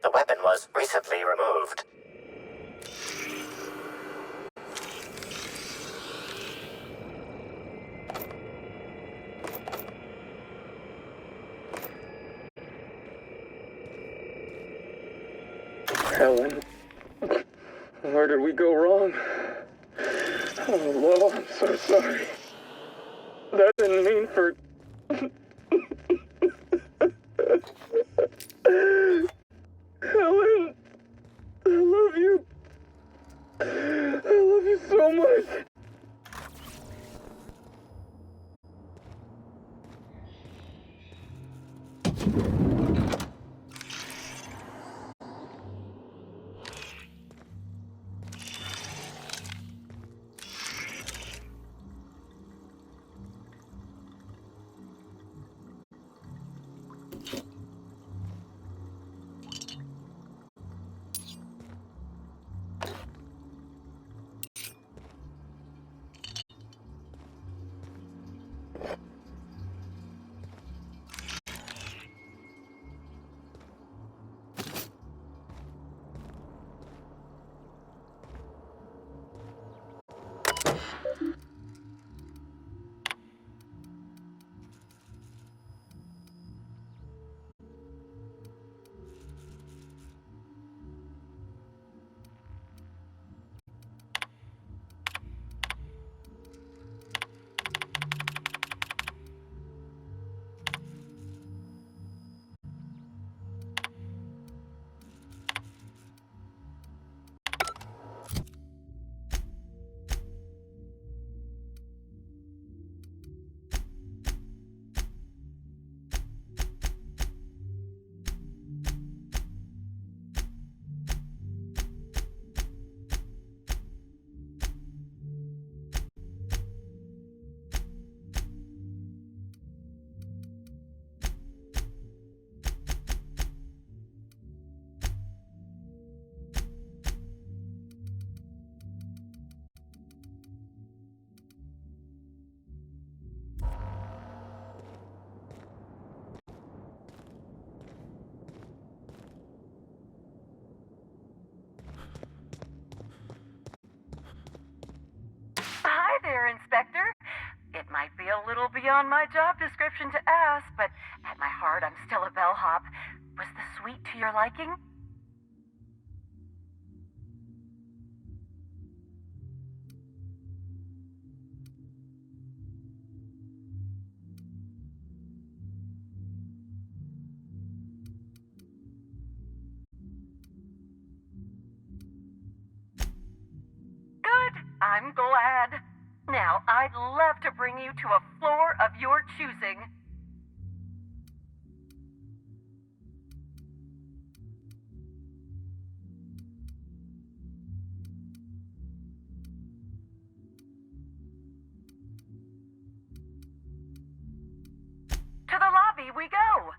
The weapon was recently removed. Helen, where did we go wrong? Oh, Lo, I'm so sorry. That didn't mean for... Helen, I love you. I love you so much. might be a little beyond my job description to ask, but at my heart, I'm still a bellhop. Was the suite to your liking? Good. I'm glad. Now, I'd love to bring you to a floor of your choosing. To the lobby we go.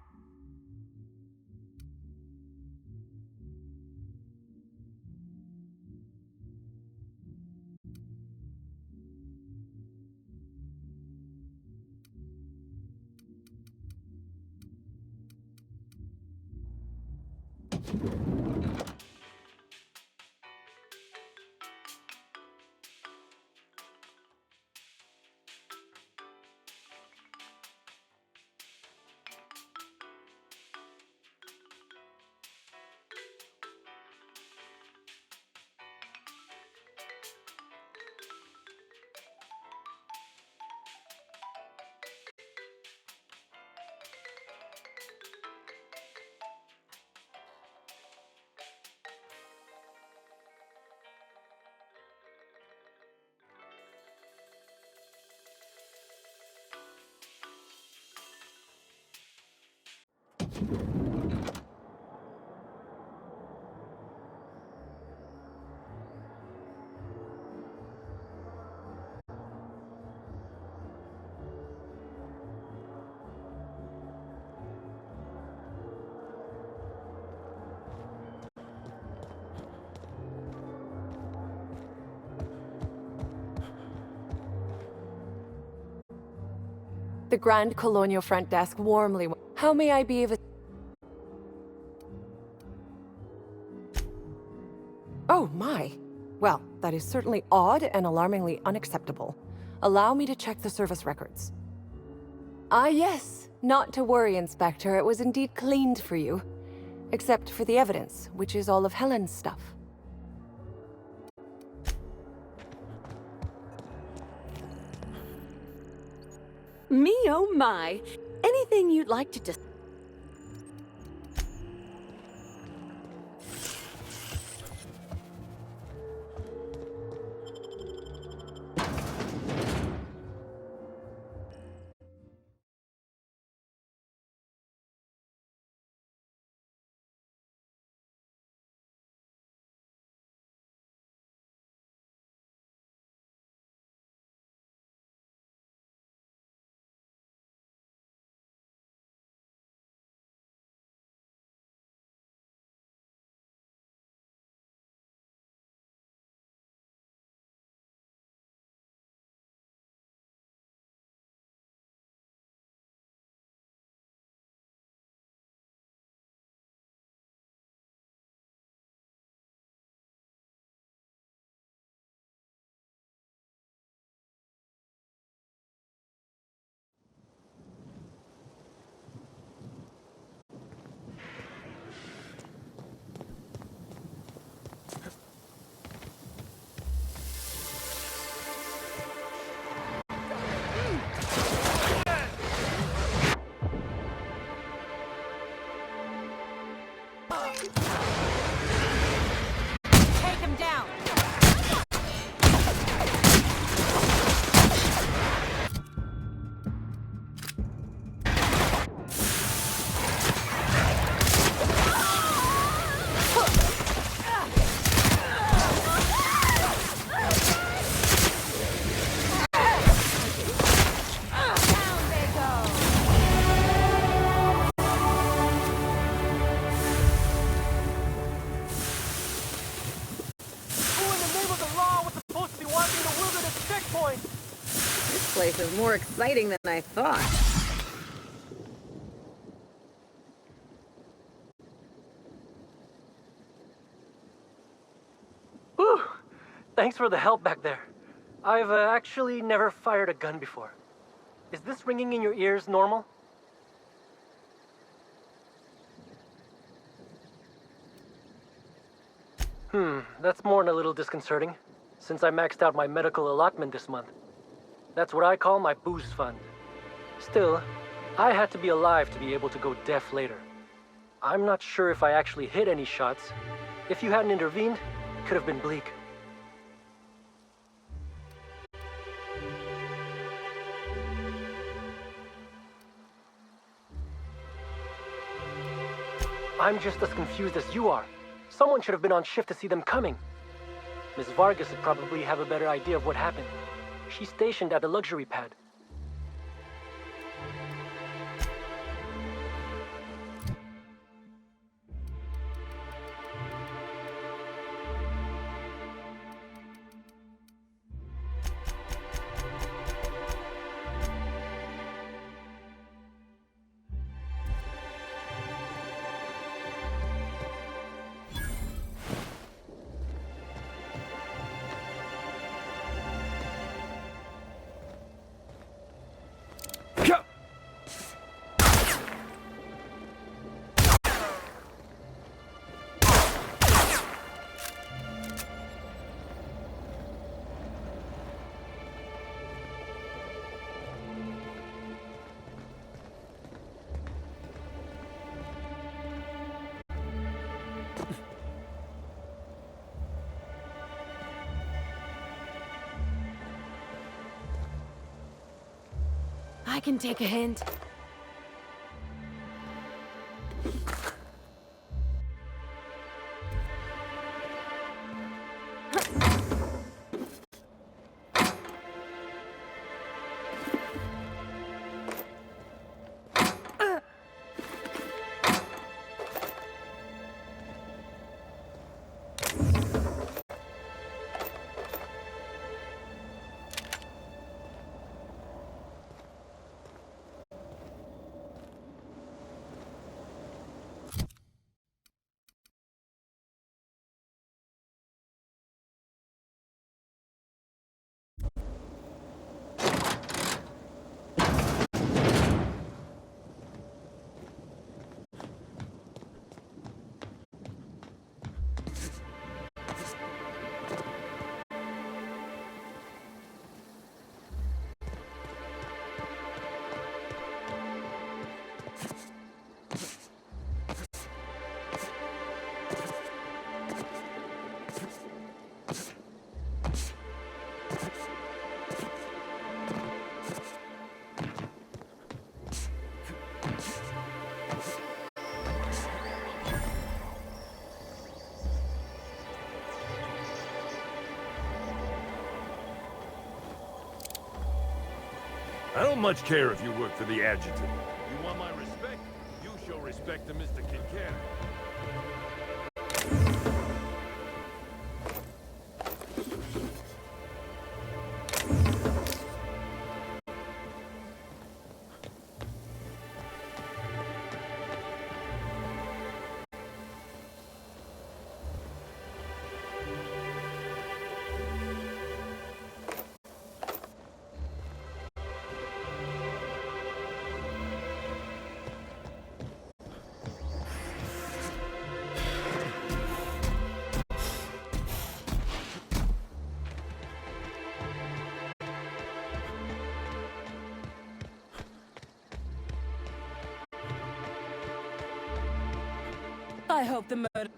The Grand Colonial front desk warmly. How may I be of? Oh my. Well, that is certainly odd and alarmingly unacceptable. Allow me to check the service records. Ah, yes. Not to worry, Inspector. It was indeed cleaned for you. Except for the evidence, which is all of Helen's stuff. Me, oh my. Anything you'd like to discuss? Take him down! This place is more exciting than I thought. Whew! Thanks for the help back there. I've actually never fired a gun before. Is this ringing in your ears normal? That's more than a little disconcerting, since I maxed out my medical allotment this month. That's what I call my booze fund. Still, I had to be alive to be able to go deaf later. I'm not sure if I actually hit any shots. If you hadn't intervened, it could have been bleak. I'm just as confused as you are. Someone should have been on shift to see them coming. Ms. Vargas would probably have a better idea of what happened. She's stationed at the luxury pad. I can take a hint. I don't much care if you work for the adjutant. You want my respect? You show respect to Mr. Kincaid. I hope the murder...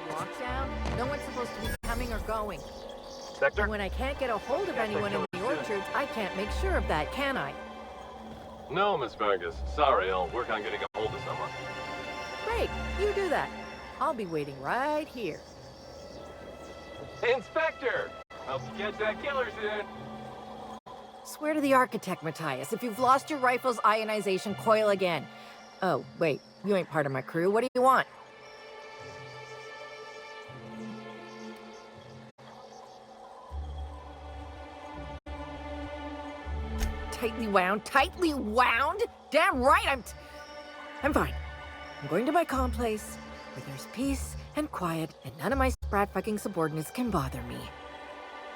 Lockdown? No one's supposed to be coming or going. Sector? And when I can't get a hold of anyone in the orchards, I can't make sure of that, can I? No, Miss Vargas. Sorry, I'll work on getting a hold of someone. Great, you do that. I'll be waiting right here. Inspector! Hope you catch that killer soon. Swear to the architect, Matthias, if you've lost your rifle's ionization coil again. Oh, wait, you ain't part of my crew. What do you want? Tightly wound? Tightly wound? Damn right, I'm fine. I'm going to my calm place, where there's peace and quiet, and none of my sprat fucking subordinates can bother me.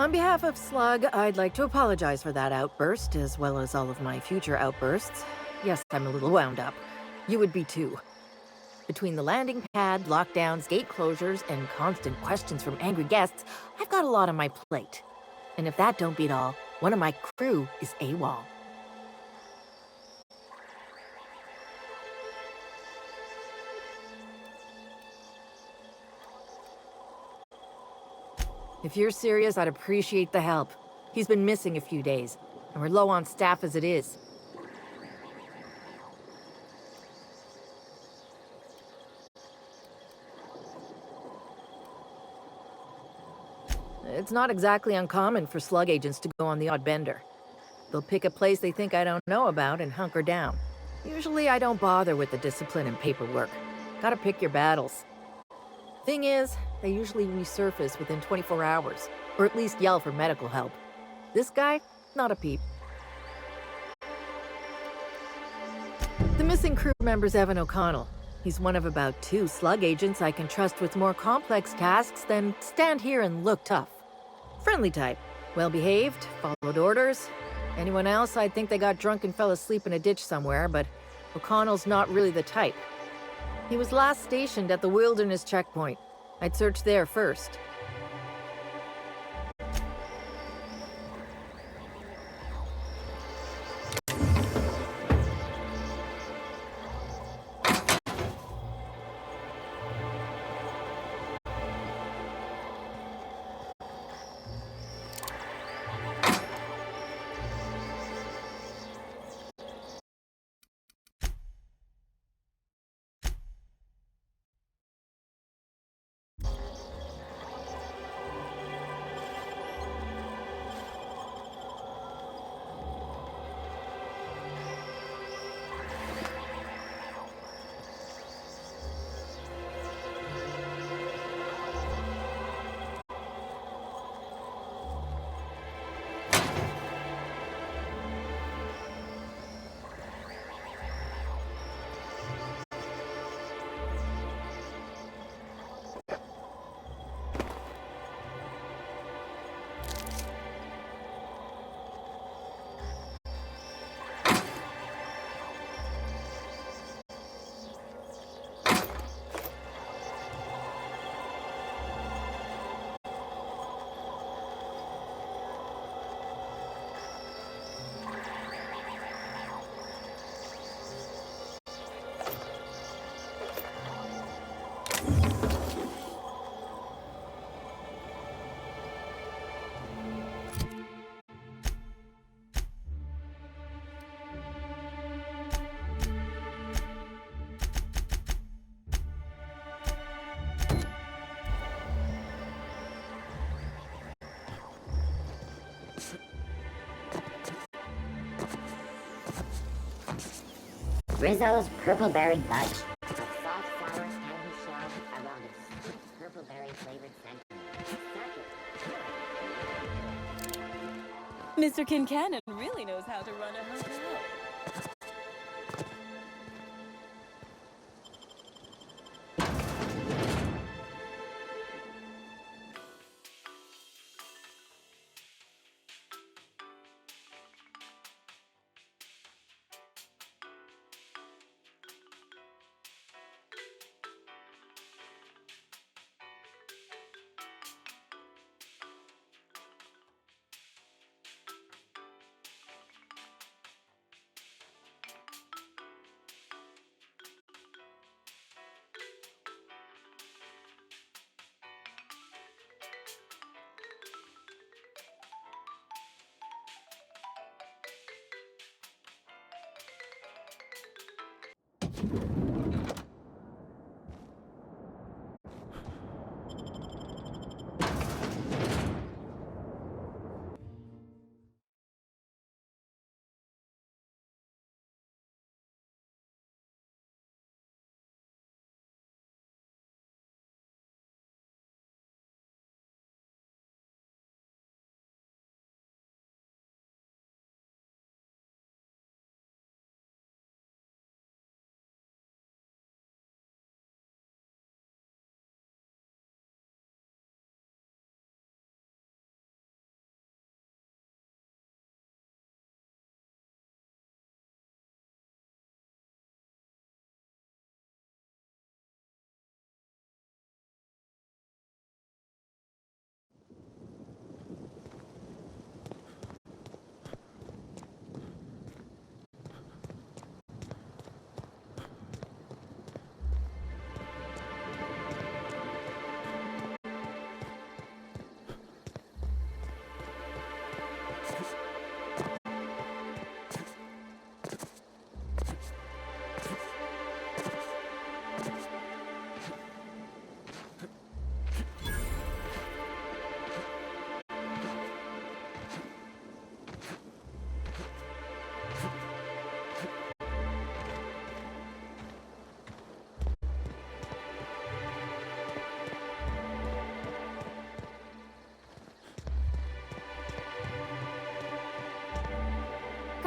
On behalf of Slug, I'd like to apologize for that outburst, as well as all of my future outbursts. Yes, I'm a little wound up. You would be too. Between the landing pad, lockdowns, gate closures, and constant questions from angry guests, I've got a lot on my plate. And if that don't beat all, one of my crew is AWOL. If you're serious, I'd appreciate the help. He's been missing a few days, and we're low on staff as it is. It's not exactly uncommon for Slug agents to go on the odd bender. They'll pick a place they think I don't know about and hunker down. Usually I don't bother with the discipline and paperwork. Gotta pick your battles. Thing is, they usually resurface within 24 hours, or at least yell for medical help. This guy, not a peep. The missing crew member's Evan O'Connell. He's one of about 2 Slug agents I can trust with more complex tasks than stand here and look tough. Friendly type, well-behaved, followed orders. Anyone else, I'd think they got drunk and fell asleep in a ditch somewhere, but O'Connell's not really the type. He was last stationed at the Wilderness Checkpoint. I'd search there first. Rizzo's Purpleberry Fudge. A soft, sour candy shell around a sweet purpleberry flavored center. Mr. Kincannon really knows how to run a hotel.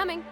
Coming.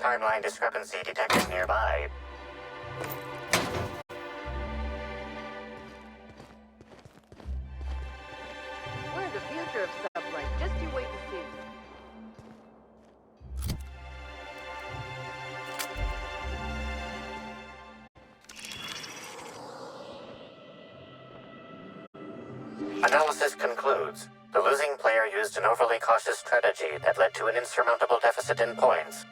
Timeline discrepancy detected nearby. We're the future of sublight. Just you wait and see. Analysis concludes. The losing player used an overly cautious strategy that led to an insurmountable deficit in points.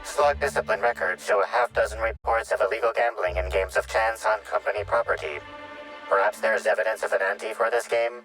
Slug discipline records show a half-dozen reports of illegal gambling in games of chance on company property. Perhaps there's evidence of an ante for this game?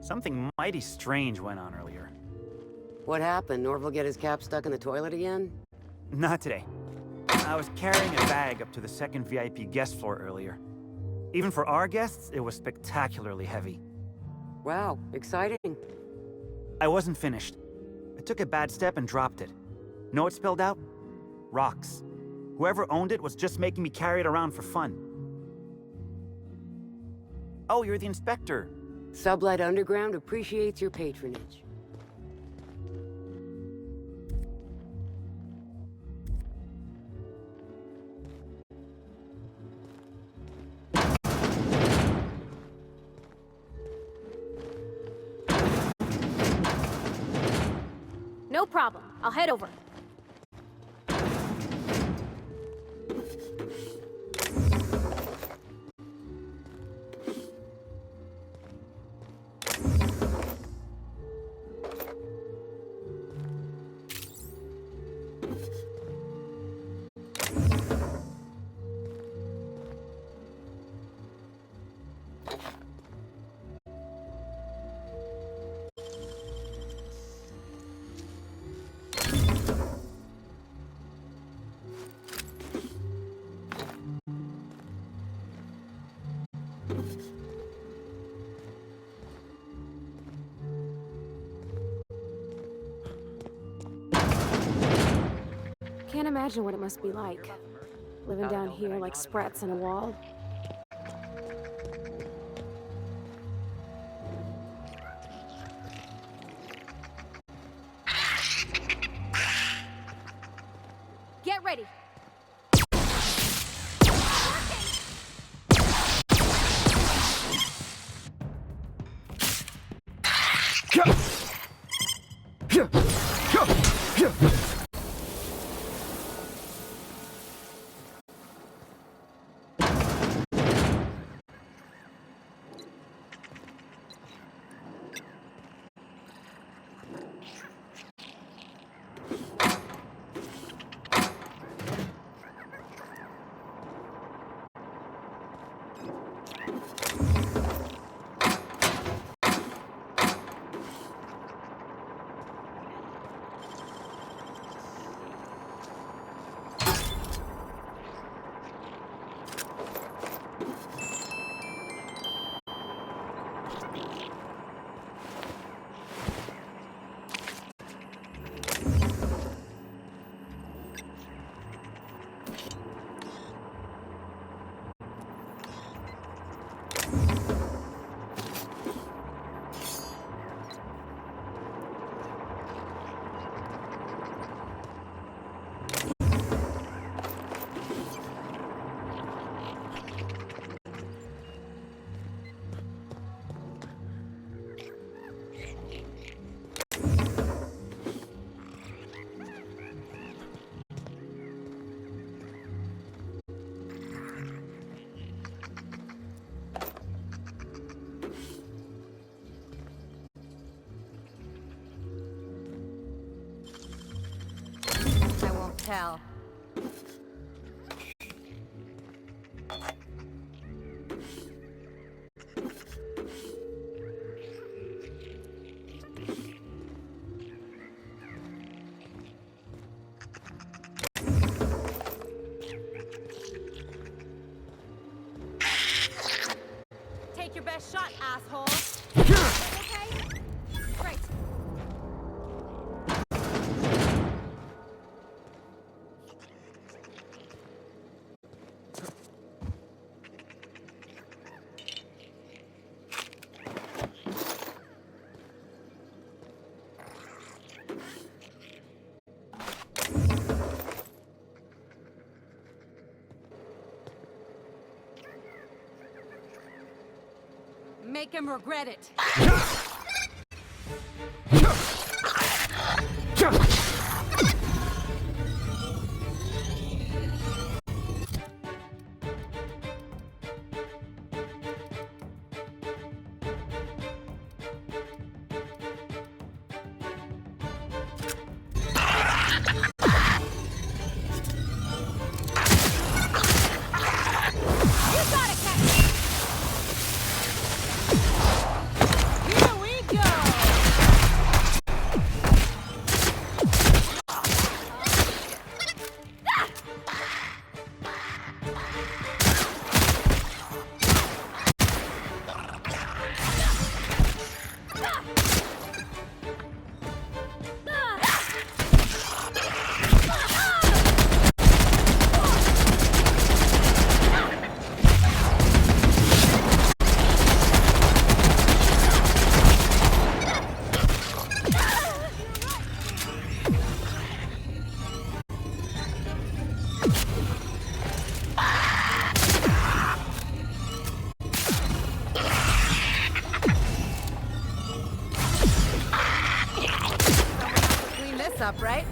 Something mighty strange went on earlier. What happened? Norval get his cap stuck in the toilet again? Not today. I was carrying a bag up to the second VIP guest floor earlier. Even for our guests, it was spectacularly heavy. Wow, exciting. I wasn't finished. I took a bad step and dropped it. Know what spilled out? Rocks. Whoever owned it was just making me carry it around for fun. Oh, you're the inspector. Sublight Underground appreciates your patronage. No problem. I'll head over. Can't imagine what it must be like. Living down here like sprats on a wall. Get ready. Tell. Take your best shot, asshole. Okay? Great. Make him regret it. up, right?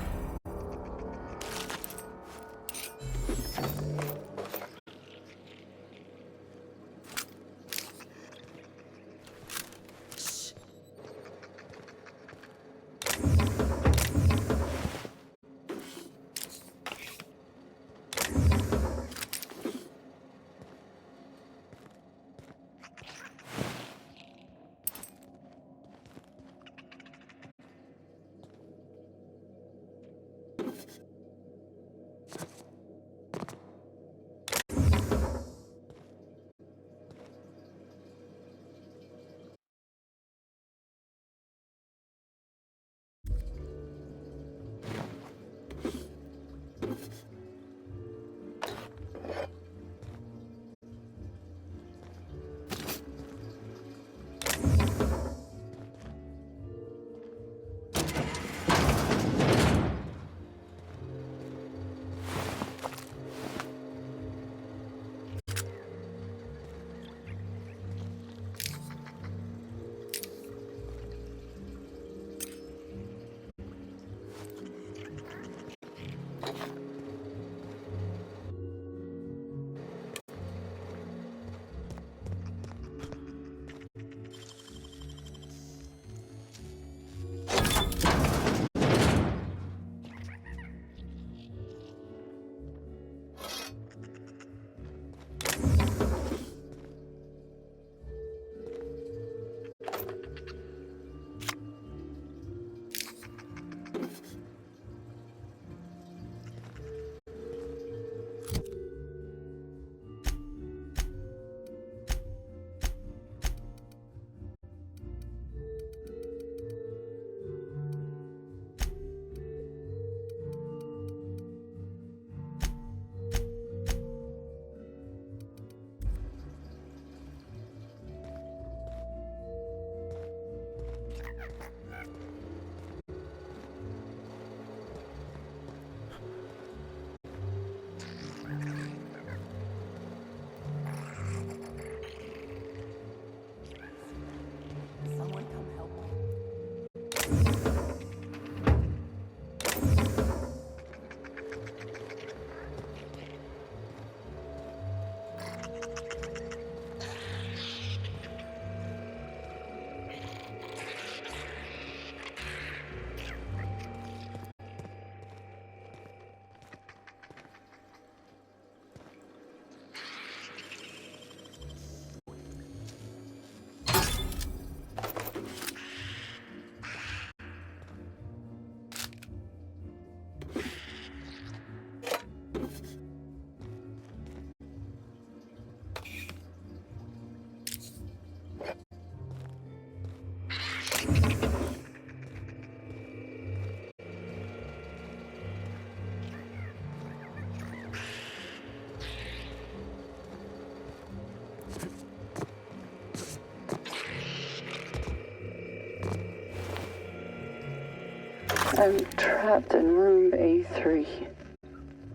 I'm trapped in room A3.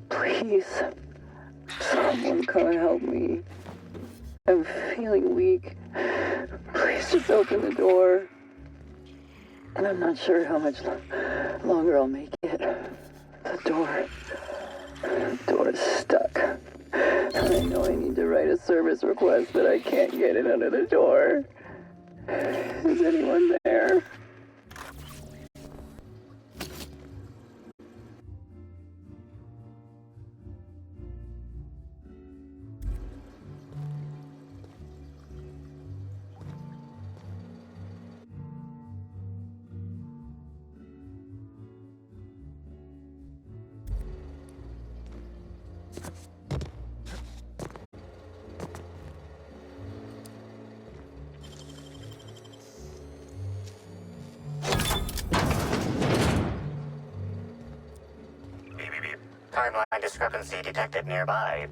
Please, someone come and help me. I'm feeling weak. Please just open the door. And I'm not sure how much longer I'll make it. The door is stuck. And I know I need to write a service request, but I can't get it under the door. Is anyone there? Timeline discrepancy detected nearby.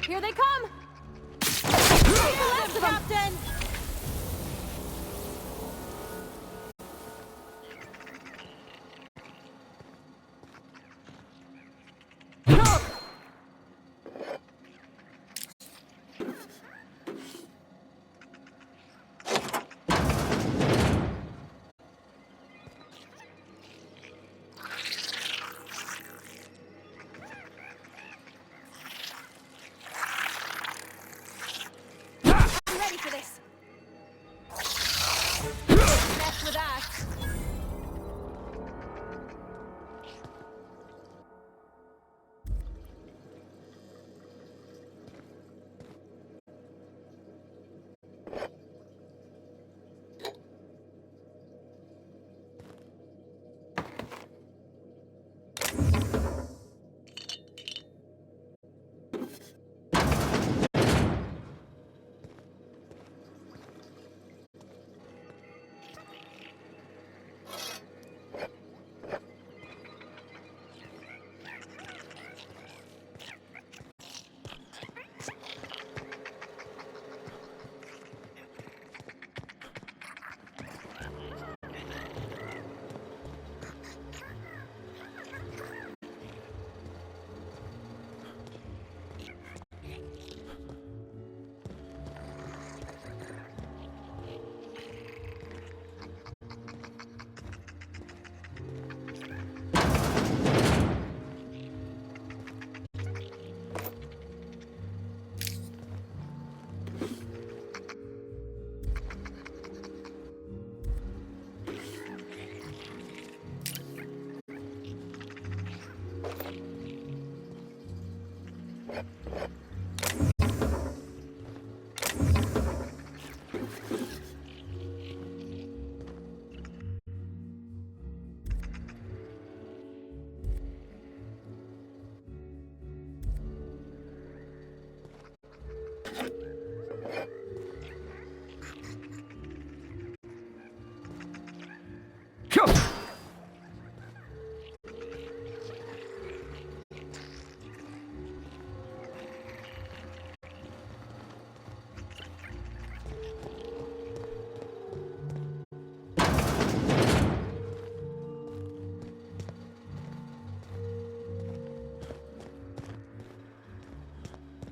Here they come! Left, Captain! Ready for this. Mess with that.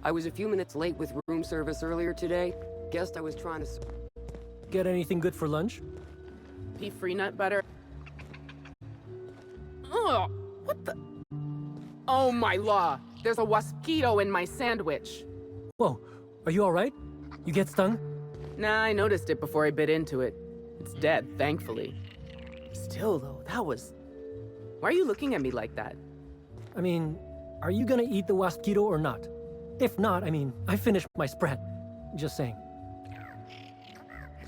I was a few minutes late with room service earlier today. Guessed I was trying to... Get anything good for lunch? Beef free nut butter. Ugh, what the? Oh my law! There's a mosquito in my sandwich. Whoa, are you alright? You get stung? Nah, I noticed it before I bit into it. It's dead, thankfully. Still though, that was... Why are you looking at me like that? I mean, are you gonna eat the mosquito or not? If not, I mean, I finished my spread. Just saying.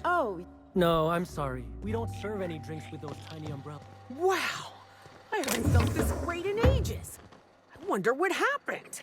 Oh. No, I'm sorry. We don't serve any drinks with those tiny umbrellas. Wow! I haven't felt this great in ages. I wonder what happened.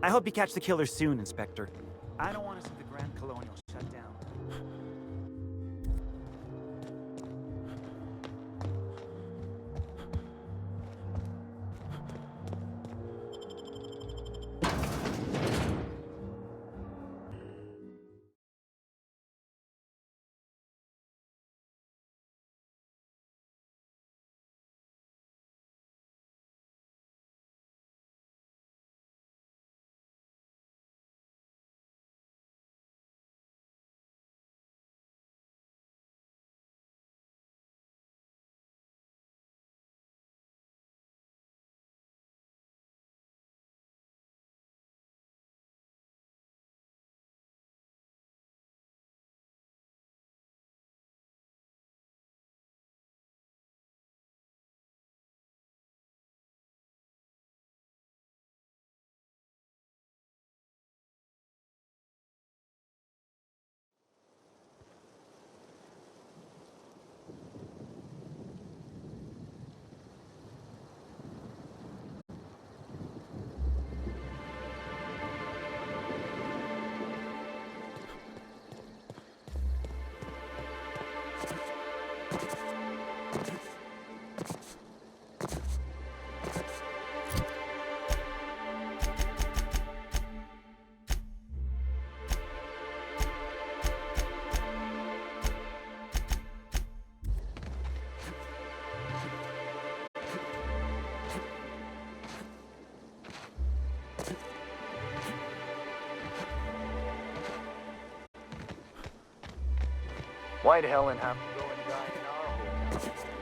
I hope you catch the killer soon, Inspector. I don't want to see the Grand Colonial shut down. Why'd Helen have to go and die in our hotel?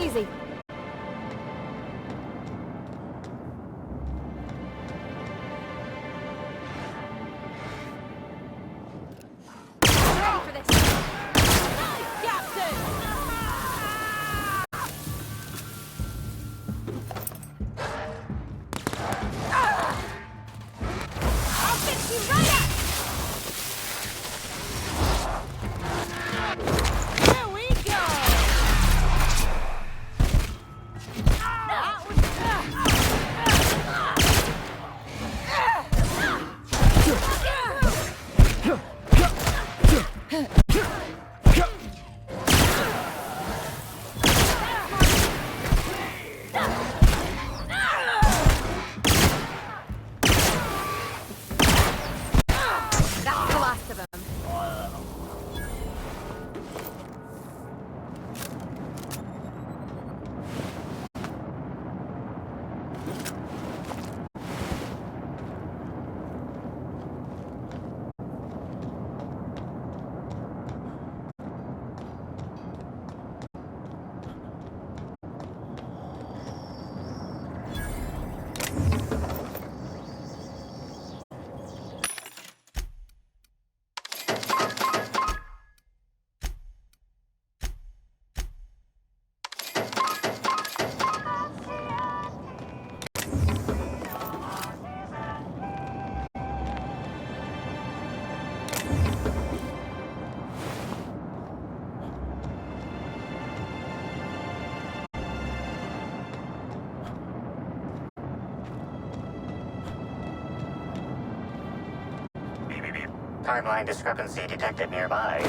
easy. Ready for this. Nice, Captain! I'll fix you right up! Here we go! That was... That's the last of them. Timeline discrepancy detected nearby.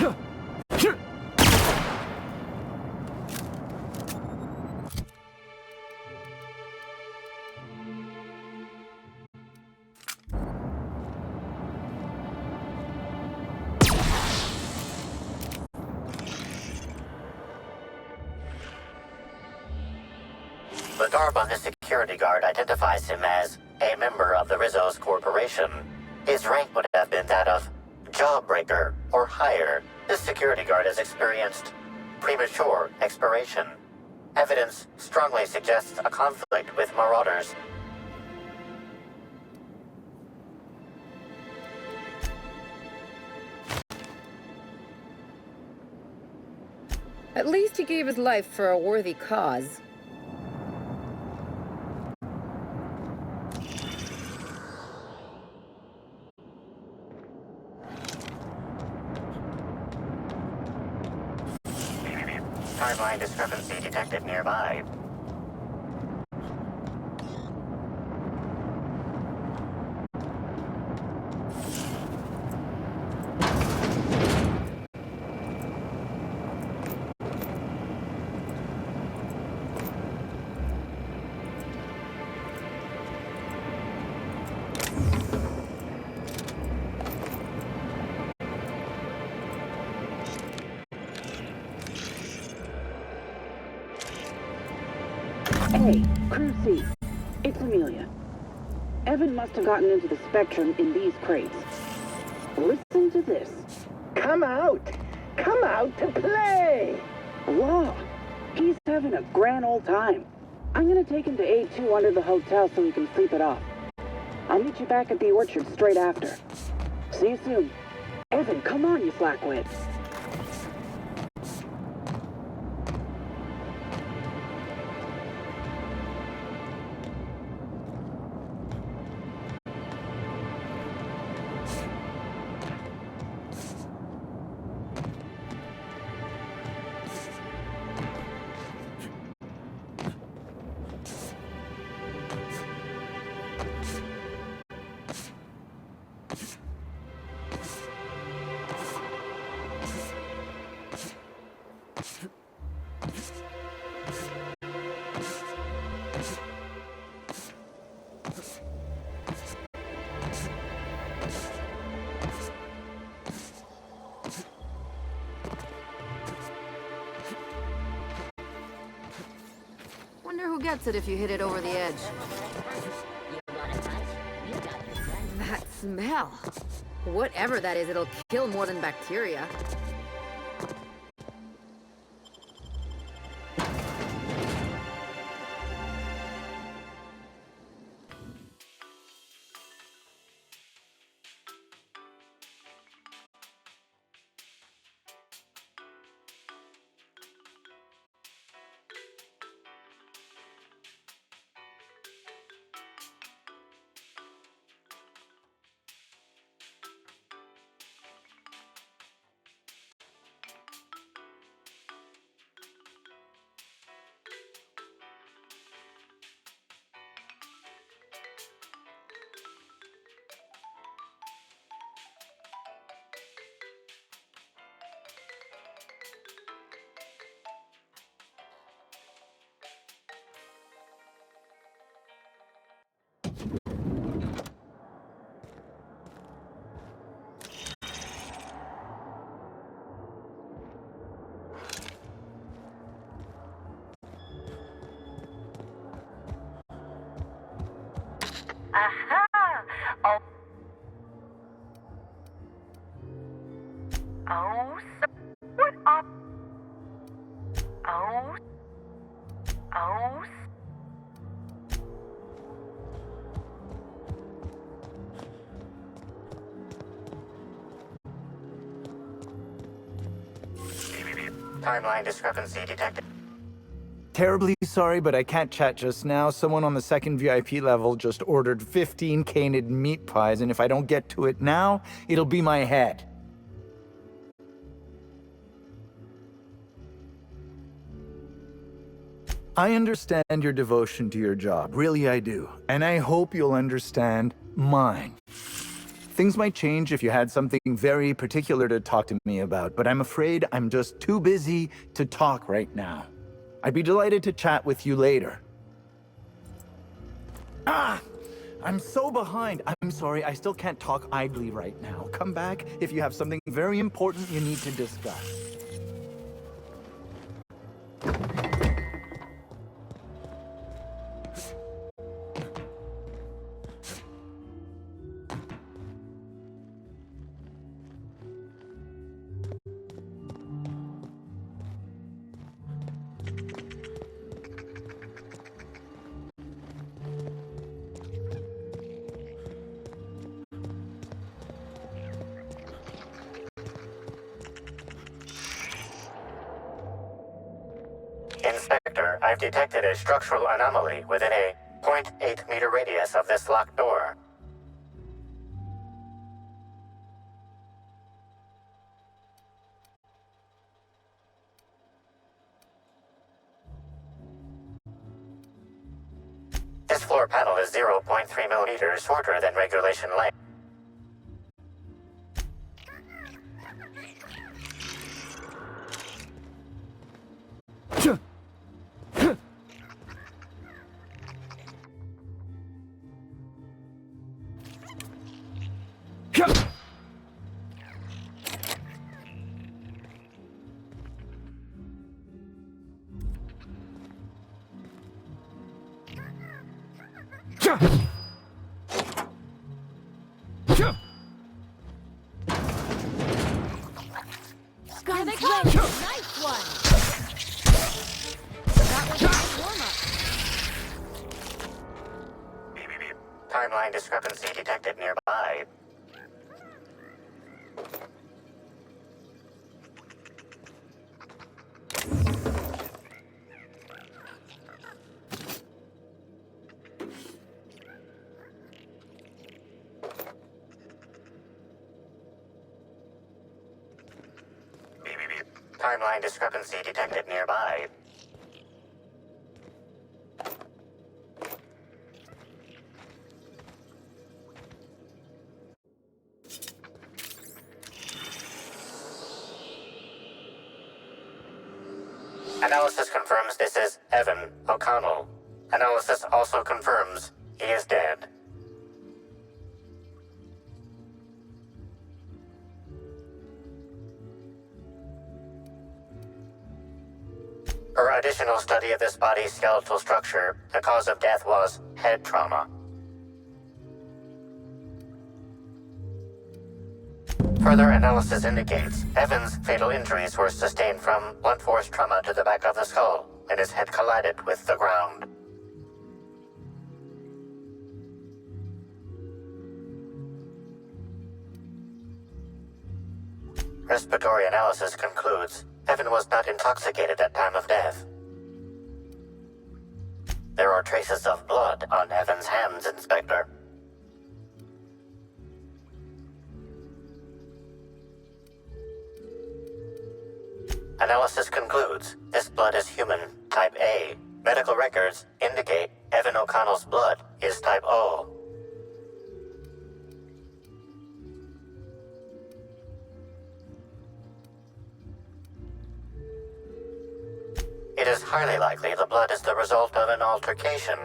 The Darbunga security guard identifies him as a member of the Rizzo's Corporation. His rank would have been that of Jawbreaker or higher. This security guard has experienced premature expiration. Evidence strongly suggests a conflict with Marauders. At least he gave his life for a worthy cause. Timeline discrepancy detected nearby. Hey, Crew C. It's Amelia. Evan must have gotten into the Spectrum in these crates. Listen to this. Come out! Come out to play! Law, he's having a grand old time. I'm gonna take him to A2 under the hotel so he can sleep it off. I'll meet you back at the orchard straight after. See you soon. Evan, come on, you slackwit. Wonder who gets it if you hit it over the edge. That smell. Whatever that is, it'll kill more than bacteria. Aha! Oh. Oh, so what up? Oh. Oh. Timeline discrepancy detected. Terribly sorry, but I can't chat just now. Someone on the second VIP level just ordered 15 canid meat pies, and if I don't get to it now, it'll be my head. I understand your devotion to your job, really I do, and I hope you'll understand mine. Things might change if you had something very particular to talk to me about, but I'm afraid I'm just too busy to talk right now. I'd be delighted to chat with you later. I'm so behind. I'm sorry, I still can't talk idly right now. Come back if you have something very important you need to discuss. Inspector, I've detected a structural anomaly within a 0.8 meter radius of this locked door. This floor panel is 0.3 millimeters shorter than regulation length. Here they come! Nice one! That was a good warm-up. Timeline discrepancy detected nearby. Timeline discrepancy detected nearby. Analysis confirms this is Evan O'Connell. Analysis also confirms he is dead. Per additional study of this body's skeletal structure, the cause of death was head trauma. Further analysis indicates Evan's fatal injuries were sustained from blunt force trauma to the back of the skull, and his head collided with the ground. Respiratory analysis concludes Evan was not intoxicated at time of death. There are traces of blood on Evan's hands, Inspector. Analysis concludes this blood is human, type A. Medical records indicate Evan O'Connell's blood is type O. It is highly likely the blood is the result of an altercation.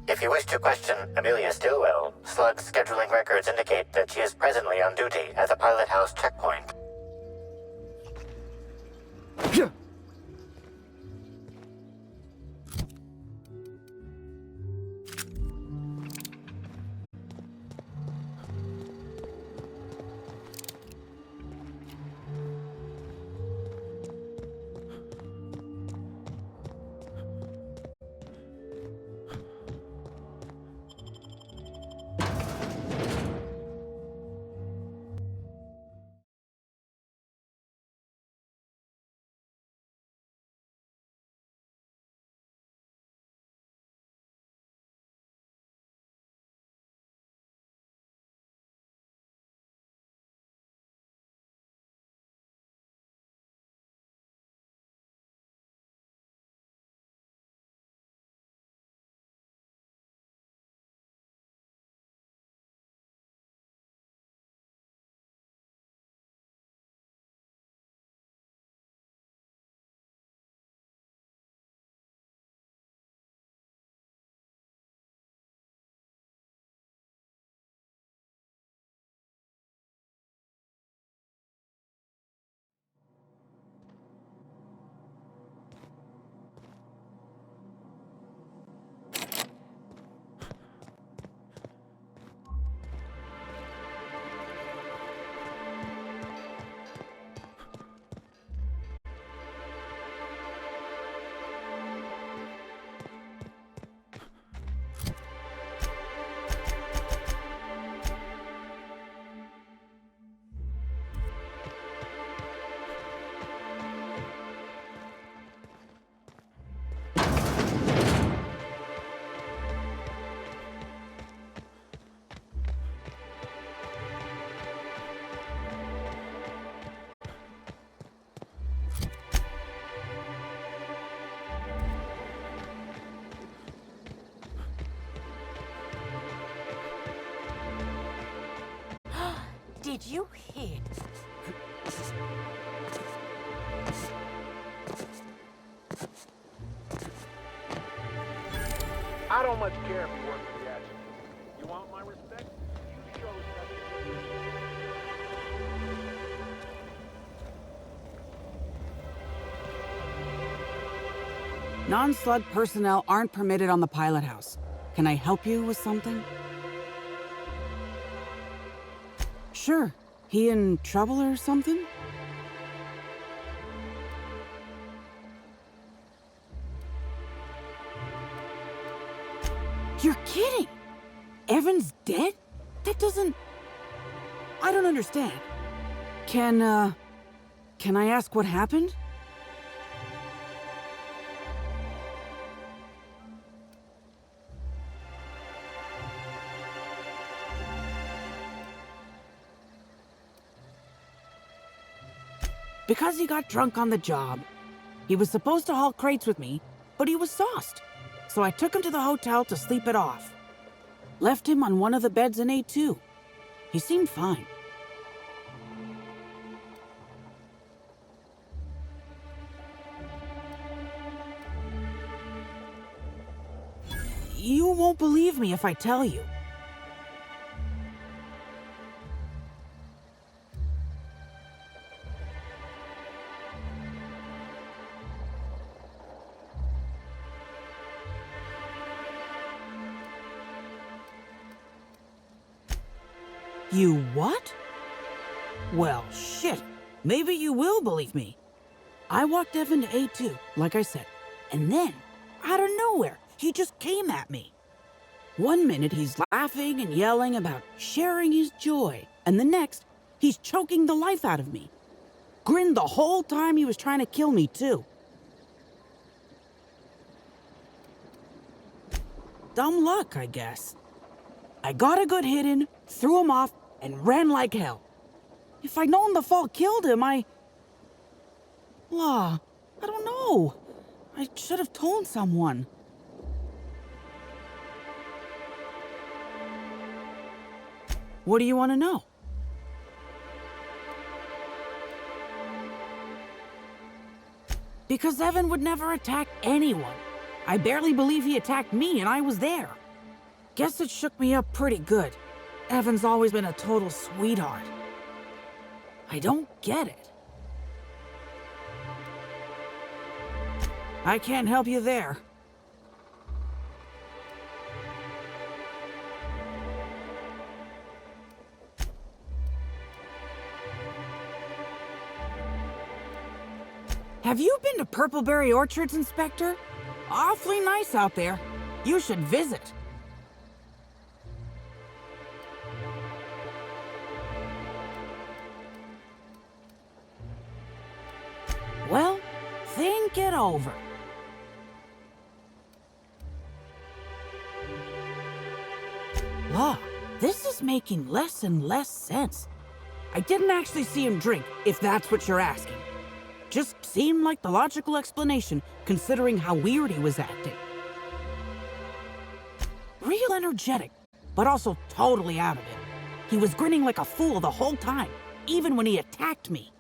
If you wish to question Amelia Stillwell, Slug's scheduling records indicate that she is presently on duty at the Pilot House checkpoint. Did you hit? I don't much care if you work for the action. You want my respect? You show Non-slug personnel aren't permitted on the pilot house. Can I help you with something? Sure. He in trouble or something? You're kidding! Evan's dead? That doesn't... I don't understand. Can I ask what happened? Because he got drunk on the job. He was supposed to haul crates with me, but he was sauced. So I took him to the hotel to sleep it off. Left him on one of the beds in A2. He seemed fine. You won't believe me if I tell you. You what? Well, shit. Maybe you will believe me. I walked Evan to A2, like I said, and then, out of nowhere, he just came at me. One minute he's laughing and yelling about sharing his joy, and the next, he's choking the life out of me. Grinned the whole time he was trying to kill me, too. Dumb luck, I guess. I got a good hit in, threw him off, and ran like hell. If I'd known the fall killed him, I don't know. I should have told someone. What do you want to know? Because Evan would never attack anyone. I barely believe he attacked me, and I was there. Guess it shook me up pretty good. Evan's always been a total sweetheart. I don't get it. I can't help you there. Have you been to Purpleberry Orchards, Inspector? Awfully nice out there. You should visit. Well, think it over. Law, this is making less and less sense. I didn't actually see him drink, if that's what you're asking. Just seemed like the logical explanation, considering how weird he was acting. Real energetic, but also totally out of it. He was grinning like a fool the whole time, even when he attacked me.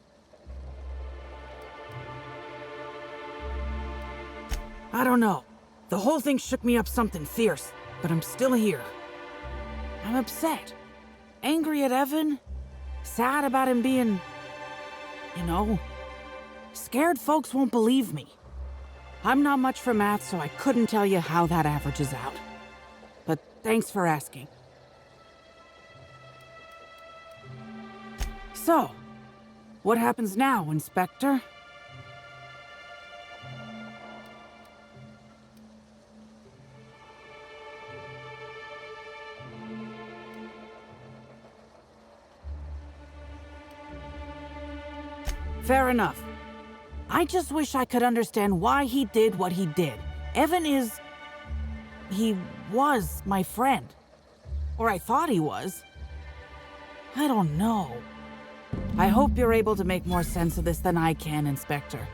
I don't know. The whole thing shook me up something fierce, but I'm still here. I'm upset. Angry at Evan. Sad about him being... Scared folks won't believe me. I'm not much for math, so I couldn't tell you how that averages out. But thanks for asking. So, what happens now, Inspector? Fair enough. I just wish I could understand why he did what he did. Evan is... he was my friend. Or I thought he was. I don't know. I hope you're able to make more sense of this than I can, Inspector.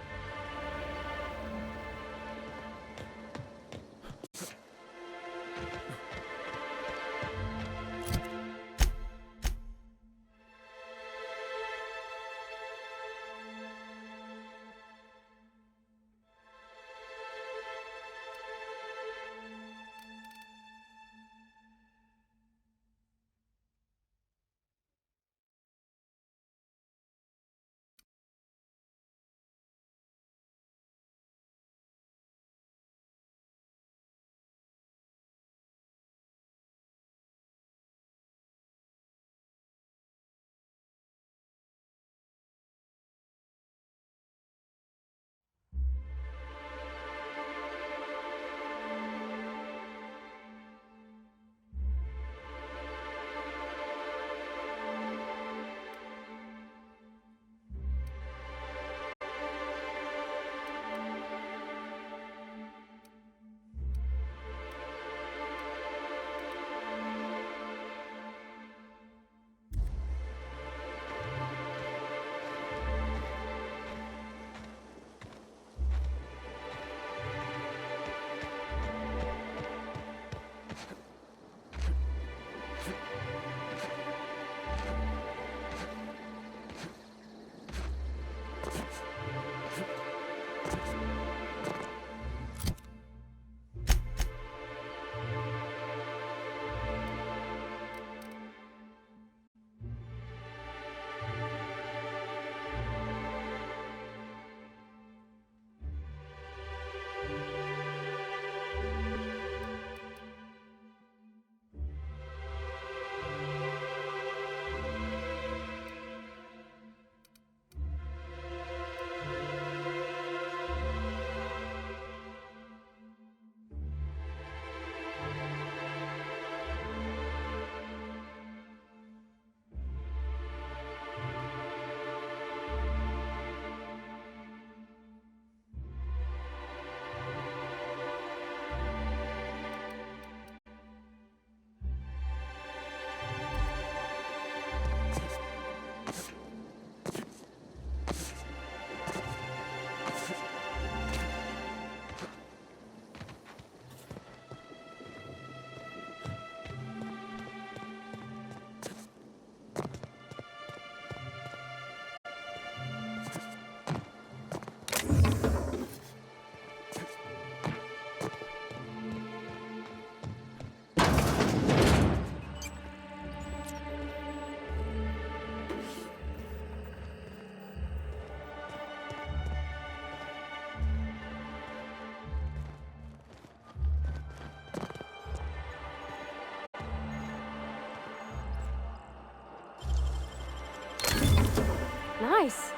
Nice.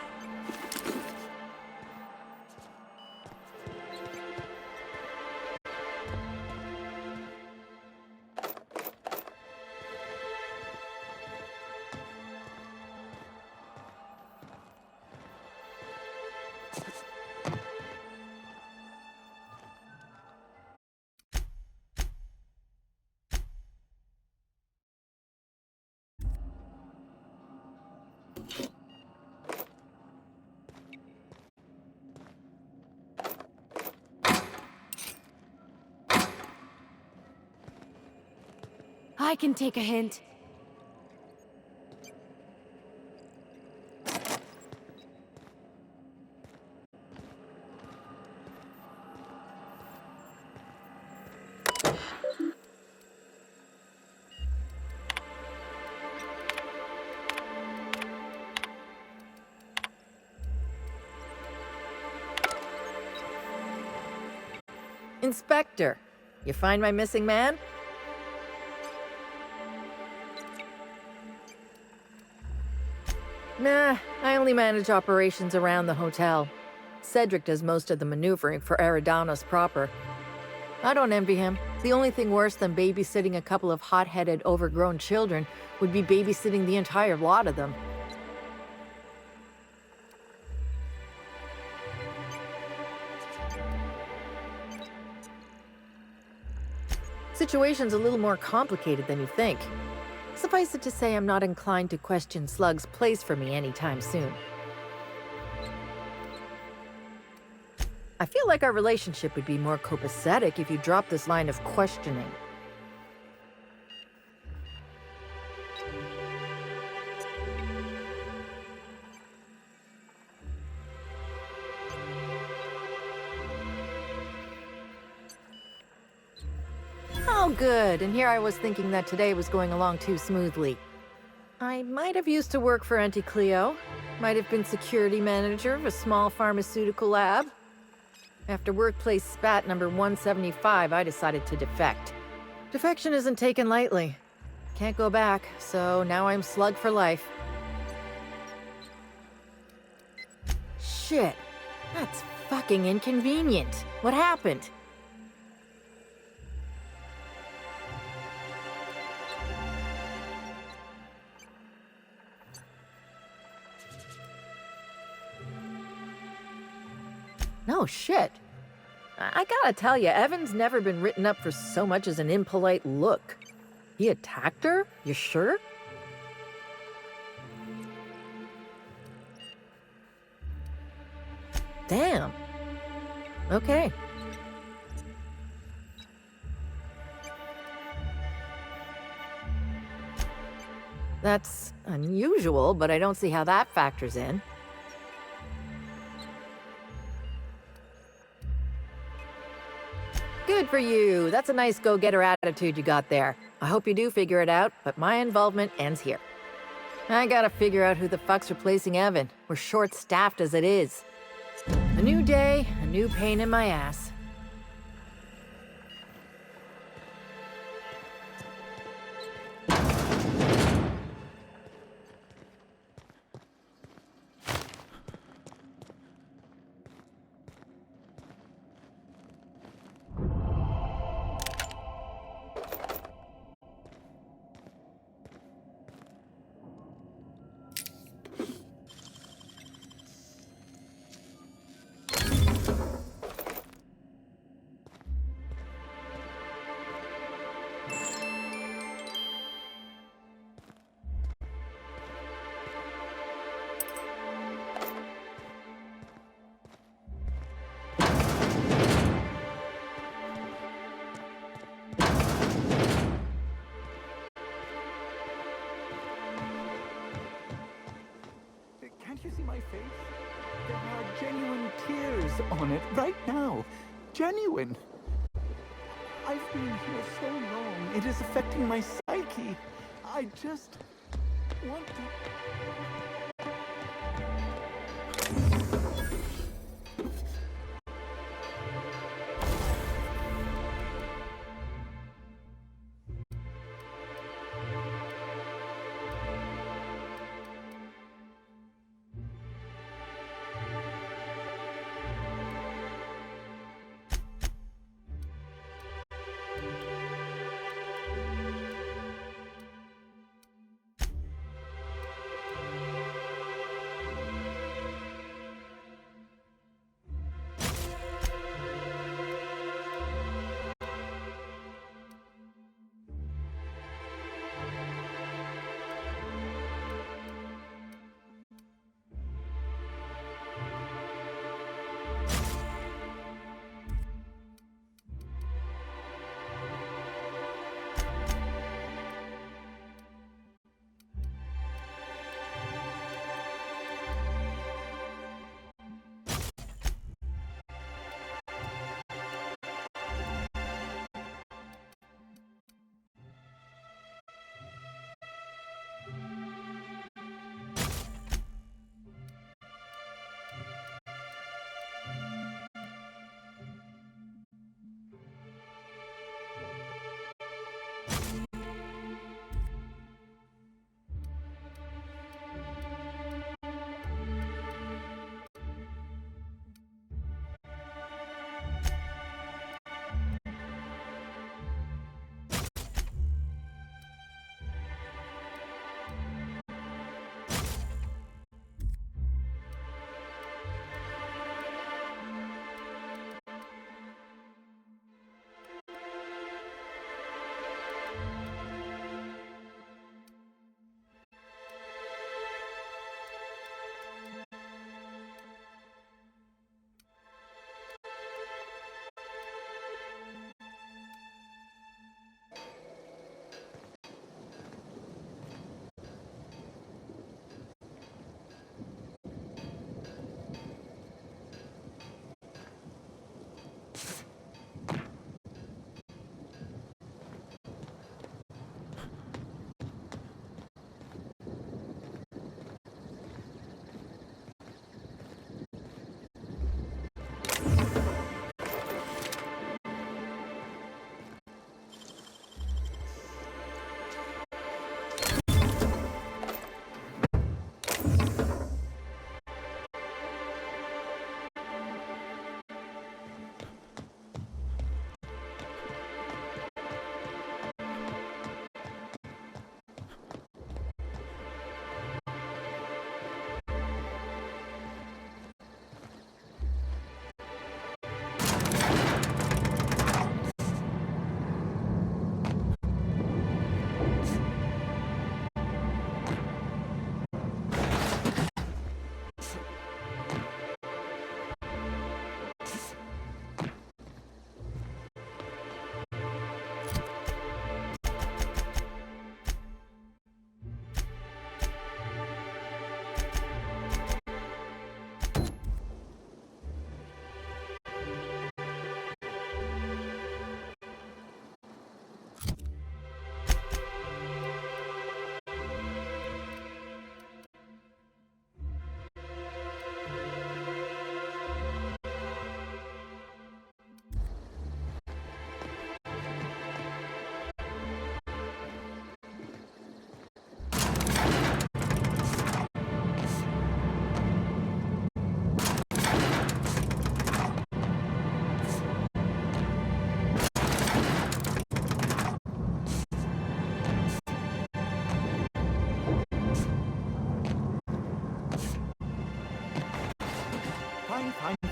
I can take a hint. Inspector, you find my missing man? Nah, I only manage operations around the hotel. Cedric does most of the maneuvering for Eridanos proper. I don't envy him. The only thing worse than babysitting a couple of hot-headed, overgrown children would be babysitting the entire lot of them. Situation's a little more complicated than you think. Suffice it to say, I'm not inclined to question Slug's place for me anytime soon. I feel like our relationship would be more copacetic if you dropped this line of questioning. Oh, good. And here I was thinking that today was going along too smoothly. I might have used to work for Auntie Cleo. Might have been security manager of a small pharmaceutical lab. After workplace spat number 175, I decided to defect. Defection isn't taken lightly. Can't go back, so now I'm Slug for life. Shit. That's fucking inconvenient. What happened? No shit. I gotta tell you, Evan's never been written up for so much as an impolite look. He attacked her? You sure? Damn. Okay. That's unusual, but I don't see how that factors in. Good for you. That's a nice go-getter attitude you got there. I hope you do figure it out, but my involvement ends here. I gotta figure out who the fuck's replacing Evan. We're short-staffed as it is. A new day, a new pain in my ass. Can't you see my face? There are genuine tears on it right now. Genuine. I've been here so long. It is affecting my psyche. I just want to...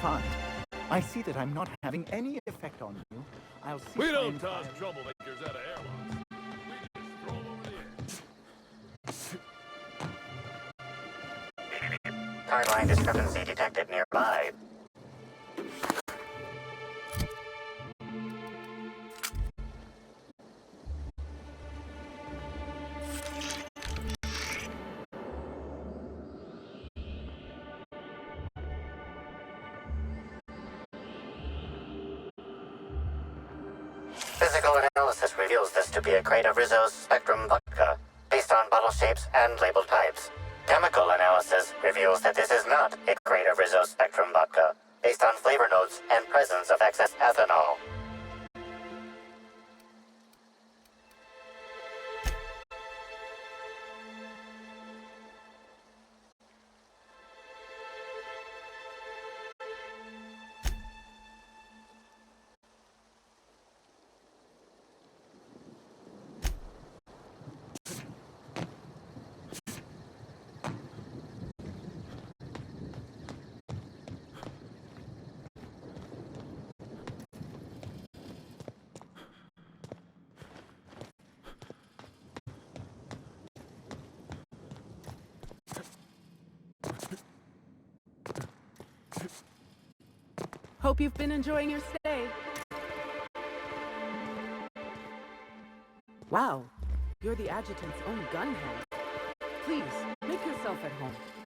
fine. I see that I'm not having any effect on you. I'll see. We don't toss troublemakers out of airlocks. Timeline discrepancy detected nearby. Physical analysis reveals this to be a crate of Rizzo's Spectrum vodka, based on bottle shapes and label types. Chemical analysis reveals that this is not a crate of Rizzo's Spectrum vodka, based on flavor notes and presence of excess ethanol. Hope you've been enjoying your stay. Wow, you're the adjutant's own gunhead. Please, make yourself at home.